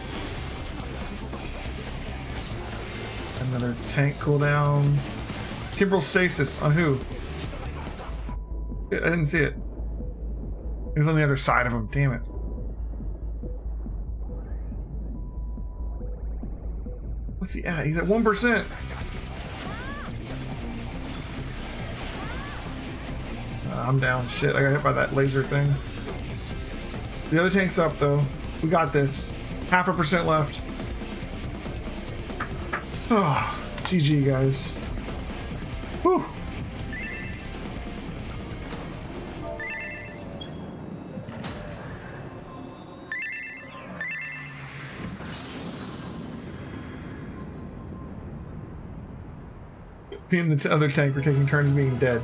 Speaker 1: Another tank cooldown. Temporal stasis on who? I didn't see it. It was on the other side of him, damn it. What's he at? He's at 1%. I'm down. Shit, I got hit by that laser thing. The other tank's up though. We got this. 0.5% left. Oh, GG guys. Whew. Me and the other tank were taking turns being dead.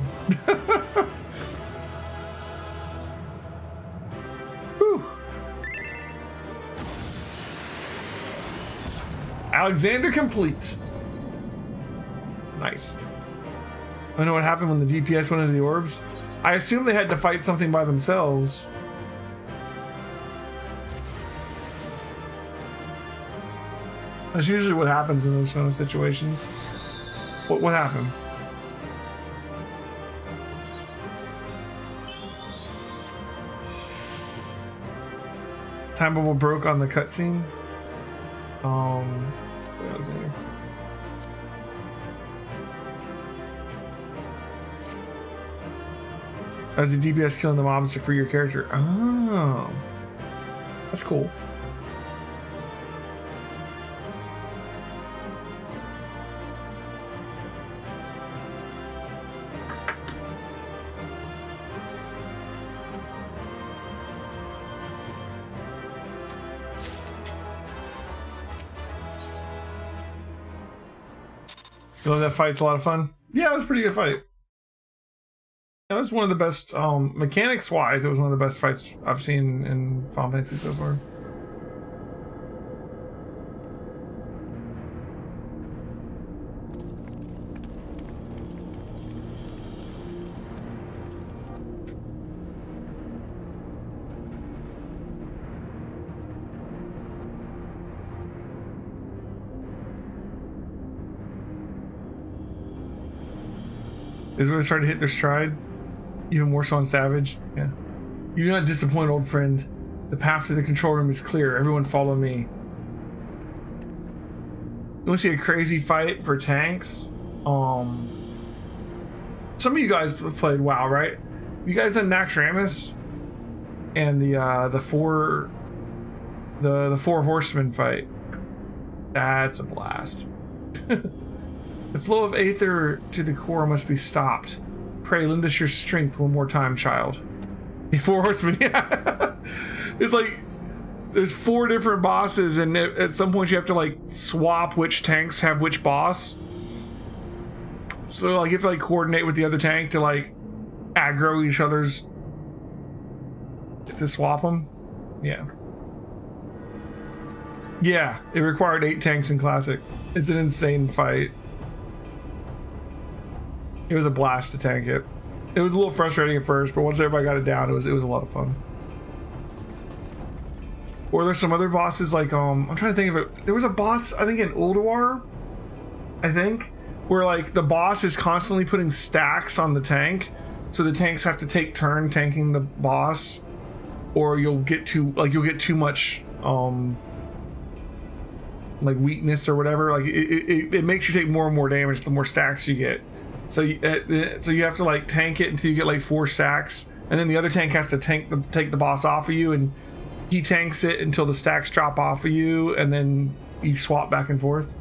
Speaker 1: Whew. Alexander complete. Nice. I know what happened when the DPS went into the orbs. I assume they had to fight something by themselves. That's usually what happens in those kind of situations. What happened? Time bubble broke on the cutscene. What was it? As the DPS killing the mobs to free your character. Oh, that's cool. You love that fight? It's a lot of fun. Yeah, it was a pretty good fight. That was one of the best, mechanics wise, it was one of the best fights I've seen in Final Fantasy so far. Is when they start to hit their stride. Even more so on Savage. Yeah. You do not disappoint, old friend. The path to the control room is clear. Everyone follow me. You want to see a crazy fight for tanks? Some of you guys have played WoW, right? You guys done Naxxramas and the four horsemen fight. That's a blast. The flow of aether to the core must be stopped. Pray, lend us your strength one more time, child. The four horsemen, yeah. It's like there's 4 different bosses, and at some point you have to like swap which tanks have which boss. So like you have to like coordinate with the other tank to like aggro each other's to swap them. Yeah. Yeah, it required 8 tanks in Classic. It's an insane fight. It was a blast to tank it. It was a little frustrating at first, but once everybody got it down, it was a lot of fun. Or there's some other bosses like I'm trying to think of it. There was a boss I think in Ulduar, I think, where like the boss is constantly putting stacks on the tank, so the tanks have to take turn tanking the boss, or you'll get too much like weakness or whatever. Like it makes you take more and more damage the more stacks you get. So you have to like tank it until you get like 4 stacks, and then the other tank has to take the boss off of you, and he tanks it until the stacks drop off of you, and then you swap back and forth.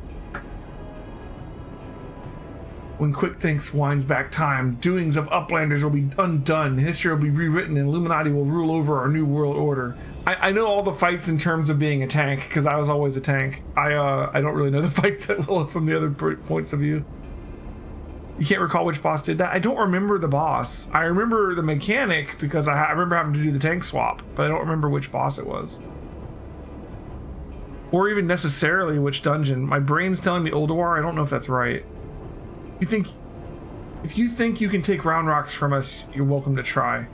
Speaker 1: When Quick Thinks winds back time, doings of Uplanders will be undone, history will be rewritten, and Illuminati will rule over our new world order. I know all the fights in terms of being a tank, because I was always a tank. I don't really know the fights that well from the other points of view. You can't recall which boss did that? I don't remember the boss. I remember the mechanic, because I remember having to do the tank swap, but I don't remember which boss it was. Or even necessarily which dungeon. My brain's telling me Ulduar. I don't know if that's right. If you think you can take round rocks from us, you're welcome to try.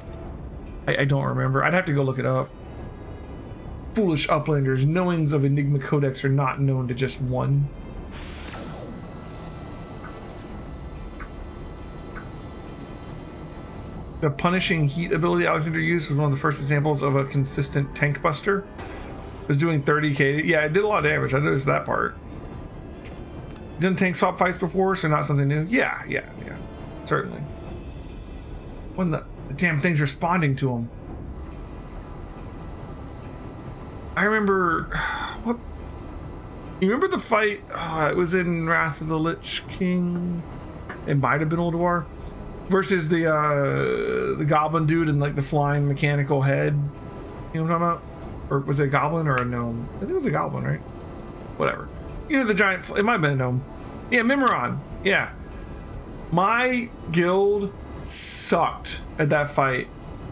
Speaker 1: I don't remember. I'd have to go look it up. Foolish Uplanders, knowings of Enigma Codex are not known to just one. The punishing heat ability Alexander used was one of the first examples of a consistent tank buster. It was doing 30k. Yeah, it did a lot of damage. I noticed that part. Done tank swap fights before, so not something new. Yeah, certainly. When the damn thing's responding to him. I remember what? You remember the fight? It was in Wrath of the Lich King. It might have been Ulduar versus the goblin dude and like the flying mechanical head. You know what I'm talking about? Or was it a goblin or a gnome? I think it was a goblin, right? Whatever. You know, the giant, it might have been a gnome. Yeah, Mimiron. Yeah. My guild sucked at that fight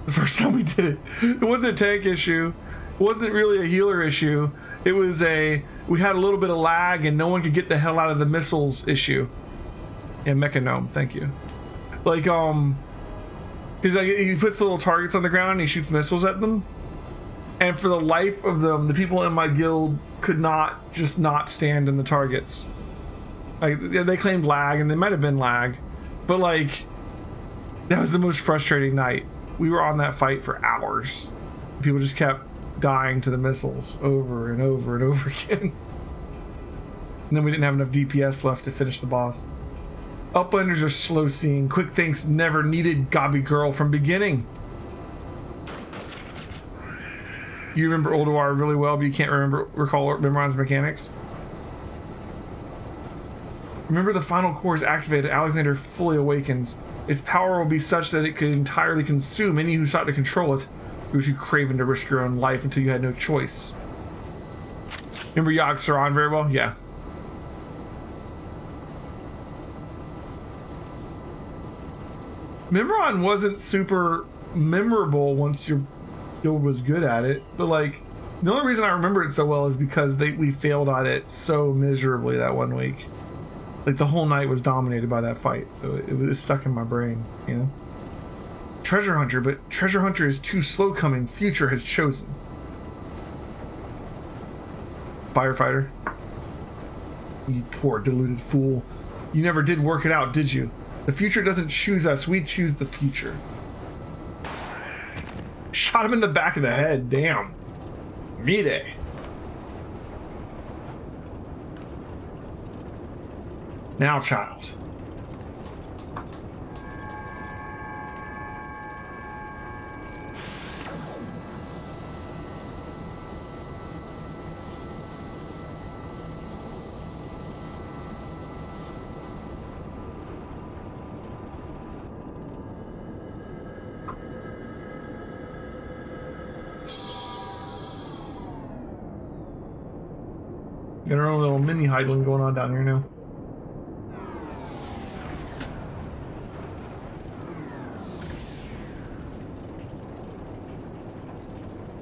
Speaker 1: the first time we did it. It wasn't a tank issue. It wasn't really a healer issue. It was we had a little bit of lag and no one could get the hell out of the missiles issue. Yeah, Mecha Gnome, thank you. Like, because like, he puts little targets on the ground and he shoots missiles at them. And for the life of them, the people in my guild could not stand in the targets. Like, they claimed lag, and they might have been lag, but like, that was the most frustrating night. We were on that fight for hours. People just kept dying to the missiles over and over and over again. And then we didn't have enough DPS left to finish the boss. Uplanders are slow seeing. Quick Thinks never needed Gobby Girl from beginning. You remember Ulduar really well, but you can't recall Mimiron's mechanics. Remember the final core is activated, Alexander fully awakens. Its power will be such that it could entirely consume any who sought to control it. You were too craven to risk your own life until you had no choice. Remember Yogg Saron very well? Yeah. Mimiron wasn't super memorable once your guild was good at it, but like, the only reason I remember it so well is because we failed at it so miserably that one week. Like, the whole night was dominated by that fight, so it was stuck in my brain, you know? Treasure Hunter, but Treasure Hunter is too slow coming. Future has chosen. Firefighter. You poor deluded fool. You never did work it out, did you? The future doesn't choose us, we choose the future. Shot him in the back of the head, damn. Mide. Now, child. Got our own little mini Heidling going on down here now.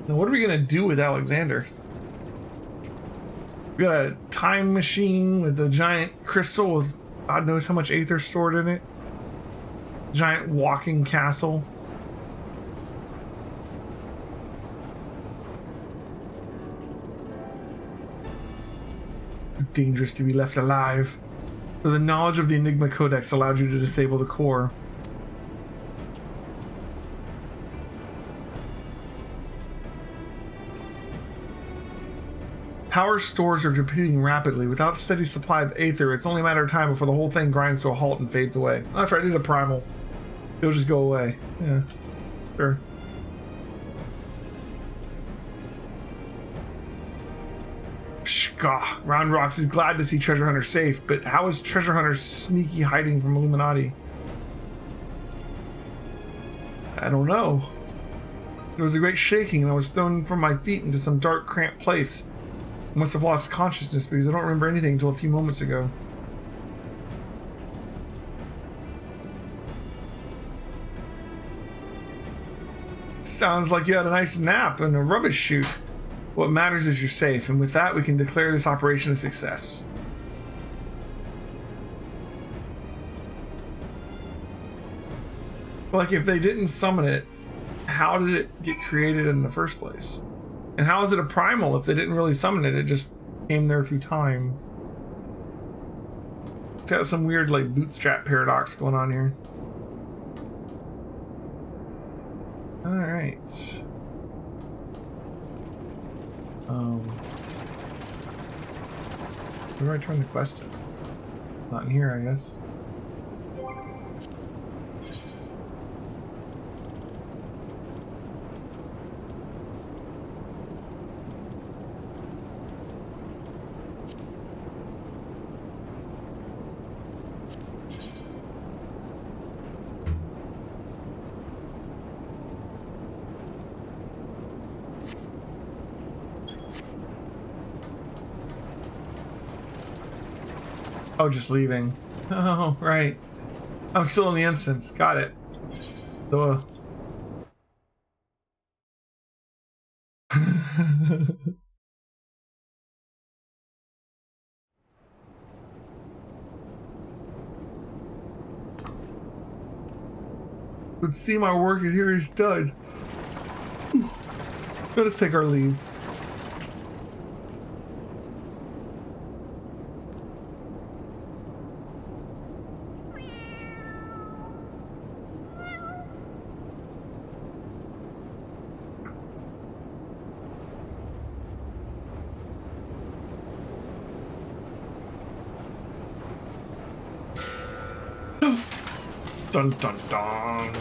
Speaker 1: Now, what are we gonna do with Alexander? We got a time machine with a giant crystal with God knows how much aether stored in it. Giant walking castle. Too dangerous to be left alive. So the knowledge of the Enigma Codex allowed you to disable the core. Power stores are depleting rapidly. Without a steady supply of Aether, it's only a matter of time before the whole thing grinds to a halt and fades away. Oh, that's right, it is a primal. It'll just go away. Yeah, sure. Pshka. Round Rocks is glad to see Treasure Hunter safe, but how is Treasure Hunter sneaky hiding from Illuminati? I don't know. There was a great shaking and I was thrown from my feet into some dark, cramped place. I must have lost consciousness because I don't remember anything until a few moments ago. Sounds like you had a nice nap in a rubbish chute. What matters is you're safe, and with that we can declare this operation a success. Like, if they didn't summon it, how did it get created in the first place? And how is it a primal if they didn't really summon it? It just came there through time. It's got some weird, like, bootstrap paradox going on here. Alright. Where do I turn the quest in? Not in here, I guess. Oh, just leaving. Oh, right. I'm still in the instance. Got it. Duh. Let's see, my work here is done. Let us take our leave. Dun dun dun.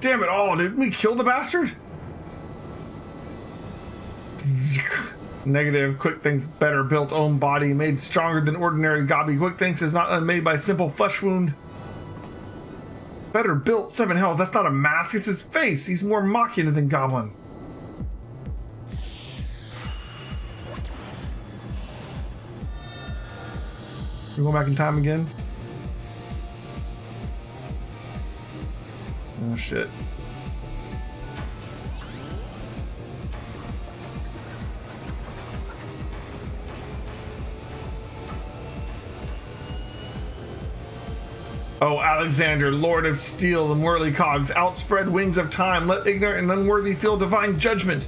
Speaker 1: Damn it all, did we kill the bastard? Negative. Quick Think's better built own body, made stronger than ordinary Gabi. Quick Thinks is not unmade by simple flesh wound. Better built, 7 hells. That's not a mask, it's his face. He's more mocking than Goblin. We go back in time again? Oh shit. Oh, Alexander, Lord of Steel and whirly cogs, outspread wings of time, let ignorant and unworthy feel divine judgment.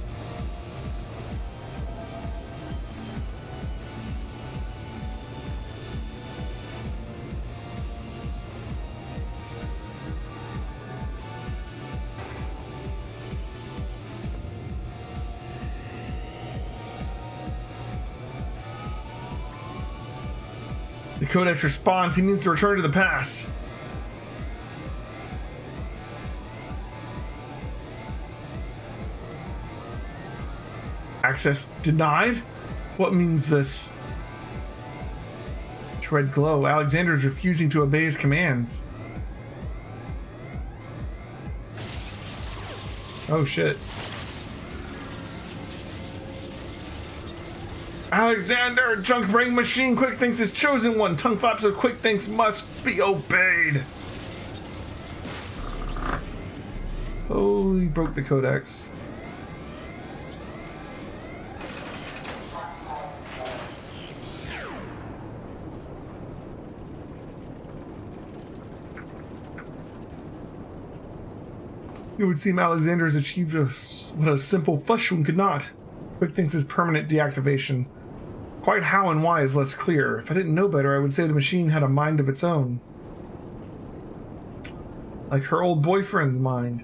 Speaker 1: The Codex responds, he needs to return to the past. Access denied? What means this? Red glow. Alexander is refusing to obey his commands. Oh shit. Alexander, junk brain machine, Quick Thinks is chosen one. Tongue flaps of Quick Thinks must be obeyed. Oh, he broke the Codex. It would seem Alexander has achieved what a simple flesh wound could not. Quick thinks is permanent deactivation. Quite how and why is less clear. If I didn't know better, I would say the machine had a mind of its own. Like her old boyfriend's mind.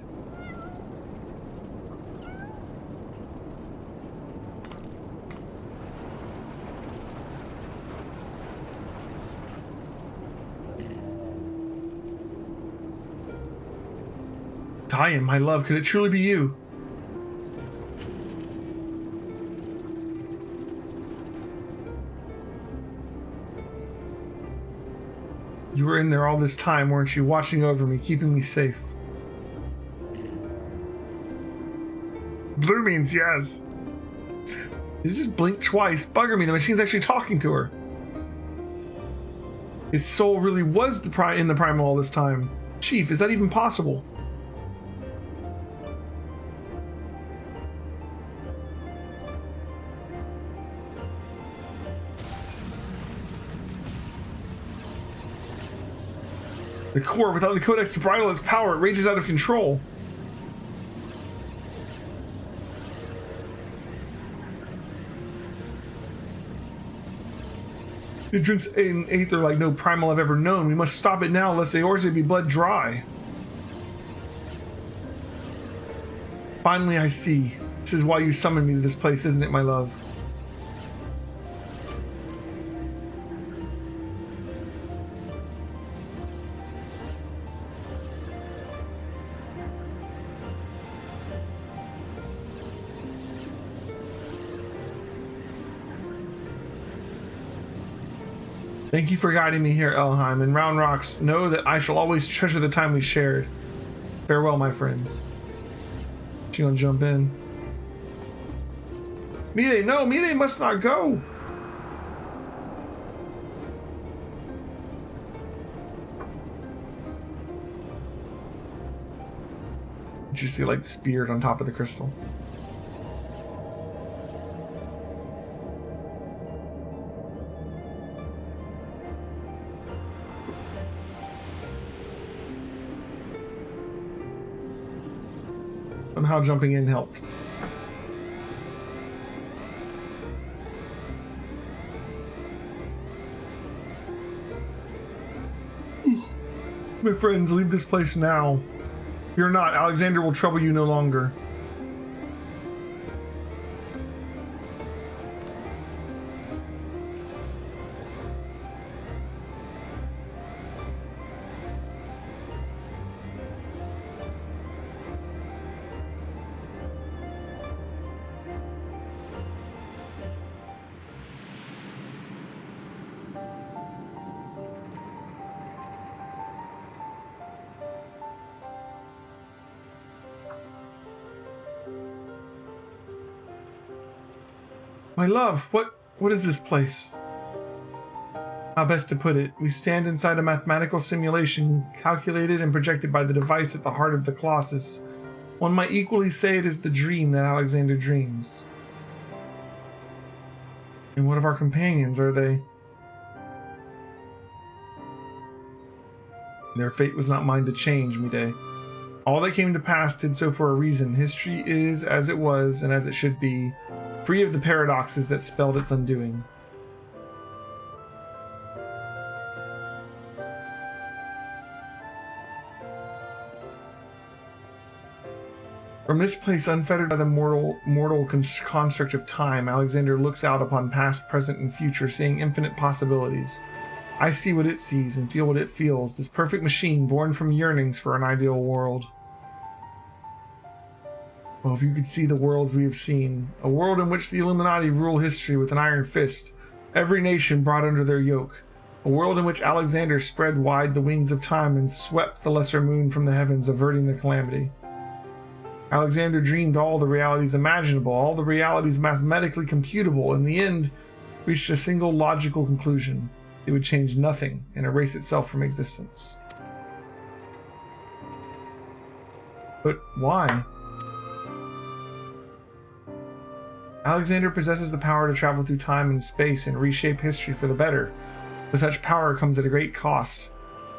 Speaker 1: Diane, my love, could it truly be you? You were in there all this time, weren't you? Watching over me, keeping me safe. Blue means yes. You just blinked twice. Bugger me, the machine's actually talking to her. His soul really was in the primal all this time. Chief, is that even possible? The core, without the Codex to bridle its power, it rages out of control. It drinks an aether like no primal I've ever known. We must stop it now, lest Eorzea be bled dry. Finally, I see. This is why you summoned me to this place, isn't it, my love? Thank you for guiding me here, Elheim, and Round Rocks. Know that I shall always treasure the time we shared. Farewell, my friends. She gonna jump in. Mide, no, Mide must not go. Did you see like the spirit on top of the crystal? Somehow jumping in helped. My friends, leave this place now. Fear not, Alexander will trouble you no longer. My love, what is this place? How best to put it? We stand inside a mathematical simulation calculated and projected by the device at the heart of the Colossus. One might equally say it is the dream that Alexander dreams. And what of our companions? Are they? Their fate was not mine to change, Mide. All that came to pass did so for a reason. History is as it was and as it should be, free of the paradoxes that spelled its undoing. From this place, unfettered by the mortal construct of time, Alexander looks out upon past, present, and future, seeing infinite possibilities. I see what it sees and feel what it feels, this perfect machine born from yearnings for an ideal world. Oh, if you could see the worlds we have seen, a world in which the Illuminati rule history with an iron fist, every nation brought under their yoke, a world in which Alexander spread wide the wings of time and swept the lesser moon from the heavens, averting the calamity. Alexander dreamed all the realities imaginable, all the realities mathematically computable, in the end reached a single logical conclusion. It would change nothing and erase itself from existence. But why? Alexander possesses the power to travel through time and space and reshape history for the better. With such power comes at a great cost.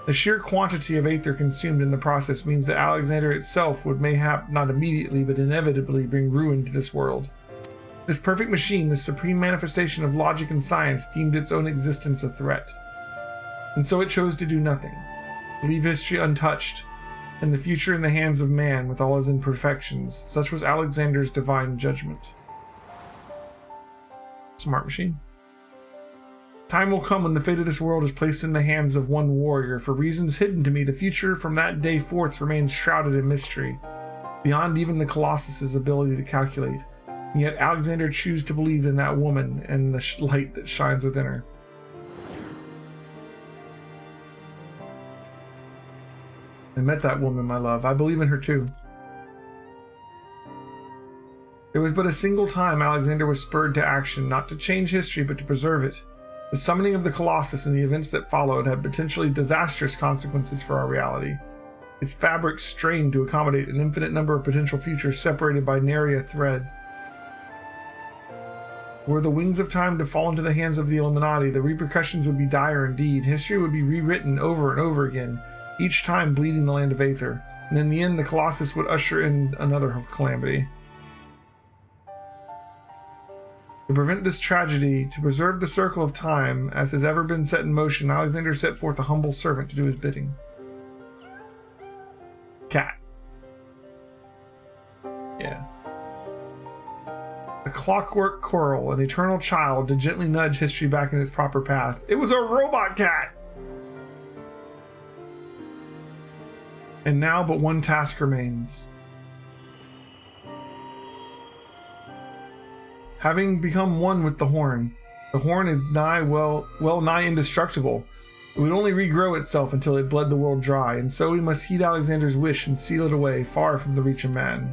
Speaker 1: The sheer quantity of aether consumed in the process means that Alexander itself would mayhap not immediately but inevitably bring ruin to this world. This perfect machine, this supreme manifestation of logic and science, deemed its own existence a threat. And so it chose to do nothing, leave history untouched, and the future in the hands of man with all his imperfections. Such was Alexander's divine judgment. Smart machine. Time will come when the fate of this world is placed in the hands of one warrior. For reasons hidden to me, the future from that day forth remains shrouded in mystery, beyond even the Colossus's ability to calculate. And yet Alexander chooses to believe in that woman and the light that shines within her. I met that woman, my love. I believe in her too. There was but a single time Alexander was spurred to action, not to change history, but to preserve it. The summoning of the Colossus and the events that followed had potentially disastrous consequences for our reality. Its fabric strained to accommodate an infinite number of potential futures separated by nary a thread. Were the wings of time to fall into the hands of the Illuminati, the repercussions would be dire indeed. History would be rewritten over and over again, each time bleeding the land of Aether, and in the end the Colossus would usher in another calamity. To prevent this tragedy, to preserve the circle of time, as has ever been set in motion, Alexander set forth a humble servant to do his bidding. Cat. Yeah. A clockwork coral, an eternal child to gently nudge history back in its proper path. It was a robot cat! And now but one task remains. Having become one with the horn is well nigh indestructible. It would only regrow itself until it bled the world dry, and so we must heed Alexander's wish and seal it away, far from the reach of man.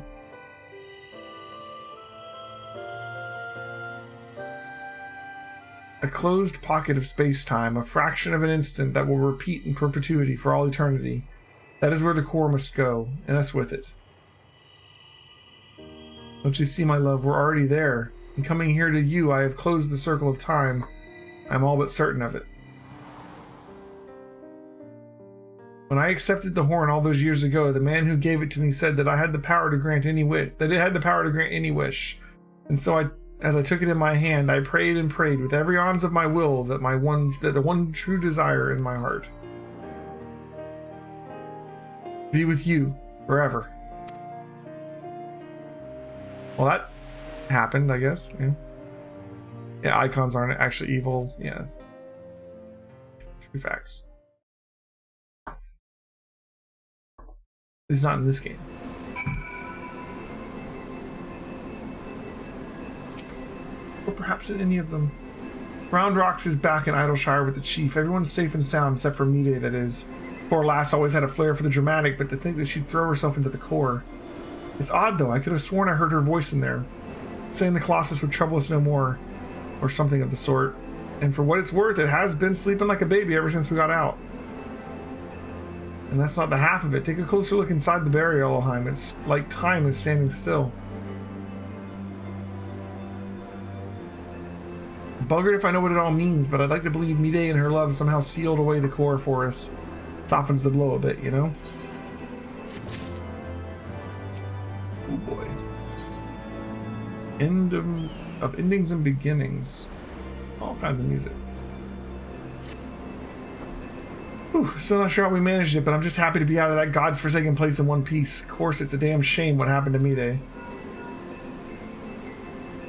Speaker 1: A closed pocket of space-time, a fraction of an instant that will repeat in perpetuity for all eternity. That is where the core must go, and us with it. Don't you see, my love, we're already there. In coming here to you, I have closed the circle of time. I'm all but certain of it. When I accepted the horn all those years ago, the man who gave it to me said that I had the power to grant any wish. That it had the power to grant any wish. And so as I took it in my hand, I prayed and prayed with every ounce of my will that the one true desire in my heart be with you forever. Well, that happened, I guess. Yeah, icons aren't actually evil. Yeah. True facts. At least not in this game. Or perhaps in any of them. Round Rocks is back in Idleshire with the chief. Everyone's safe and sound except for Mide, that is. Poor lass always had a flair for the dramatic, but to think that she'd throw herself into the core. It's odd though, I could have sworn I heard her voice in there, saying the Colossus would trouble us no more, or something of the sort. And for what it's worth, it has been sleeping like a baby ever since we got out. And that's not the half of it. Take a closer look inside the burial, Elohim. It's like time is standing still. Buggered if I know what it all means, but I'd like to believe Mide and her love somehow sealed away the core for us. Softens the blow a bit, you know? Oh boy. End of endings and beginnings. All kinds of music. Whew, still not sure how we managed it, but I'm just happy to be out of that God's forsaken place in one piece. Of course, it's a damn shame what happened to Mide.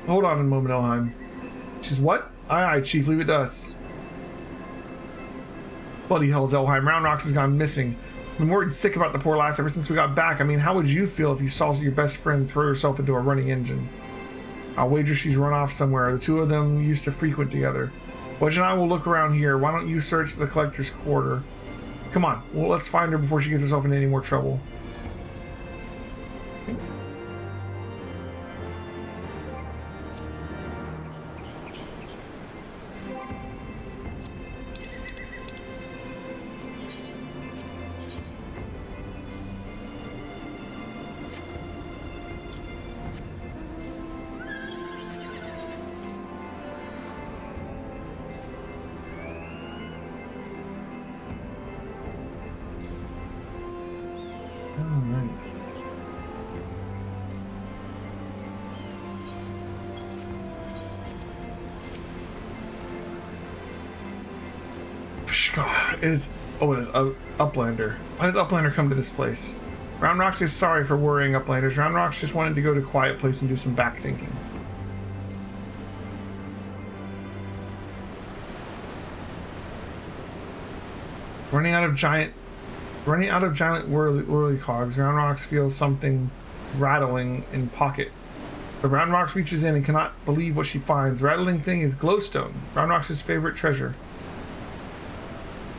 Speaker 1: Hold on a moment, Elohim. She's what? Aye, Chief, leave it to us. Bloody hell, Elohim. Round Rocks has gone missing. I've been worried sick about the poor lass ever since we got back. I mean, how would you feel if you saw your best friend throw herself into a running engine? I'll wager she's run off somewhere. The two of them used to frequent together. Wedge and I will look around here. Why don't you search the collector's quarter? Come on, well, let's find her before she gets herself into any more trouble. Alright. It is. Oh, it is Uplander. Why does Uplander come to this place? Round Rocks is sorry for worrying Uplanders. Round Rocks just wanted to go to a quiet place and do some back thinking. Running out of giant whirly cogs, Round Rocks feels something rattling in pocket. But Round Rocks reaches in and cannot believe what she finds. The rattling thing is glowstone, Round Rocks' favorite treasure.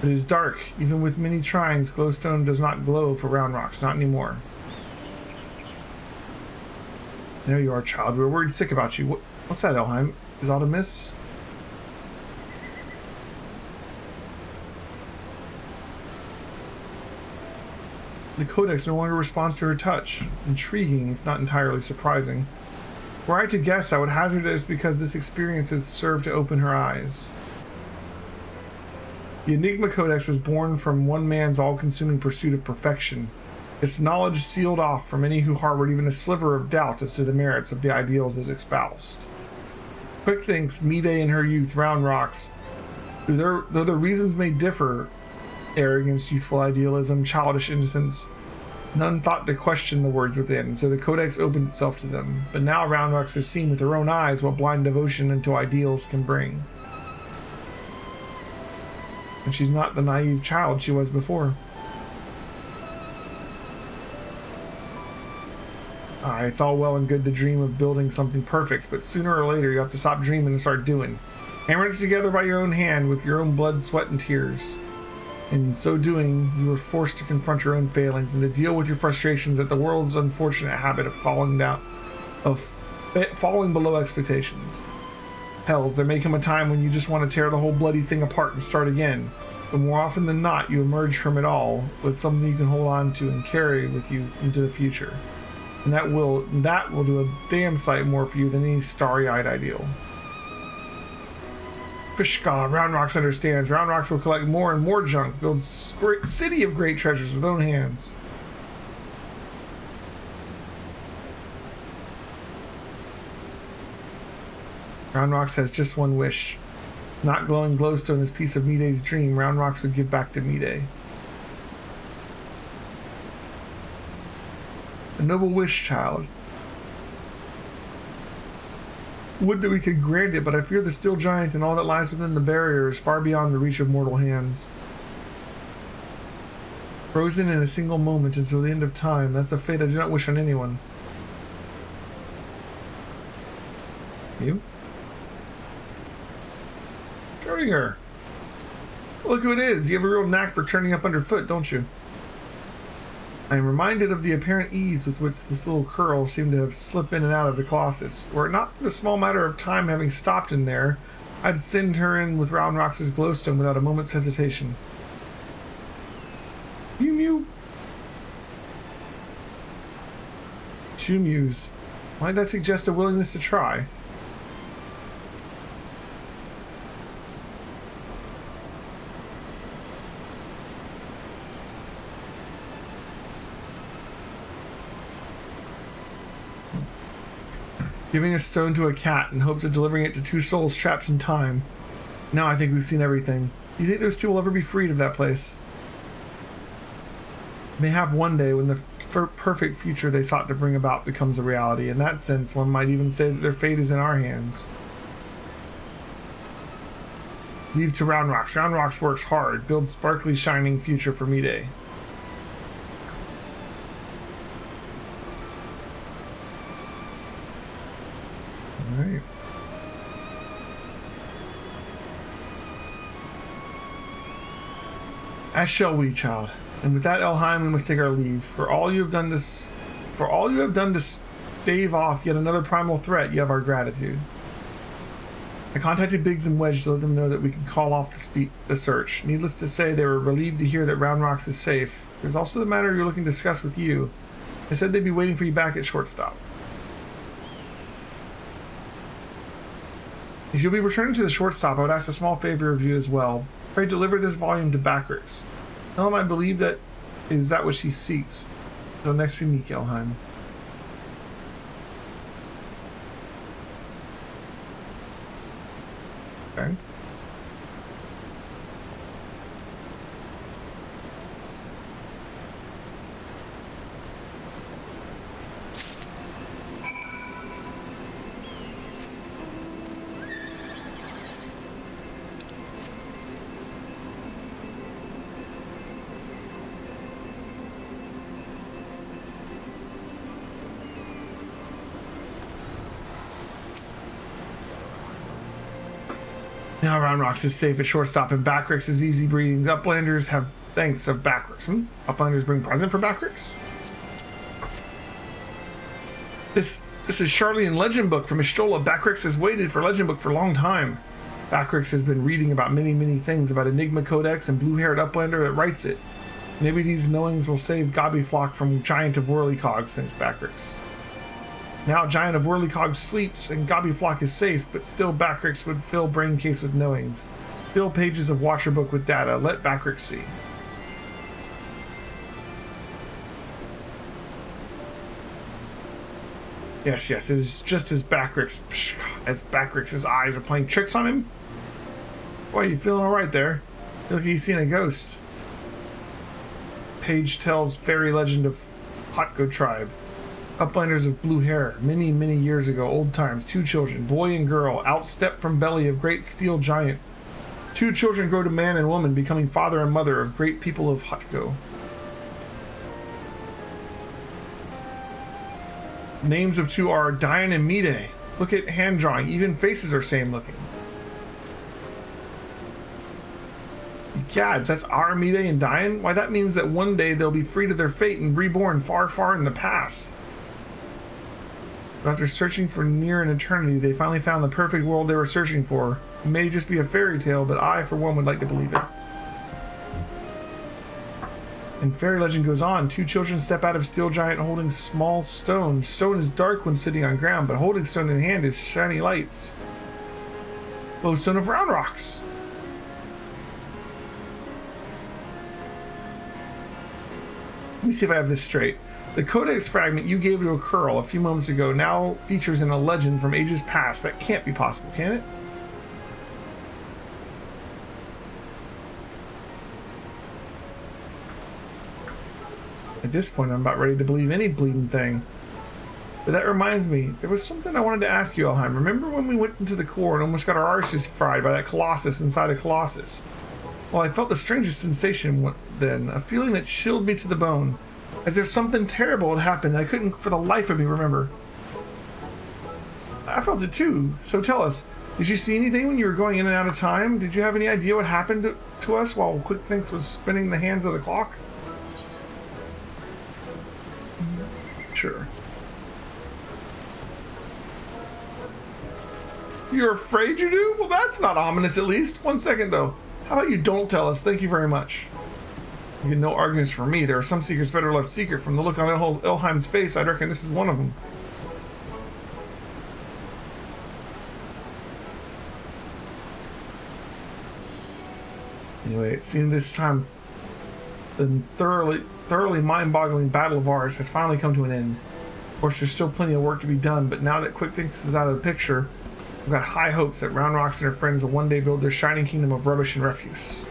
Speaker 1: It is dark. Even with many tryings, glowstone does not glow for Round Rocks, not anymore. There you are, child. We were worried sick about you. What's that, Elheim? Is aught amiss? The Codex no longer responds to her touch. Intriguing, if not entirely surprising. Were I to guess, I would hazard it is because this experience has served to open her eyes. The Enigma Codex was born from one man's all-consuming pursuit of perfection. Its knowledge sealed off from any who harbored even a sliver of doubt as to the merits of the ideals it espoused. Quick thinks Mide in her youth, Round Rocks, though their reasons may differ, arrogance, youthful idealism, childish innocence, none thought to question the words within, so the Codex opened itself to them. But now Round Rocks has seen with her own eyes what blind devotion into ideals can bring. And she's not the naive child she was before. It's all well and good to dream of building something perfect, but sooner or later you have to stop dreaming and start doing. Hammer it together by your own hand with your own blood, sweat, and tears. In so doing, you are forced to confront your own failings and to deal with your frustrations at the world's unfortunate habit of falling below expectations. Hells, there may come a time when you just want to tear the whole bloody thing apart and start again, but more often than not, you emerge from it all with something you can hold on to and carry with you into the future. And that will do a damn sight more for you than any starry-eyed ideal. Pishka, Round Rocks understands. Round Rocks will collect more and more junk, build a great city of great treasures with own hands. Round Rocks has just one wish. Not glowing glowstone is piece of Mide's dream Round Rocks would give back to Mide. A noble wish, child. Would that we could grant it, but I fear the steel giant and all that lies within the barrier is far beyond the reach of mortal hands. Frozen in a single moment until the end of time, that's a fate I do not wish on anyone. You? Schrodinger! Look who it is! You have a real knack for turning up underfoot, don't you? I am reminded of the apparent ease with which this little curl seemed to have slipped in and out of the Colossus. Were it not for the small matter of time having stopped in there, I'd send her in with Round Rocks' glowstone without a moment's hesitation. Mew mew. Two mews. Might that suggest a willingness to try? Giving a stone to a cat in hopes of delivering it to two souls trapped in time. Now I think we've seen everything. Do you think those two will ever be freed of that place? Mayhap one day when the perfect future they sought to bring about becomes a reality. In that sense, one might even say that their fate is in our hands. Leave to Round Rocks. Round Rocks works hard. Builds sparkly, shining future for Mide. Alright. As shall we, child. And with that, Elheim, we must take our leave. For all you have done to stave off yet another primal threat, you have our gratitude. I contacted Biggs and Wedge to let them know that we can call off the search. Needless to say, they were relieved to hear that Round Rocks is safe. There's also the matter you're looking to discuss with you. They said they'd be waiting for you back at Shortstop. If you'll be returning to the Shortstop, I would ask a small favor of you as well. Pray deliver this volume to Backrix. Tell him I believe that is that which he seeks. Until next we meet, Gelheim. Okay. Now Round Rocks is safe at shortstop and Backrix is easy breathing. The Uplanders have thanks of Backrix. Uplanders bring present for Backrix? This is Charlian Legend Book from Ishtola. Backrix has waited for Legend Book for a long time. Backrix has been reading about many things about Enigma Codex and blue-haired Uplander that writes it. Maybe these knowings will save Gobbyflock from Giant of Whirlycogs, thinks Backrix. Now Giant of Whirlycog sleeps and Gobbyflock is safe, but still Backrix would fill brain case with knowings. Fill pages of Watcher Book with data. Let Backrix see. Yes, it is just as Backrix's eyes are playing tricks on him. Boy, you feeling alright there? Feel like you've seen a ghost. Page tells fairy legend of Hotgo tribe. Uplanders of blue hair, many years ago, old times, 2 children, boy and girl, outstep from belly of great steel giant. 2 children grow to man and woman, becoming father and mother of great people of Hotgo. Names of 2 are Diane and Mide. Look at hand drawing, even faces are same looking. Gads, that's our Mide and Diane? Why, that means that one day they'll be free to their fate and reborn far in the past. But after searching for near an eternity, they finally found the perfect world they were searching for. It may just be a fairy tale, but I, for one, would like to believe it. And fairy legend goes on. 2 children step out of steel giant holding small stone. Stone is dark when sitting on ground, but holding stone in hand is shiny lights. Glowstone of Round Rocks. Let me see if I have this straight. The Codex fragment you gave to a curl a few moments ago now features in a legend from ages past. That can't be possible, can it? At this point, I'm about ready to believe any bleeding thing. But that reminds me, there was something I wanted to ask you, Elheim. Remember when we went into the core and almost got our arses fried by that Colossus inside a Colossus? Well, I felt the strangest sensation then, a feeling that chilled me to the bone. As if something terrible had happened I couldn't for the life of me remember. I felt it too, so tell us, did you see anything when you were going in and out of time? Did you have any idea what happened to us while Quick Thinks was spinning the hands of the clock? Sure. You're afraid you do? Well, that's not ominous at least. 1 second though. How about you don't tell us? Thank you very much. You get no arguments from me. There are some secrets better left secret. From the look on Elheim's face, I reckon this is one of them. Anyway, it seems this time the thoroughly mind-boggling battle of ours has finally come to an end. Of course, there's still plenty of work to be done, but now that Quick Thinks is out of the picture, I've got high hopes that Round Rocks and her friends will one day build their shining kingdom of rubbish and refuse.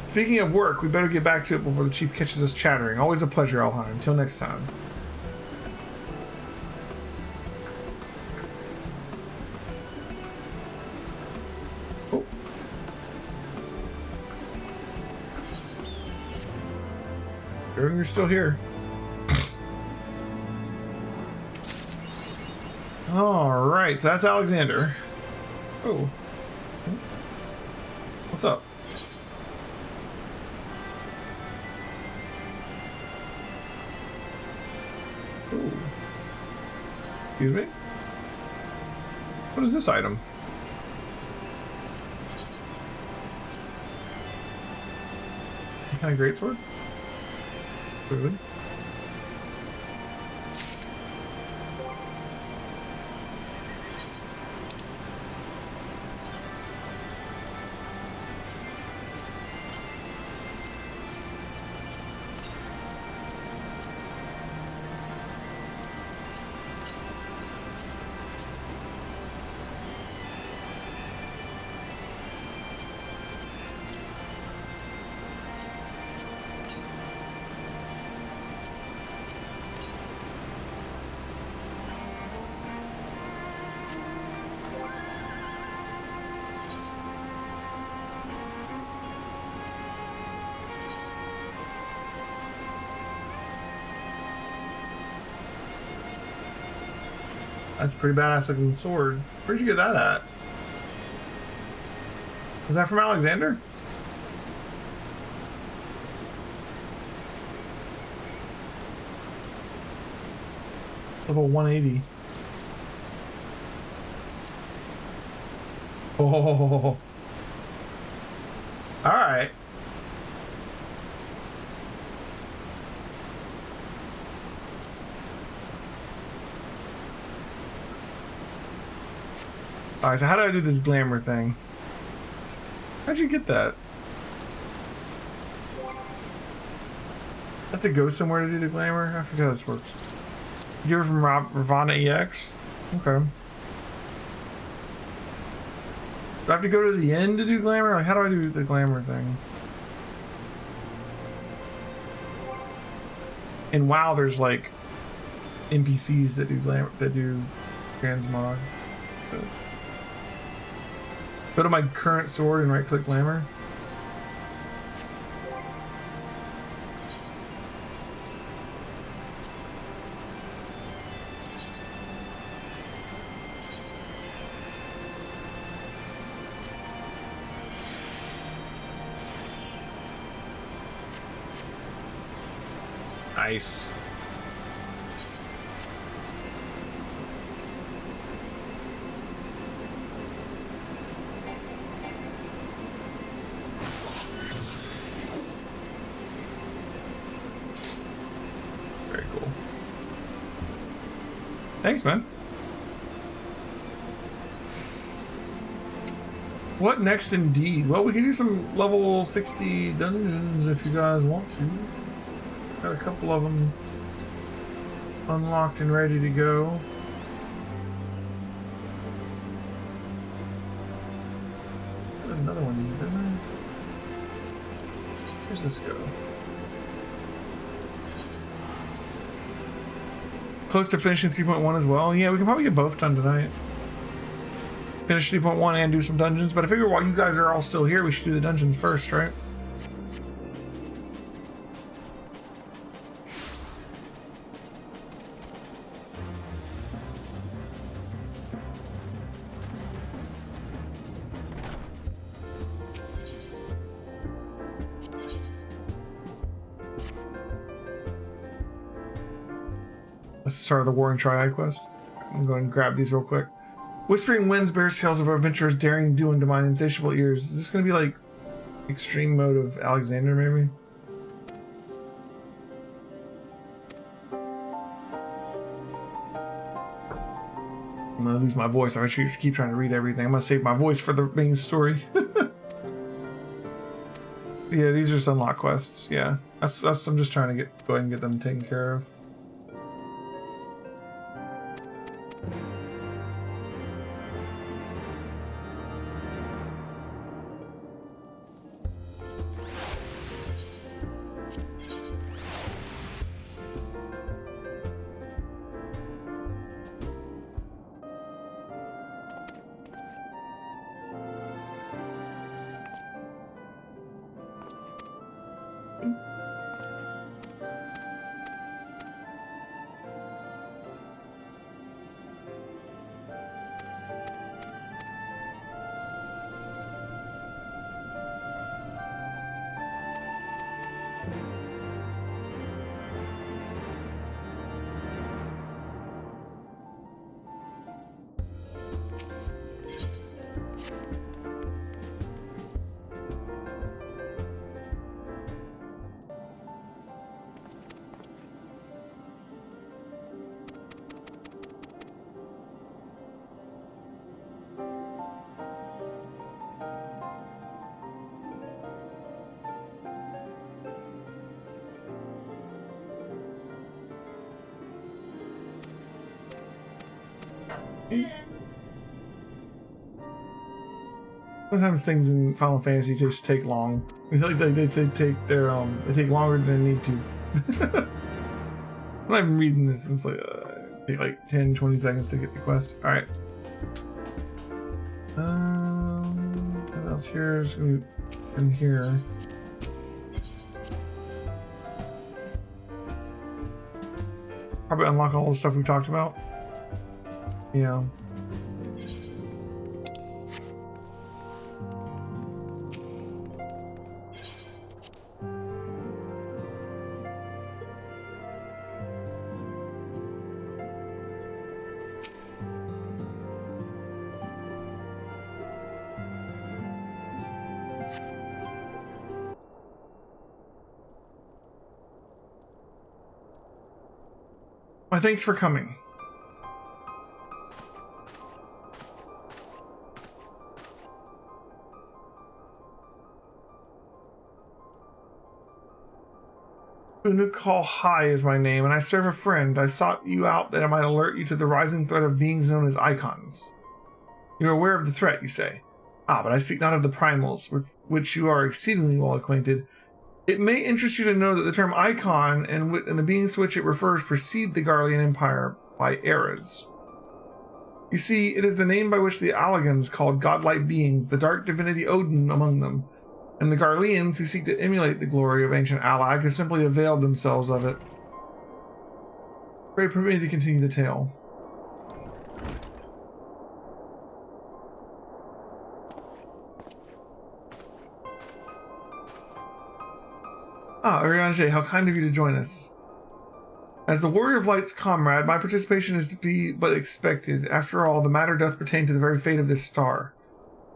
Speaker 1: Speaking of work, we better get back to it before the chief catches us chattering. Always a pleasure, Elheim. Until next time. Oh. You're still here. Alright, so that's Alexander. Oh. What's up? Ooh. Excuse me? What is this item? Some kind of greatsword? Good. That's a pretty badass looking sword. Where'd you get that at? Was that from Alexander? Level 180. Oh. Alright. Alright, so how do I do this glamour thing? How'd you get that? I have to go somewhere to do the glamour? I forget how this works. Give it from Ravana EX? Okay. Do I have to go to the end to do glamour? Like, how do I do the glamour thing? And WoW, there's like NPCs that do glamour, that do transmog. So. Go to my current sword and right-click glamour. Nice. Very cool. Thanks, man. What next indeed? Well, we can do some level 60 dungeons if you guys want to. Got a couple of them unlocked and ready to go. Got another one, didn't I? Where's this go? Close to finishing 3.1 as well. Yeah, we can probably get both done tonight. Finish 3.1 and do some dungeons, but I figure while you guys are all still here, we should do the dungeons first, right? Let's start the Warring Triad quest. I'm going to grab these real quick. Whispering winds bears tales of adventurers daring do unto mine insatiable ears. Is this going to be like extreme mode of Alexander, maybe? I'm going to lose my voice. I should keep trying to read everything. I'm going to save my voice for the main story. Yeah, these are just unlock quests. Yeah, that's I'm just trying to go ahead and get them taken care of. Sometimes things in Final Fantasy just take long. I feel like they take longer than they need to. When I'm reading this, it's like take like 10-20 seconds to get the quest. All right. What else here is in here? Probably unlock all the stuff we talked about. Yeah. Why, thanks for coming. Unukal High is my name, and I serve a friend. I sought you out that I might alert you to the rising threat of beings known as icons. You are aware of the threat, you say. Ah, but I speak not of the primals, with which you are exceedingly well acquainted. It may interest you to know that the term icon and the beings to which it refers precede the Garlean Empire by eras. You see, it is the name by which the Allagans called godlike beings, the dark divinity Odin among them, and the Garleans, who seek to emulate the glory of ancient Allag, have simply availed themselves of it. Pray permit me to continue the tale. Ah, Urianger, how kind of you to join us. As the Warrior of Light's comrade, my participation is to be but expected. After all, the matter doth pertain to the very fate of this star.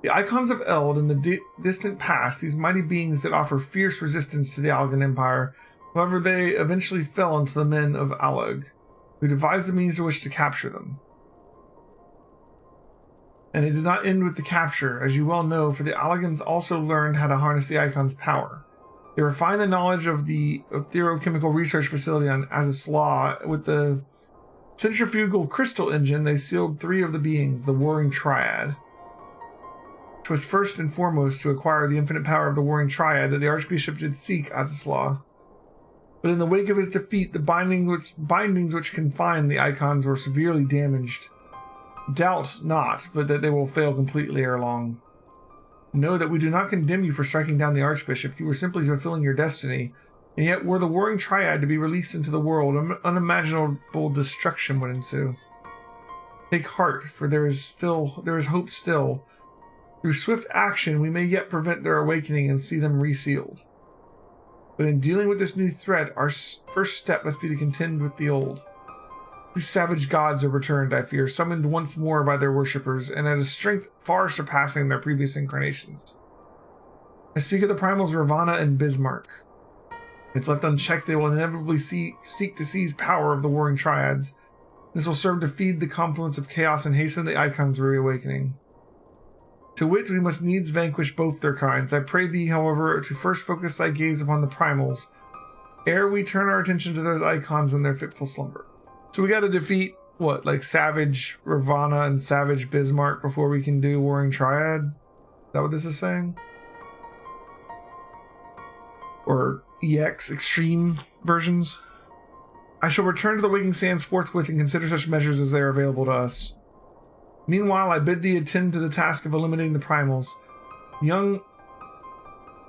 Speaker 1: The icons of Eld in the distant past, these mighty beings that offer fierce resistance to the Allagan Empire, however, they eventually fell into the men of Allag, who devised the means to which to capture them. And it did not end with the capture, as you well know, for the Allagans also learned how to harness the icons' power. They refined the knowledge of the therochemical research facility on Azaslaw. With the centrifugal crystal engine, they sealed 3 of the beings, the Warring Triad. It was first and foremost to acquire the infinite power of the Warring Triad that the Archbishop did seek Azaslaw. But in the wake of his defeat, the bindings which confined the icons were severely damaged. Doubt not, but that they will fail completely ere long. Know that we do not condemn you for striking down the Archbishop. You were simply fulfilling your destiny, and yet were the Warring Triad to be released into the world, unimaginable destruction would ensue. Take heart, for there is hope still. Through swift action, we may yet prevent their awakening and see them resealed. But in dealing with this new threat, our first step must be to contend with the old. 2 savage gods are returned, I fear, summoned once more by their worshippers, and at a strength far surpassing their previous incarnations. I speak of the primals Ravana and Bismarck. If left unchecked, they will inevitably seek to seize power of the Warring Triads. This will serve to feed the confluence of chaos and hasten the Icons' reawakening. To wit, we must needs vanquish both their kinds. I pray thee, however, to first focus thy gaze upon the primals, ere we turn our attention to those icons in their fitful slumber. So we gotta defeat, what, like Savage Ravana and Savage Bismarck before we can do Warring Triad? Is that what this is saying? Or EX, extreme versions? I shall return to the Waking Sands forthwith and consider such measures as they are available to us. Meanwhile, I bid thee attend to the task of eliminating the primals. Young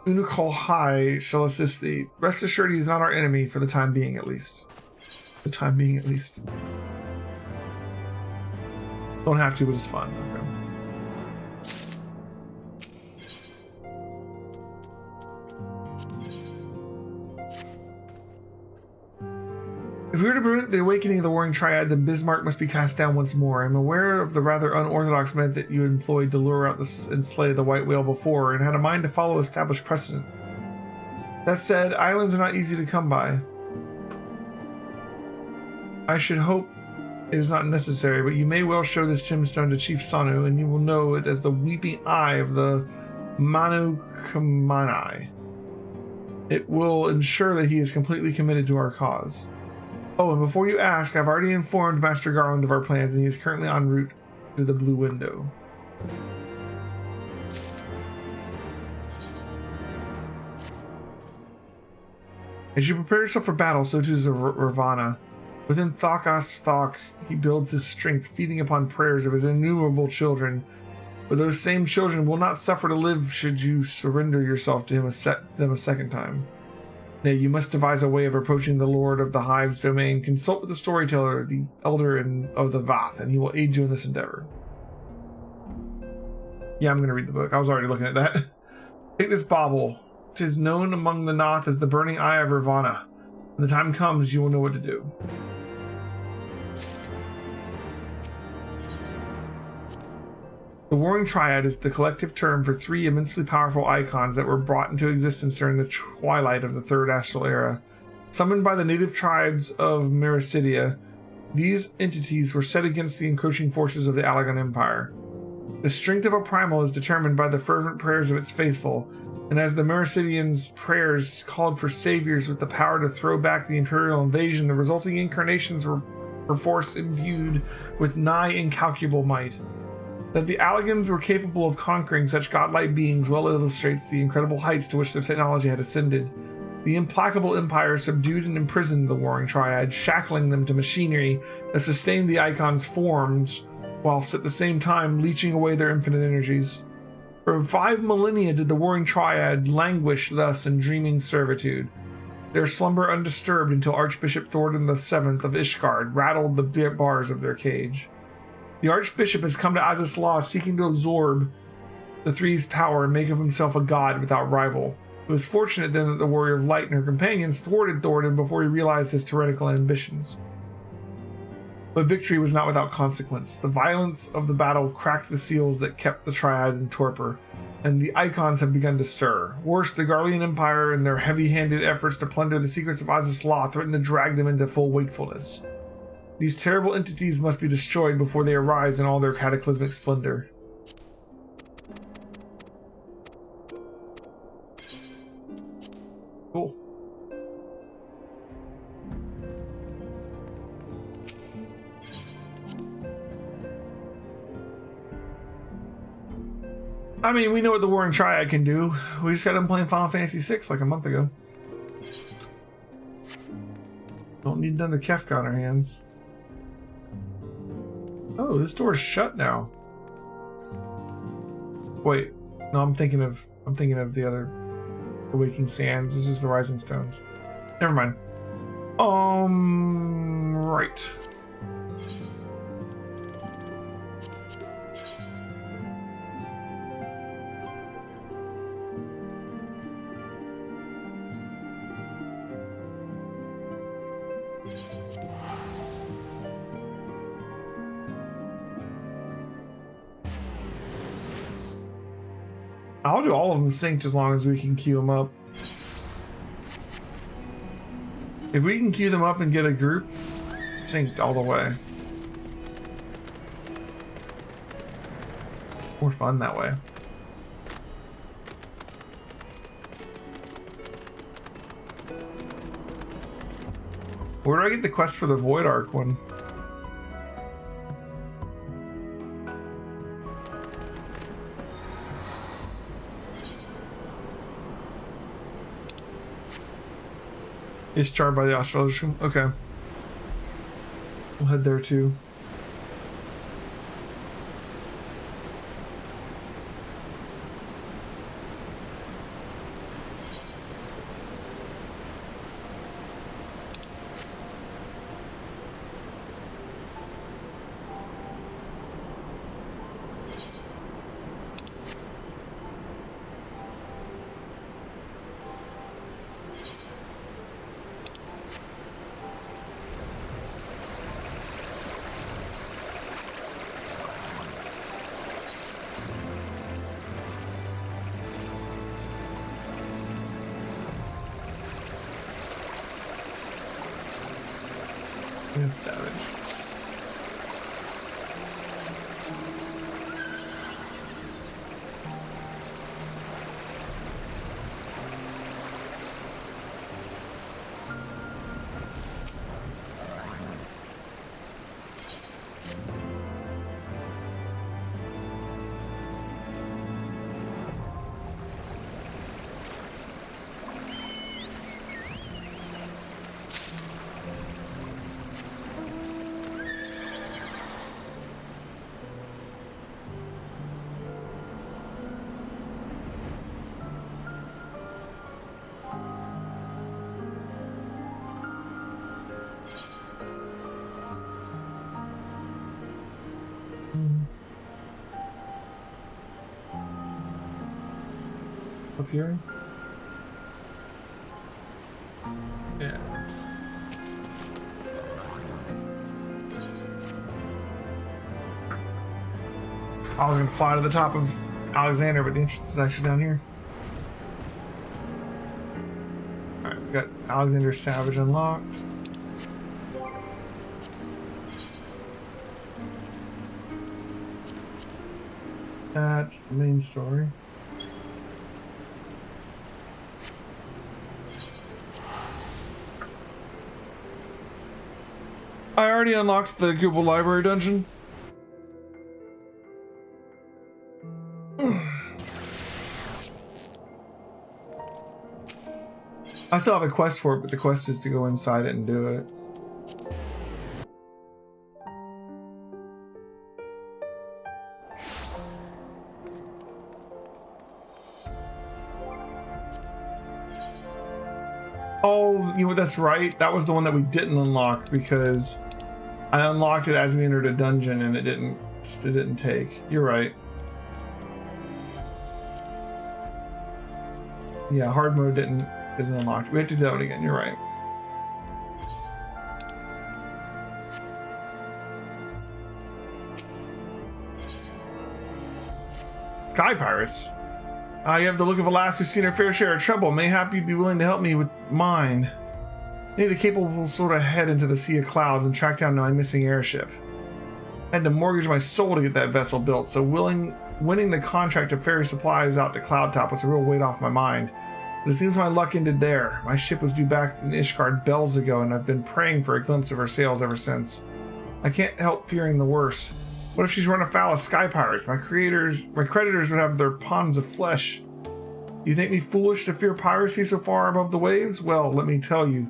Speaker 1: Unukal High shall assist thee. Rest assured he is not our enemy, for the time being at least. The time being at least. Don't have to, but it's fun. Okay. If we were to prevent the awakening of the Warring Triad, then Bismarck must be cast down once more. I am aware of the rather unorthodox method that you employed to lure out and slay the White Whale before, and had a mind to follow established precedent. That said, islands are not easy to come by. I should hope it is not necessary, but you may well show this gemstone to Chief Sanu, and you will know it as the weeping eye of the Manu Kamanai. It will ensure that he is completely committed to our cause. Oh, and before you ask, I've already informed Master Garland of our plans, and he is currently en route to the Blue Window. As you prepare yourself for battle, so too does Ravana. Within Thok, he builds his strength, feeding upon prayers of his innumerable children. But those same children will not suffer to live should you surrender yourself to them a second time. Nay, you must devise a way of approaching the Lord of the Hive's domain. Consult with the storyteller, the elder of the Vath, and he will aid you in this endeavor. Yeah, I'm going to read the book. I was already looking at that. Take this bauble. 'Tis known among the Noth as the Burning Eye of Ravana. When the time comes, you will know what to do. The Warring Triad is the collective term for 3 immensely powerful icons that were brought into existence during the twilight of the Third Astral Era. Summoned by the native tribes of Mericidia, these entities were set against the encroaching forces of the Allagan Empire. The strength of a primal is determined by the fervent prayers of its faithful, and as the Mericidians' prayers called for saviors with the power to throw back the Imperial invasion, the resulting incarnations were perforce imbued with nigh incalculable might. That the Allagans were capable of conquering such godlike beings well illustrates the incredible heights to which their technology had ascended. The implacable empire subdued and imprisoned the Warring Triad, shackling them to machinery that sustained the icons' forms, whilst at the same time leeching away their infinite energies. For 5 millennia did the Warring Triad languish thus in dreaming servitude, their slumber undisturbed until Archbishop Thordan VII of Ishgard rattled the bars of their cage. The Archbishop has come to Azys Law seeking to absorb the Three's power and make of himself a god without rival. It was fortunate then that the Warrior of Light and her companions thwarted Thordan before he realized his tyrannical ambitions. But victory was not without consequence. The violence of the battle cracked the seals that kept the Triad in torpor, and the icons have begun to stir. Worse, the Garlean Empire and their heavy-handed efforts to plunder the secrets of Azys Law threaten to drag them into full wakefulness. These terrible entities must be destroyed before they arise in all their cataclysmic splendor. Cool. I mean, we know what the Warring Triad can do. We just got done playing Final Fantasy VI like a month ago. Don't need another Kefka on our hands. Oh, this door's shut now. Wait, no, I'm thinking of the other Awaking Sands. This is the Rising Stones. Never mind. Right. I'll do all of them synced as long as we can queue them up. If we can queue them up and get a group synced all the way. More fun that way. Where do I get the quest for the Void Arc one? It's charred by the astrological. Okay. We'll head there too. It's savage. Up here? Yeah. I was gonna fly to the top of Alexander, but the entrance is actually down here. Alright, we got Alexander Savage unlocked. That's the main story. I already unlocked the Gilded Library dungeon. I still have a quest for it, but the quest is to go inside it and do it. Oh, you know what? That's right. That was the one that we didn't unlock because I unlocked it as we entered a dungeon and it didn't take. You're right. Yeah, hard mode isn't unlocked. We have to do that one again. You're right. Sky pirates. You have the look of a lass who's seen her fair share of trouble. Mayhap you'd be willing to help me with mine. I need a capable sort of head into the sea of clouds and track down my missing airship. I had to mortgage my soul to get that vessel built, so winning the contract to ferry supplies out to Cloudtop was a real weight off my mind. But it seems my luck ended there. My ship was due back in Ishgard bells ago, and I've been praying for a glimpse of her sails ever since. I can't help fearing the worst. What if she's run afoul of sky pirates? My creditors would have their ponds of flesh. You think me foolish to fear piracy so far above the waves? Well, let me tell you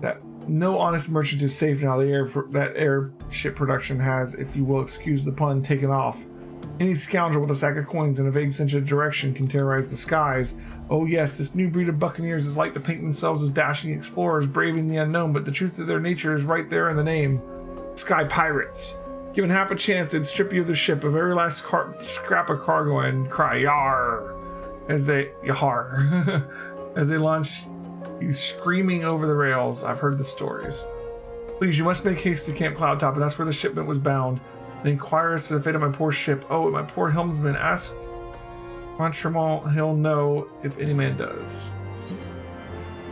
Speaker 1: that no honest merchant is safe now. That airship production has, if you will excuse the pun, taken off. Any scoundrel with a sack of coins and a vague sense of direction can terrorize the skies. Oh yes, this new breed of buccaneers is like to paint themselves as dashing explorers braving the unknown, but the truth of their nature is right there in the name. Sky pirates. Given half a chance, they'd strip you of the ship, a very last scrap of cargo, and cry "Yar!" as they launch you screaming over the rails. I've heard the stories. Please, you must make haste to Camp Cloudtop, and that's where the shipment was bound. And inquire as to the fate of my poor ship. Oh, my poor helmsman. Ask Montremont, he'll know if any man does.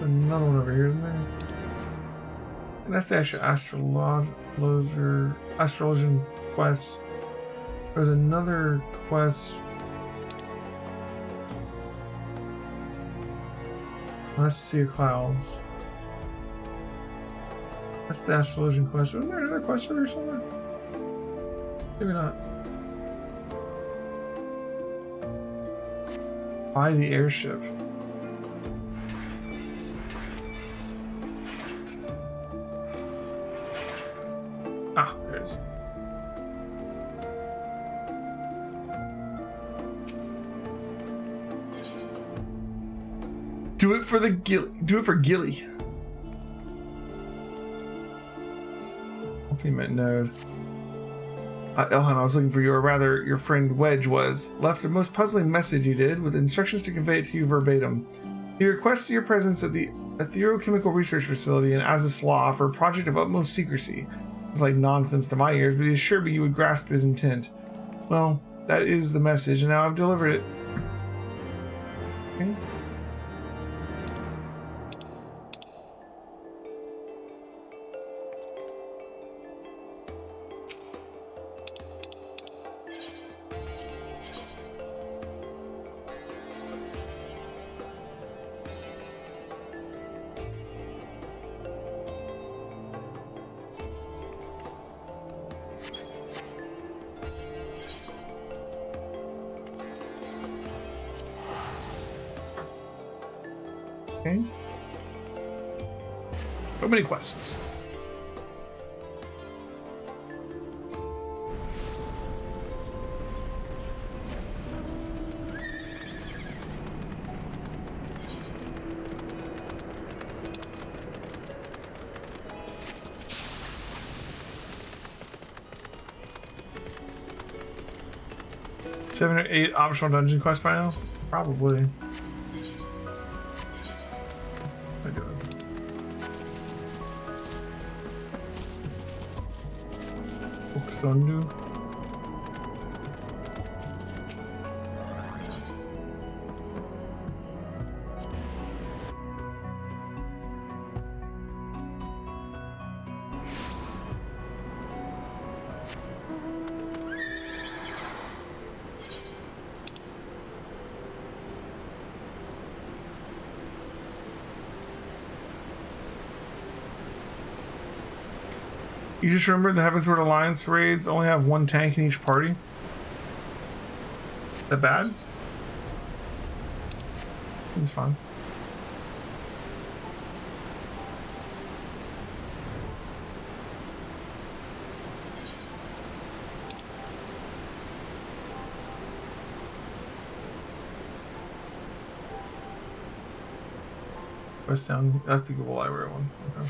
Speaker 1: Another one over here, isn't there? And that's the actual astrologian quest. There's another quest. Let's see clouds. That's the astrologian quest. Isn't there another quest over here somewhere? Maybe not. Buy the airship. Ah, there it is. Do it for Gilly. Hope he meant node. Elham, I was looking for you, or rather, your friend Wedge was. Left a most puzzling message you did, with instructions to convey it to you verbatim. He requests your presence at the Etherochemical Research Facility in Azislaw for a project of utmost secrecy. It's like nonsense to my ears, but he assured me you would grasp his intent. Well, that is the message, and now I've delivered it. Okay. Okay. So many quests. 7 or 8 optional dungeon quests by now? Probably. I do it. Oxundu. You just remember the Heavensward Alliance raids only have one tank in each party? Is that bad? It's fine. West Town, that's the Google Library one. Okay.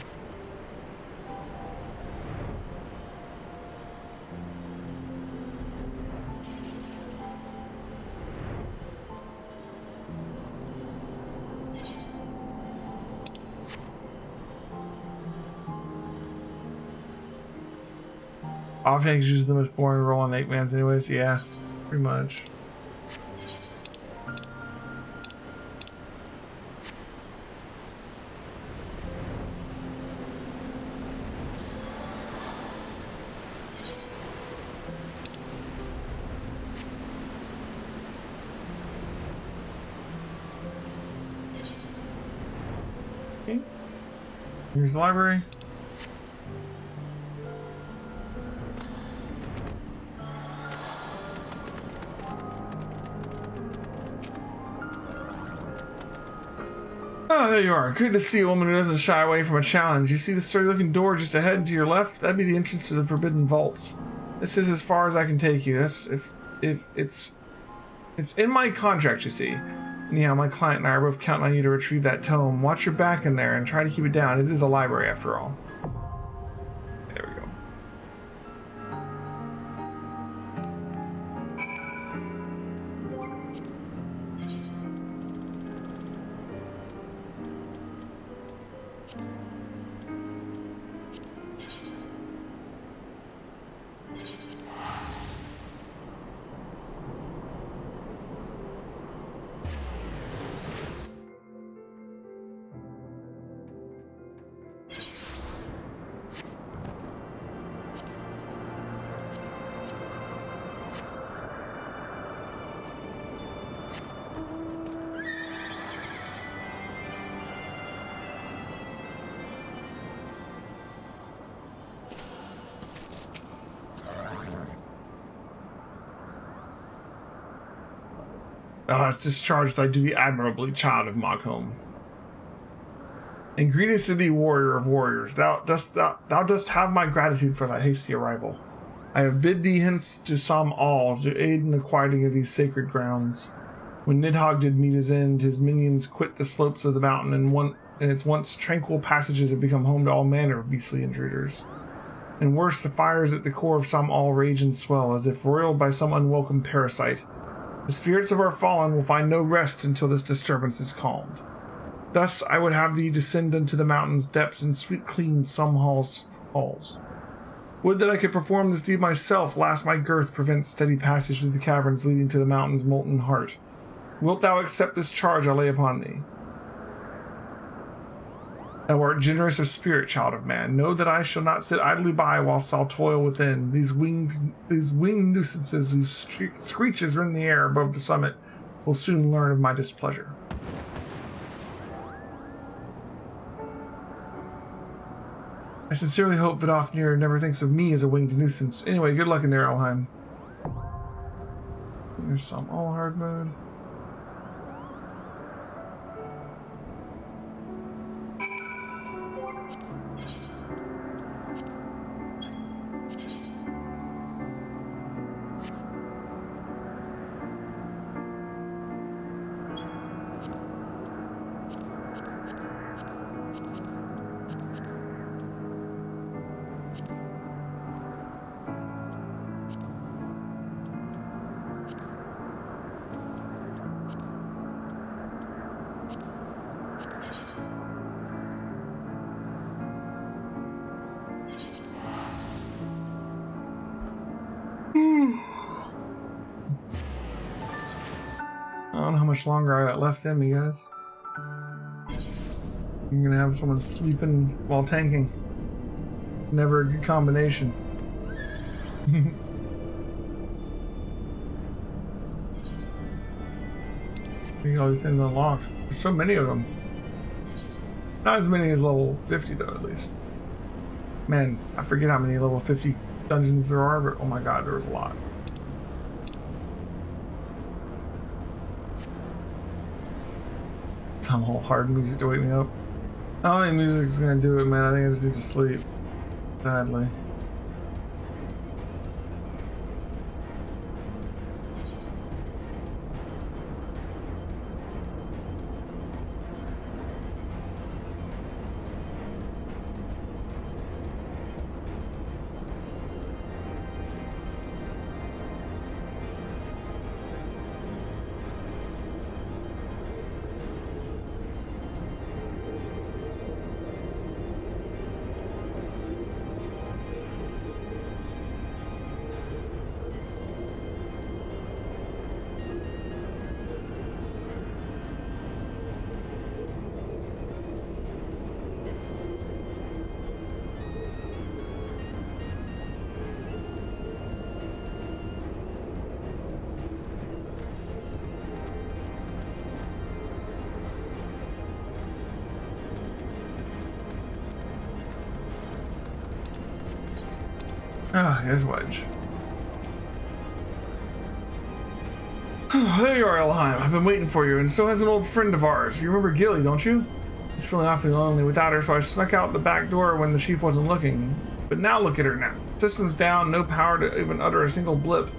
Speaker 1: Often use the most boring role on 8-mans anyways, yeah, pretty much. Okay. Here's the library. Oh, there you are. Good to see a woman who doesn't shy away from a challenge. You see the sturdy-looking door just ahead to your left? That'd be the entrance to the Forbidden Vaults. This is as far as I can take you. That's if it's in my contract, you see. Anyhow, my client and I are both counting on you to retrieve that tome. Watch your back in there and try to keep it down. It is a library, after all. There we go. Thou hast discharged thy duty admirably, child of Mogholm. And greetings to thee, warrior of warriors. Thou dost have my gratitude for thy hasty arrival. I have bid thee hence to Som All to aid in the quieting of these sacred grounds. When Nidhogg did meet his end, his minions quit the slopes of the mountain, and its once tranquil passages have become home to all manner of beastly intruders. And worse, the fires at the core of Som All rage and swell, as if roiled by some unwelcome parasite. The spirits of our fallen will find no rest until this disturbance is calmed. Thus I would have thee descend into the mountain's depths and sweep clean some halls. Would that I could perform this deed myself, last my girth prevents steady passage through the caverns leading to the mountain's molten heart. Wilt thou accept this charge I lay upon thee? Thou art generous of spirit, child of man. Know that I shall not sit idly by whilst I'll toil within. These winged nuisances whose screeches rend the air above the summit will soon learn of my displeasure. I sincerely hope Vidofnir never thinks of me as a winged nuisance. Anyway, good luck in there, Elheim. There's some all hard mode. much longer I got left in me, guys. I'm gonna have someone sleeping while tanking. Never a good combination. See all these things unlocked. There's so many of them. Not as many as level 50 though, at least. Man, I forget how many level 50 dungeons there are, but oh my god, there was a lot. Some whole hard music to wake me up. I don't think music's gonna do it, man. I think I just need to sleep. Sadly. Ah, here's Wedge. There you are, Elheim. I've been waiting for you, and so has an old friend of ours. You remember Gilly, don't you? He's feeling awfully lonely without her, so I snuck out the back door when the chief wasn't looking. But now look at her now. System's down, no power to even utter a single blip.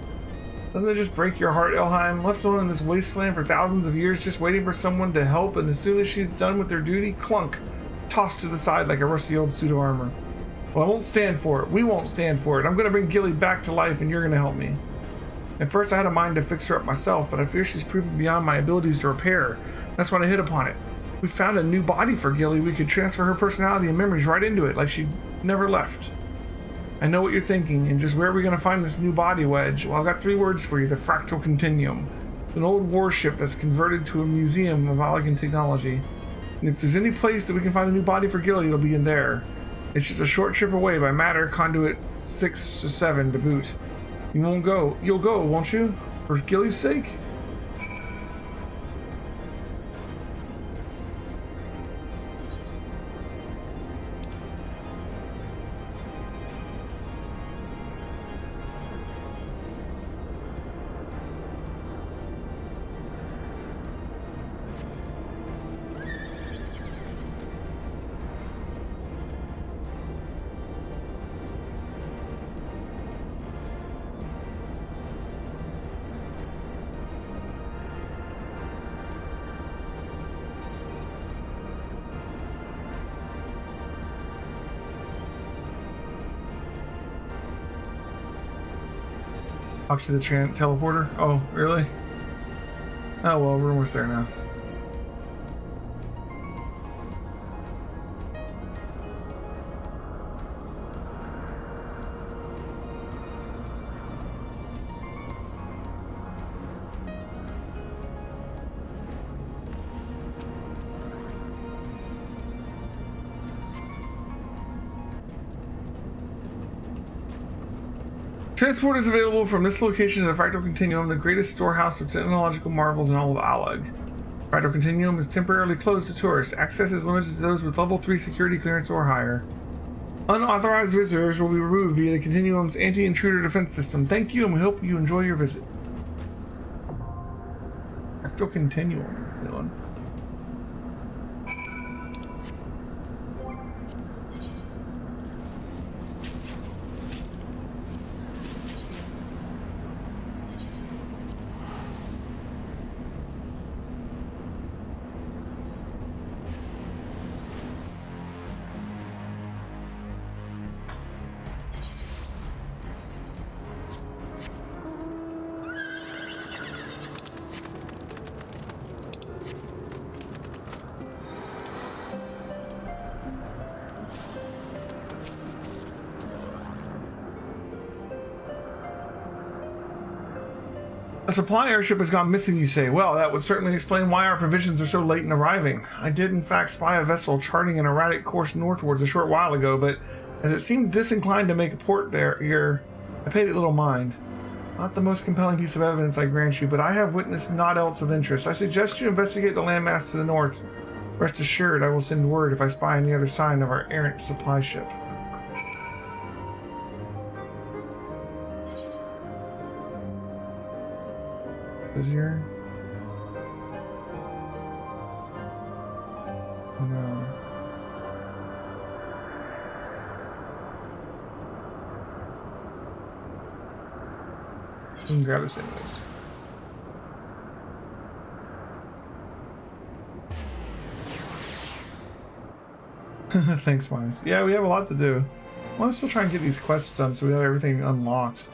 Speaker 1: Doesn't it just break your heart, Elheim? Left alone in this wasteland for thousands of years, just waiting for someone to help, and as soon as she's done with their duty, clunk, tossed to the side like a rusty old suit of armor. Well, I won't stand for it. We won't stand for it. I'm going to bring Gilly back to life, and you're going to help me. At first, I had a mind to fix her up myself, but I fear she's proven beyond my abilities to repair. That's when I hit upon it. We found a new body for Gilly. We could transfer her personality and memories right into it, like she never left. I know what you're thinking, and just where are we going to find this new body, Wedge? Well, I've got 3 words for you: the Fractal Continuum. It's an old warship that's converted to a museum of elegant technology. And if there's any place that we can find a new body for Gilly, it'll be in there. It's just a short trip away by matter conduit 6 to 7 to boot. You won't go. You'll go, won't you? For Gilly's sake? Talk to the teleporter? Oh, really? Oh well, we're almost there now. Transport is available from this location to the Fractal Continuum, the greatest storehouse of technological marvels in all of Alag. Fractal Continuum is temporarily closed to tourists. Access is limited to those with level 3 security clearance or higher. Unauthorized visitors will be removed via the Continuum's anti-intruder defense system. Thank you, and we hope you enjoy your visit. Fractal Continuum is the one. A supply airship has gone missing, you say. Well, that would certainly explain why our provisions are so late in arriving. I did, in fact, spy a vessel charting an erratic course northwards a short while ago, but as it seemed disinclined to make a port here, I paid it little mind. Not the most compelling piece of evidence, I grant you, but I have witnessed naught else of interest. I suggest you investigate the landmass to the north. Rest assured, I will send word if I spy any other sign of our errant supply ship. Is here? No. We can grab this anyways. Thanks, Mines. Yeah, we have a lot to do. I want to still try and get these quests done so we have everything unlocked.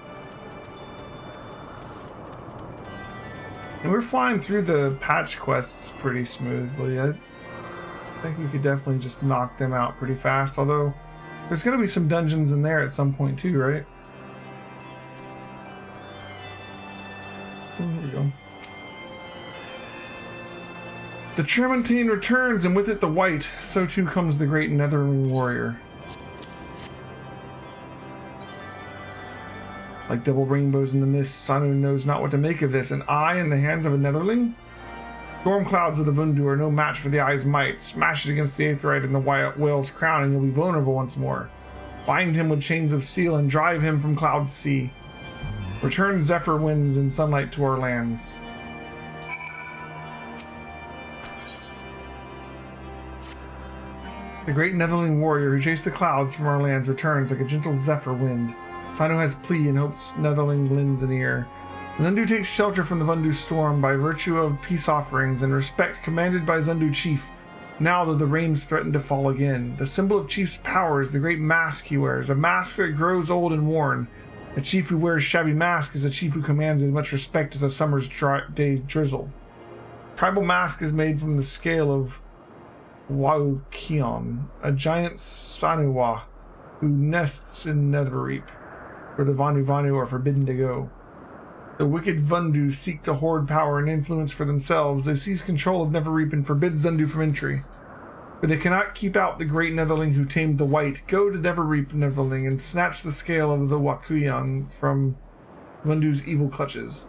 Speaker 1: And we're flying through the patch quests pretty smoothly. I think we could definitely just knock them out pretty fast, although there's going to be some dungeons in there at some point too, right? Oh, here we go. The Tremontine returns, and with it the white. So too comes the great Netherling warrior. Like double rainbows in the mist, Sanu knows not what to make of this. An eye in the hands of a Netherling? Storm clouds of the Vundu are no match for the eye's might. Smash it against the Aetheryte and the whale's crown, and you'll be vulnerable once more. Bind him with chains of steel and drive him from Cloud Sea. Return Zephyr winds and sunlight to our lands. The great Netherling warrior who chased the clouds from our lands returns like a gentle zephyr wind. Sino has plea and hopes Netherling lends an ear. Zundu takes shelter from the Vundu storm by virtue of peace offerings and respect commanded by Zundu chief. Now, though the rains threaten to fall again, the symbol of chief's power is the great mask he wears, a mask that grows old and worn. A chief who wears shabby mask is a chief who commands as much respect as a summer's day drizzle. Tribal mask is made from the scale of Waukion, a giant Sanuwa who nests in Netherreap, where the Vanu are forbidden to go. The wicked Vundu seek to hoard power and influence for themselves. They seize control of Netherreap and forbid Zundu from entry. But they cannot keep out the great Netherling who tamed the white. Go to Netherreap, Netherling, and snatch the scale of the Wakuyan from Vundu's evil clutches.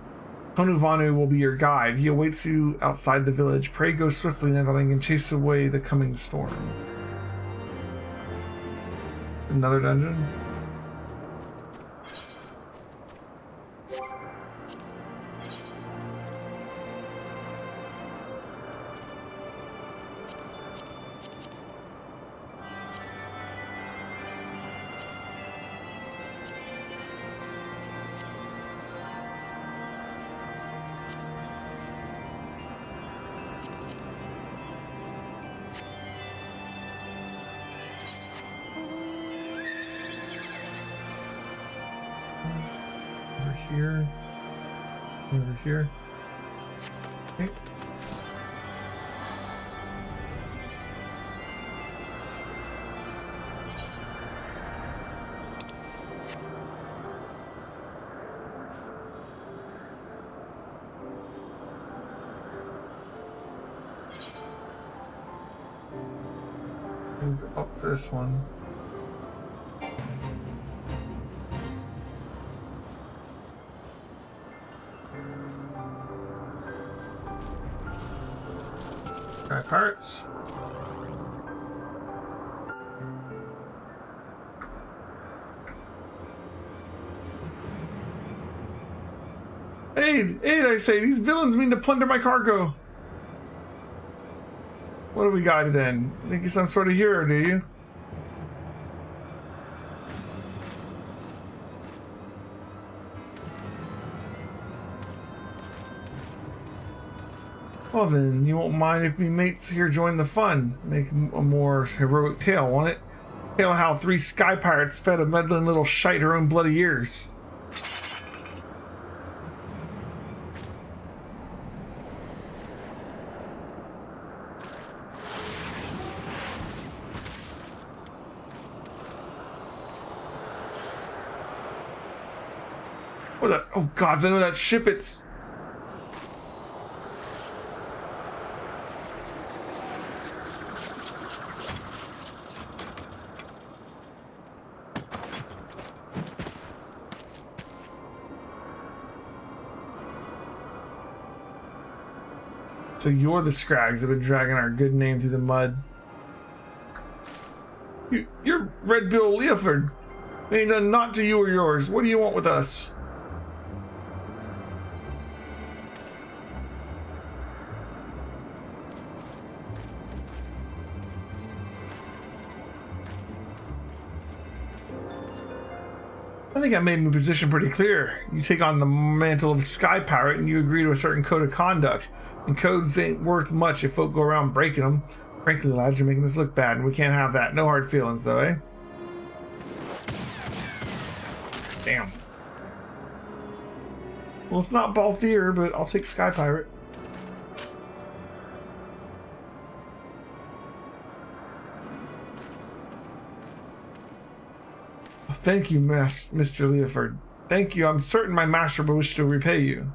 Speaker 1: Konu Vanu will be your guide. He awaits you outside the village. Pray go swiftly, Netherling, and chase away the coming storm. Another dungeon? Here, over here. Okay. Move up this one. Parts. Aid, I say, these villains mean to plunder my cargo. What have we got then? Think you're some sort of hero, do you? Well then, you won't mind if me mates here join the fun. Make a more heroic tale, won't it? Tale how 3 sky pirates fed a meddling little shite her own bloody ears. What the? Oh gods, I know that ship, it's... So you're the Scrags that have been dragging our good name through the mud. You're Red Bill Leoford. We ain't done naught to you or yours. What do you want with us? I think I made my position pretty clear. You take on the mantle of Sky Pirate and you agree to a certain code of conduct. And codes ain't worth much if folk go around breaking them. Frankly, lads, you're making this look bad, and we can't have that. No hard feelings, though, eh? Damn. Well, it's not Balthier, but I'll take Sky Pirate. Thank you, Mr. Leoford. Thank you. I'm certain my master will wish to repay you.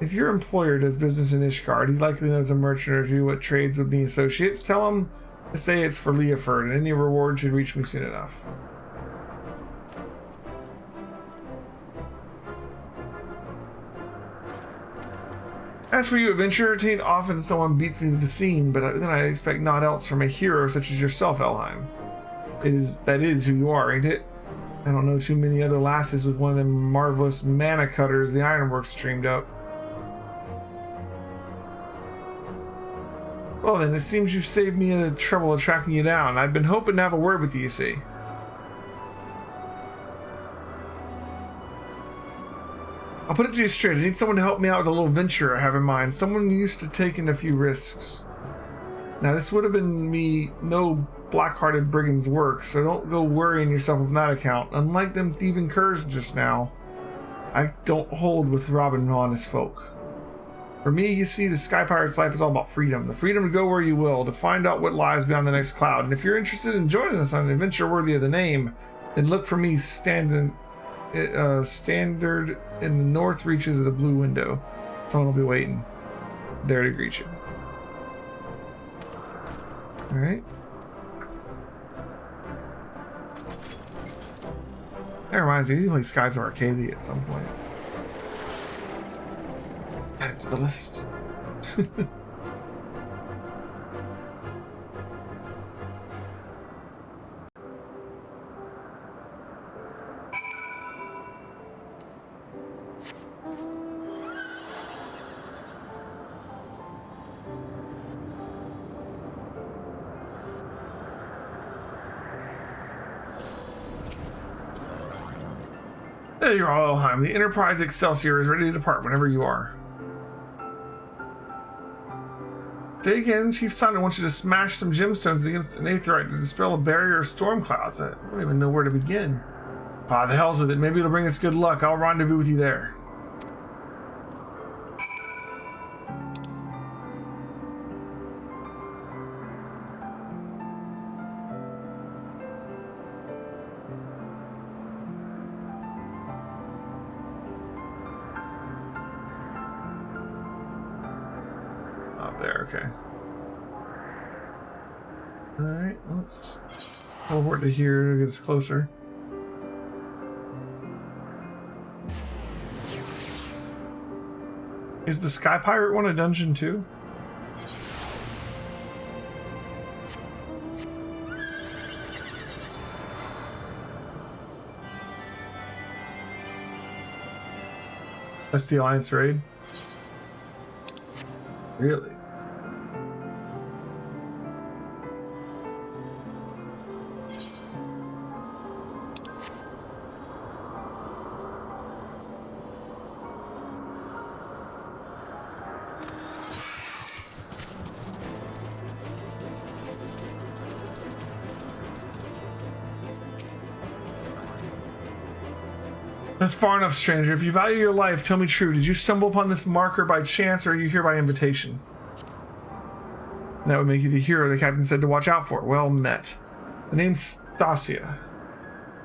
Speaker 1: If your employer does business in Ishgard, he likely knows a merchant or two what trades with me associates. Tell him to say it's for Leoford, and any reward should reach me soon enough. As for you, adventurer, 'tain't often someone beats me to the scene, but then I expect naught else from a hero such as yourself, Elheim. That is who you are, ain't it? I don't know too many other lasses with one of them marvelous mana cutters the Ironworks streamed up. Well then, it seems you've saved me the trouble of tracking you down. I'd been hoping to have a word with you see. I'll put it to you straight. I need someone to help me out with a little venture I have in mind. Someone used to taking a few risks. Now, this would have been me no black-hearted brigand's work, so don't go worrying yourself on that account. Unlike them thieving curs just now, I don't hold with robbing honest folk. For me, you see, the Sky Pirate's life is all about freedom. The freedom to go where you will, to find out what lies beyond the next cloud. And if you're interested in joining us on an adventure worthy of the name, then look for me standard in the north reaches of the blue window. Someone will be waiting there to greet you. Alright. That reminds me, you can play Skies of Arcadia at some point. Add it to the list. There you are, Elheim. The Enterprise Excelsior is ready to depart whenever you are. Say again, Chief Sonder wants you to smash some gemstones against an aetheryte to dispel a barrier of storm clouds. I don't even know where to begin. Ah, the hell's with it. Maybe it'll bring us good luck. I'll rendezvous with you there. Okay. Alright, let's forward to here to get us closer. Is the Sky Pirate one a dungeon too? That's the Alliance raid? Really? That's far enough, stranger. If you value your life, tell me true. Did you stumble upon this marker by chance, or are you here by invitation? That would make you the hero the captain said to watch out for. Well met. The name's Stasia.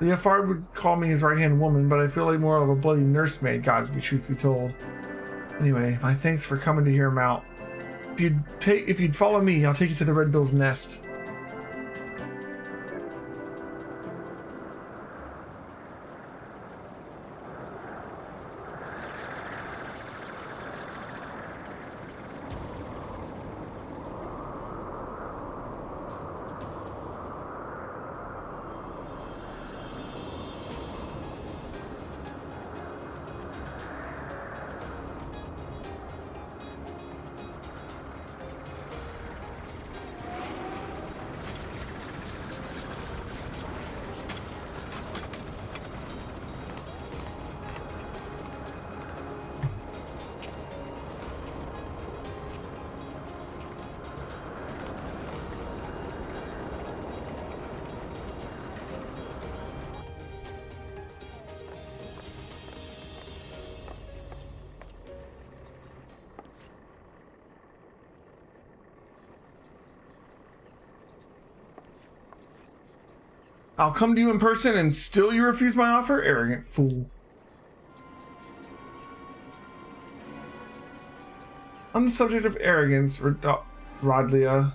Speaker 1: Leofard would call me his right-hand woman, but I feel like more of a bloody nursemaid, gods be truth be told. Anyway, my thanks for coming to hear him out. If you'd follow me, I'll take you to the Red Bill's nest. I'll come to you in person and still you refuse my offer? Arrogant fool. On the subject of arrogance, Rodlia,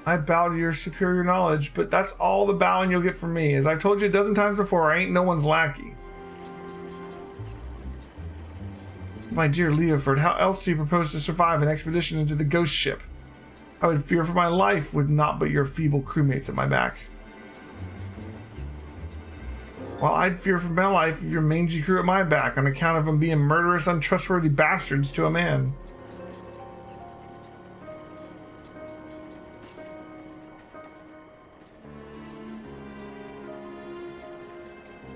Speaker 1: I bow to your superior knowledge, but that's all the bowing you'll get from me. As I've told you a dozen times before, I ain't no one's lackey. My dear Leoford, how else do you propose to survive an expedition into the ghost ship? I would fear for my life with naught but your feeble crewmates at my back. Well, I'd fear for my life with your mangy crew at my back on account of them being murderous, untrustworthy bastards to a man.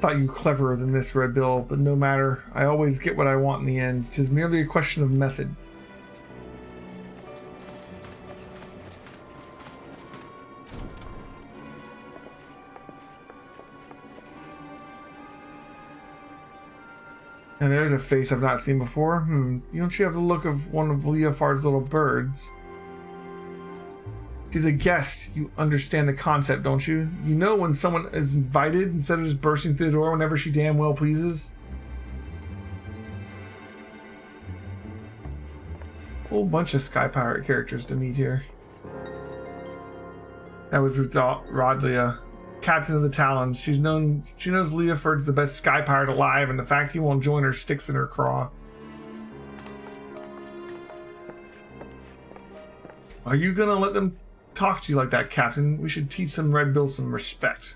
Speaker 1: Thought you cleverer than this, Red Bill, but no matter. I always get what I want in the end. 'Tis merely a question of method. And there's a face I've not seen before. Don't you have the look of one of Leofard's little birds? She's a guest. You understand the concept, don't you? You know when someone is invited instead of just bursting through the door whenever she damn well pleases? Whole bunch of Sky Pirate characters to meet here. That was Rodlia, Captain of the Talons. She knows Leofard's the best Sky Pirate alive, and the fact he won't join her sticks in her craw. Are you gonna let them talk to you like that, Captain? We should teach some Red Bill some respect.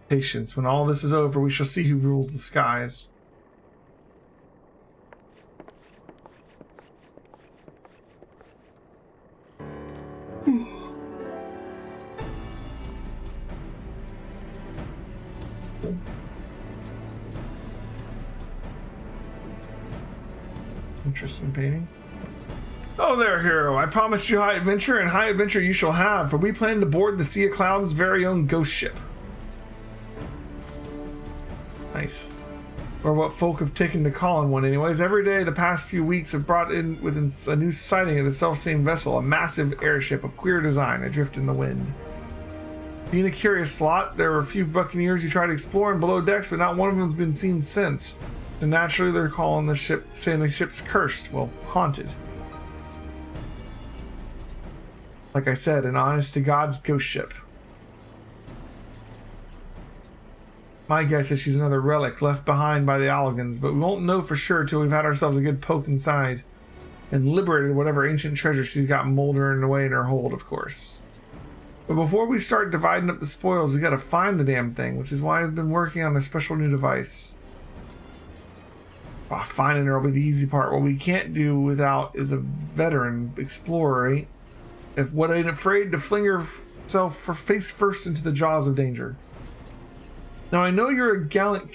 Speaker 1: Patience. When all this is over, we shall see who rules the skies. Interesting painting. Oh there, hero. I promised you high adventure, and high adventure you shall have, for we plan to board the Sea of Clouds' very own ghost ship. Nice. Or what folk have taken to calling one anyways. Every day the past few weeks have brought in within a new sighting of the self-same vessel, a massive airship of queer design adrift in the wind. Being a curious lot, there were a few buccaneers who tried exploring below decks, but not one of them's been seen since. So naturally they're calling the ship, saying the ship's cursed, well, haunted. Like I said, an honest-to-God's ghost ship. My guess is she's another relic left behind by the Allagans, but we won't know for sure till we've had ourselves a good poke inside and liberated whatever ancient treasure she's got moldering away in her hold, of course. But before we start dividing up the spoils, we gotta find the damn thing, which is why I've been working on a special new device. Finding her will be the easy part. What we can't do without is a veteran explorer, eh? If what ain't afraid to fling herself face first into the jaws of danger. Now I know you're a gallant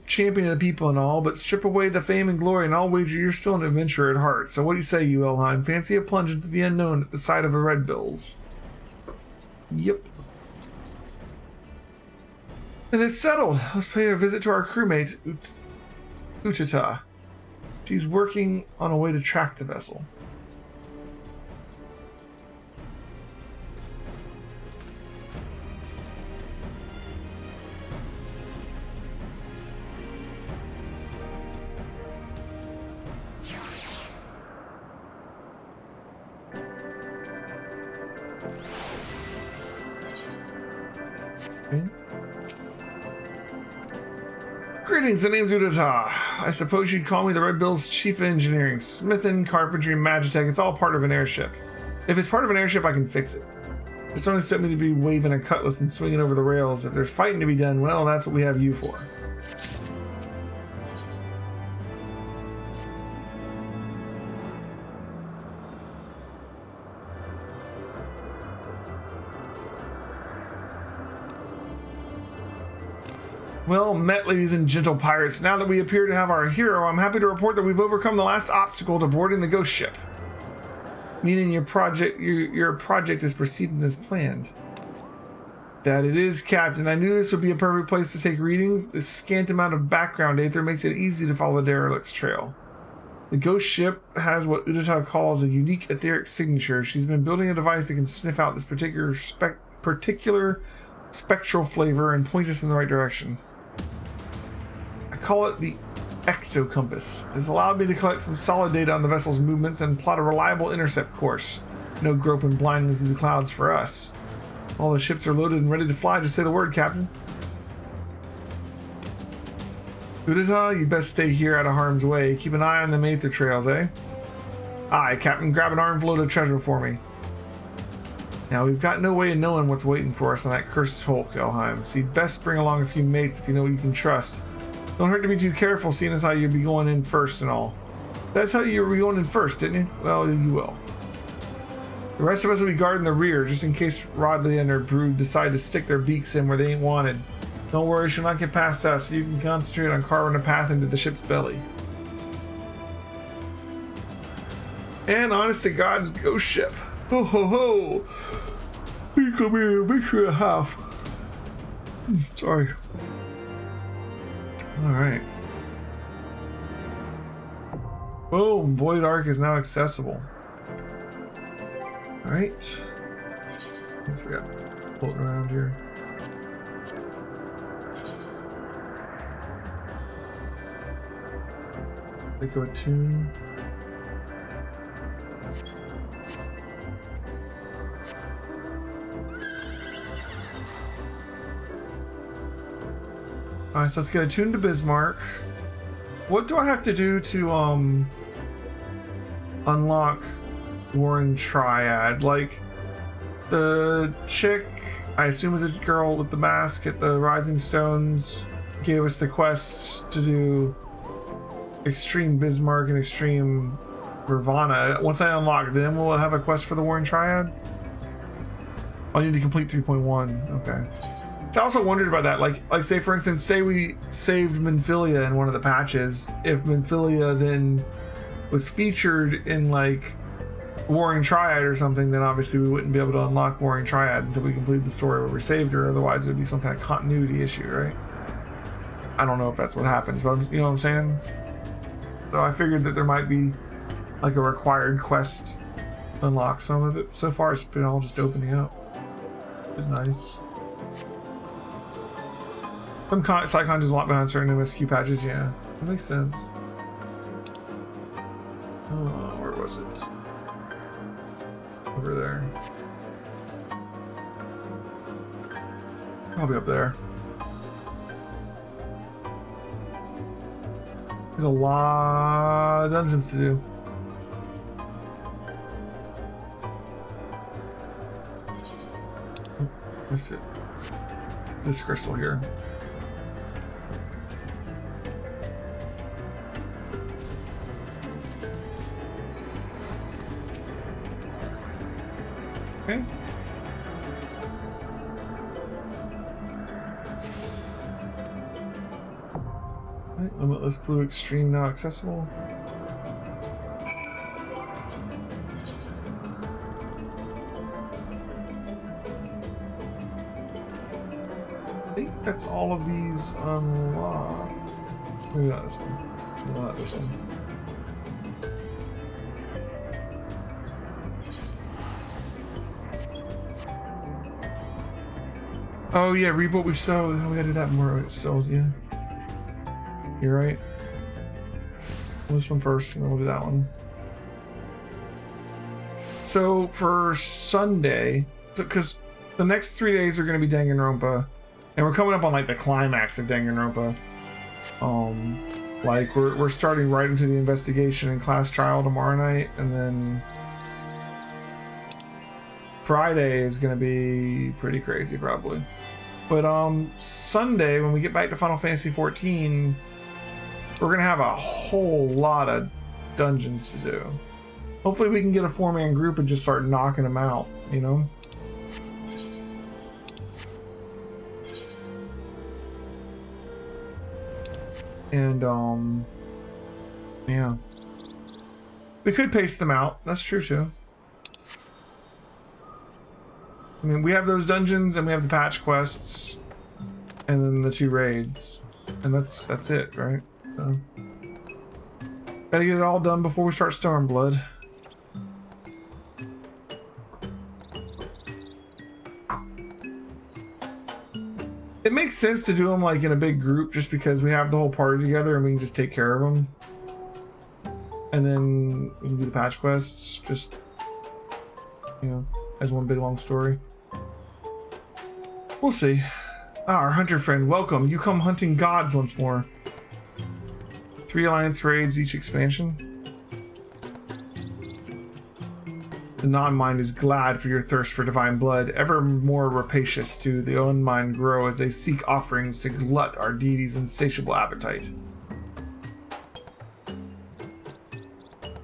Speaker 1: champion of the people and all, but strip away the fame and glory and I'll wager you're still an adventurer at heart. So what do you say, you Elheim? Fancy a plunge into the unknown at the sight of a Red Bills? Yep. Then it's settled. Let's pay a visit to our crewmate, Utata. She's working on a way to track the vessel. Greetings, the name's Udata. I suppose you'd call me the Red Bill's chief of engineering. Smithing, carpentry, magitech, it's all part of an airship. If it's part of an airship, I can fix it. Just don't expect me to be waving a cutlass and swinging over the rails. If there's fighting to be done, well, that's what we have you for. Well met, ladies and gentle pirates. Now that we appear to have our hero, I'm happy to report that we've overcome the last obstacle to boarding the ghost ship. Meaning your project is proceeding as planned. That it is, Captain. I knew this would be a perfect place to take readings. This scant amount of background aether makes it easy to follow the derelict's trail. The ghost ship has what Udata calls a unique etheric signature. She's been building a device that can sniff out this particular spectral flavor and point us in the right direction. I call it the Ecto Compass. It's allowed me to collect some solid data on the vessel's movements and plot a reliable intercept course. No groping blindly through the clouds for us. All the ships are loaded and ready to fly. Just say the word, Captain. Udita, you best stay here out of harm's way. Keep an eye on the Mather trails, eh? Aye, Captain. Grab an armful of treasure for me. Now, we've got no way of knowing what's waiting for us on that cursed hulk, Elheim, so you'd best bring along a few mates if you know you can trust. Don't hurt to be too careful, seeing as how you'll be going in first and all. That's how you were going in first, didn't you? Well, you will. The rest of us will be guarding the rear, just in case Rodley and her brood decide to stick their beaks in where they ain't wanted. Don't worry, she'll not get past us, so you can concentrate on carving a path into the ship's belly. And honest to God's ghost ship. Ho ho ho! We come here, make sure a half. Sorry. Alright. Boom! Void Ark is now accessible. Alright. Guess we got floating around here. They go attune. Alright, so let's get attuned to Bismarck. What do I have to do to unlock Warring Triad? Like, the chick, I assume is a girl with the mask at the Rising Stones, gave us the quests to do Extreme Bismarck and Extreme Ravana. Once I unlock them, will I have a quest for the Warring Triad? I need to complete 3.1. Okay. So I also wondered about that. Like say for instance, say we saved Minfilia in one of the patches. If Minfilia then was featured in like Warring Triad or something, then obviously we wouldn't be able to unlock Warring Triad until we complete the story where we saved her. Otherwise, it would be some kind of continuity issue, right? I don't know if that's what happens, but you know what I'm saying? So I figured that there might be like a required quest to unlock some of it. So far, it's been all just opening up. It's nice. Some Psychon is a lot behind certain MSQ patches, yeah. That makes sense. Oh, where was it? Over there. Probably up there. There's a lot of dungeons to do. Oh, missed it. This crystal here. Okay. Right, Limitless Clue Extreme now accessible. I think that's all of these unlocked. Maybe not this one. Maybe not this one. Oh yeah, reap what we sow. We gotta do that more still, yeah. You're right. This one first, and then we'll do that one. So for Sunday, because the next 3 days are gonna be Danganronpa, and we're coming up on like the climax of Danganronpa. Like we're starting right into the investigation and class trial tomorrow night, and then Friday is gonna be pretty crazy probably. But Sunday, when we get back to Final Fantasy XIV, we're gonna have a whole lot of dungeons to do. Hopefully we can get a 4-man group and just start knocking them out, you know? And yeah. We could pace them out, that's true too. I mean, we have those dungeons, and we have the patch quests, and then the 2 raids, and that's it, right? So, gotta get it all done before we start Stormblood. It makes sense to do them like in a big group just because we have the whole party together and we can just take care of them. And then we can do the patch quests just, you know, as one big long story. We'll see. Ah, our hunter friend, welcome. You come hunting gods once more. 3 alliance raids each expansion. The non-mind is glad for your thirst for divine blood. Ever more rapacious do the unmind grow as they seek offerings to glut our deity's insatiable appetite.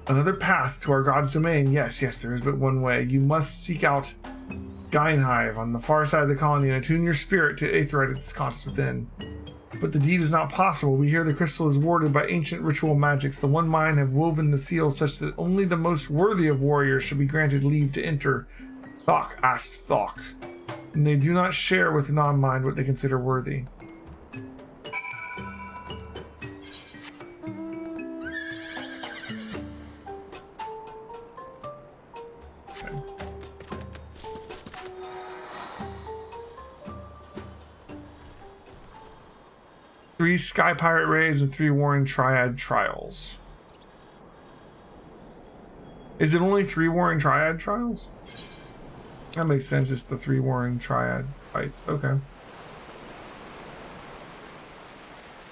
Speaker 1: Another path to our god's domain. Yes, there is but one way. You must seek out Geinhive on the far side of the colony and attune your spirit to Aetherite its constant within. But the deed is not possible. We hear the crystal is warded by ancient ritual magics. The One Mind have woven the seal such that only the most worthy of warriors should be granted leave to enter. Thok asked Thok, and they do not share with the non-mind what they consider worthy. Okay. 3 Sky Pirate raids and 3 Warring Triad trials. Is it only 3 Warring Triad trials? That makes sense. It's the 3 Warring Triad fights. Okay.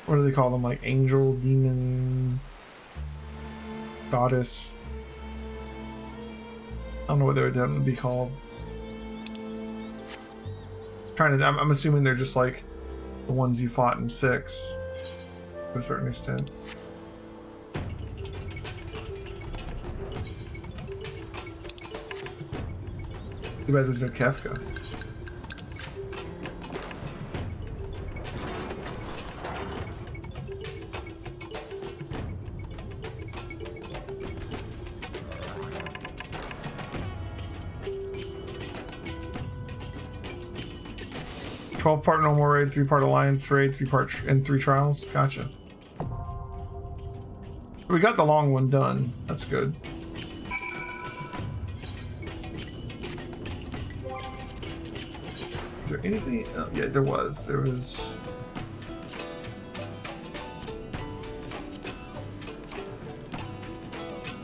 Speaker 1: What do they call them? Like angel, demon, goddess. I don't know what they would be called. I'm assuming they're just like the ones you fought in 6 to a certain extent. Too bad there's no Kefka. Part normal raid, 3-part alliance raid, 3 trials. Gotcha. We got the long one done. That's good. Is there anything? Oh, yeah, there was.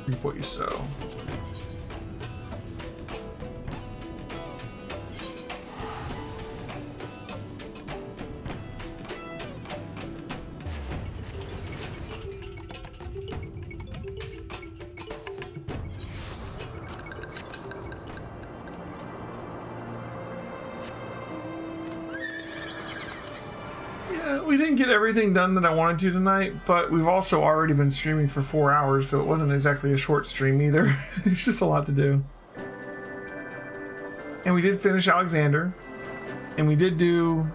Speaker 1: Reap what you sow. We didn't get everything done that I wanted to tonight, but we've also already been streaming for 4 hours, so it wasn't exactly a short stream either. There's just a lot to do. And we did finish Alexander, and we did do,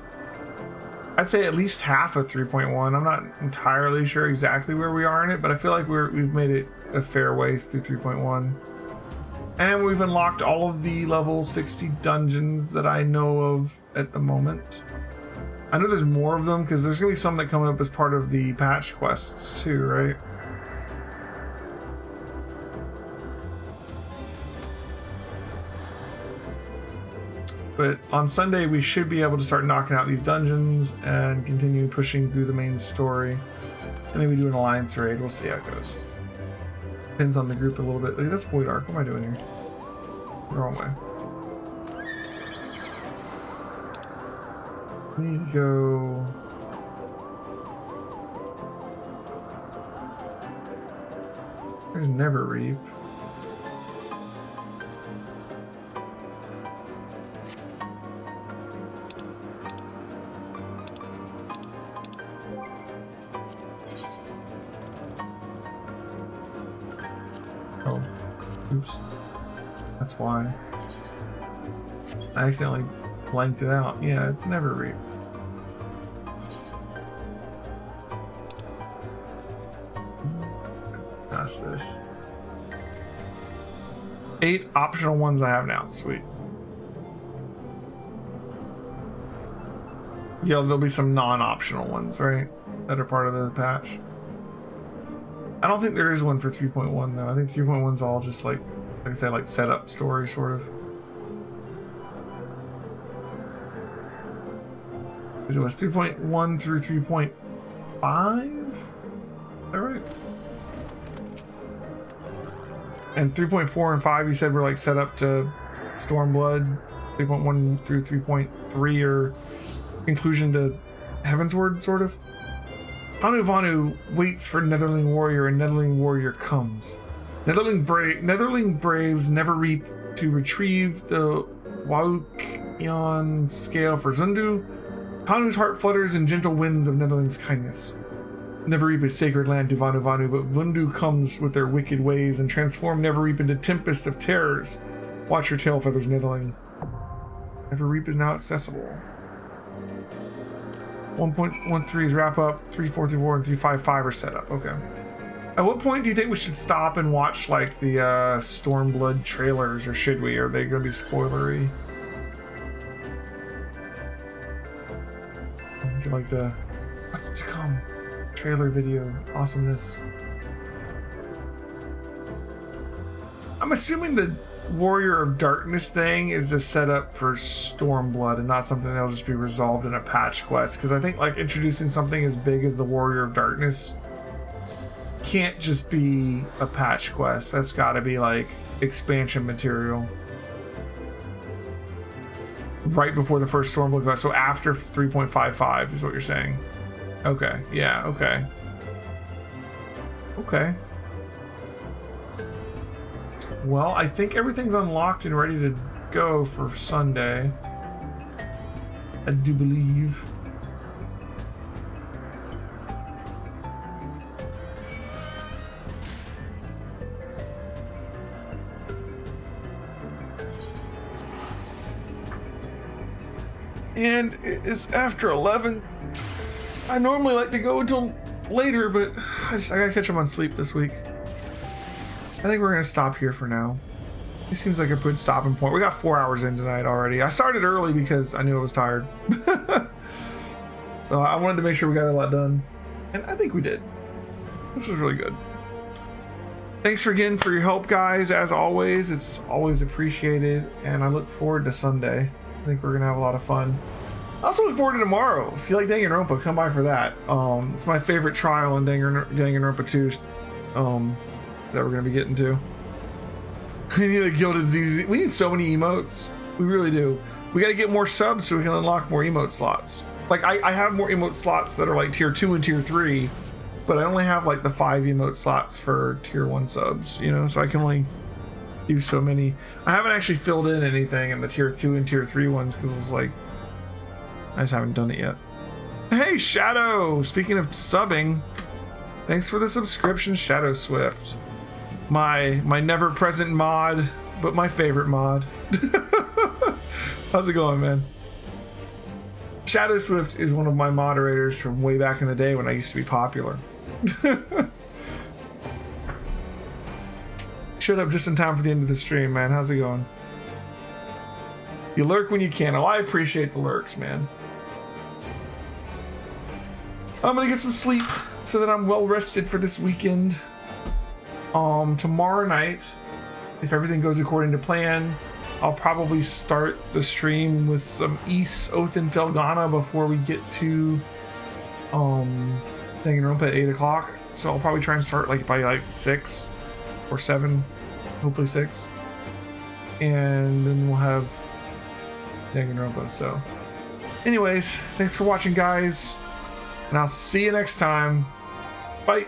Speaker 1: I'd say, at least half of 3.1. I'm not entirely sure exactly where we are in it, but I feel like we've made it a fair ways through 3.1. And we've unlocked all of the level 60 dungeons that I know of at the moment. I know there's more of them because there's going to be some that come up as part of the patch quests too, right? But on Sunday we should be able to start knocking out these dungeons and continue pushing through the main story. And maybe do an alliance raid. We'll see how it goes. Depends on the group a little bit. Look, that's Void Ark. What am I doing here? The wrong way. We need to go. There's Never Reap. Oh, oops. That's why. I accidentally blanked it out. Yeah, it's Never Reap. Past this. 8 optional ones I have now. Sweet. Yeah, there'll be some non-optional ones, right? That are part of the patch. I don't think there is one for 3.1 though. I think 3.1's all just like I said, like setup story sort of. It was 3.1 through 3.5? Is that right? And 3.4 and 5 you said were like set up to Stormblood. 3.1 through 3.3 are conclusion to Heavensward, sort of. Hanu Vanu waits for Netherling Warrior, and Netherling Warrior comes. Netherling Braves never reap to retrieve the Waukyan scale for Zundu. Hanu's heart flutters in gentle winds of Netherling's kindness. Never reap a sacred land to Vanu Vanu, but Vundu comes with their wicked ways and transform Never reap into tempest of terrors. Watch your tail feathers, Netherling. Never reap is now accessible. 1.13's wrap up, 3.434 and 3.55 are set up. Okay. At what point do you think we should stop and watch like the Stormblood trailers, or should we? Are they going to be spoilery? Get like the what's to come trailer video awesomeness. I'm assuming the Warrior of Darkness thing is a setup for Stormblood and not something that'll just be resolved in a patch quest, because I think like introducing something as big as the Warrior of Darkness can't just be a patch quest. That's got to be like expansion material right before the first Stormblood quest, so after 3.55 is what you're saying. Okay, yeah, okay. Okay. Well, I think everything's unlocked and ready to go for Sunday. I do believe. And it's after 11. I normally like to go until later, but I gotta catch up on sleep this week. I think we're gonna stop here for now. It seems like a good stopping point. We got 4 hours in tonight already. I started early because I knew I was tired. So I wanted to make sure we got a lot done. And I think we did. This was really good. Thanks again for your help, guys. As always, it's always appreciated. And I look forward to Sunday. I think we're gonna have a lot of fun. I also look forward to tomorrow. If you like Danganronpa, come by for that. It's my favorite trial in Danganronpa 2 that we're gonna be getting to. We need a Gilded ZZ. We need so many emotes. We really do. We gotta get more subs so we can unlock more emote slots. Like I have more emote slots that are like tier 2 and tier 3, but I only have like the 5 emote slots for tier 1 subs, you know, so I can only do so many. I haven't actually filled in anything in the tier 2 and tier 3 ones because it's like I just haven't done it yet. Hey Shadow, speaking of subbing, thanks for the subscription, Shadow Swift. My never present mod, but my favorite mod. How's it going, man? Shadow Swift is one of my moderators from way back in the day when I used to be popular. Showed up just in time for the end of the stream, man. How's it going? You lurk when you can. Oh, I appreciate the lurks, man. I'm gonna get some sleep so that I'm well rested for this weekend. Tomorrow night, if everything goes according to plan, I'll probably start the stream with some Ys, Oath, and Felghana before we get to Danganronpa at 8 o'clock. So I'll probably try and start like by like 6 or 7, hopefully 6. And then we'll have Danganronpa. So anyways, thanks for watching, guys. And I'll see you next time. Bye.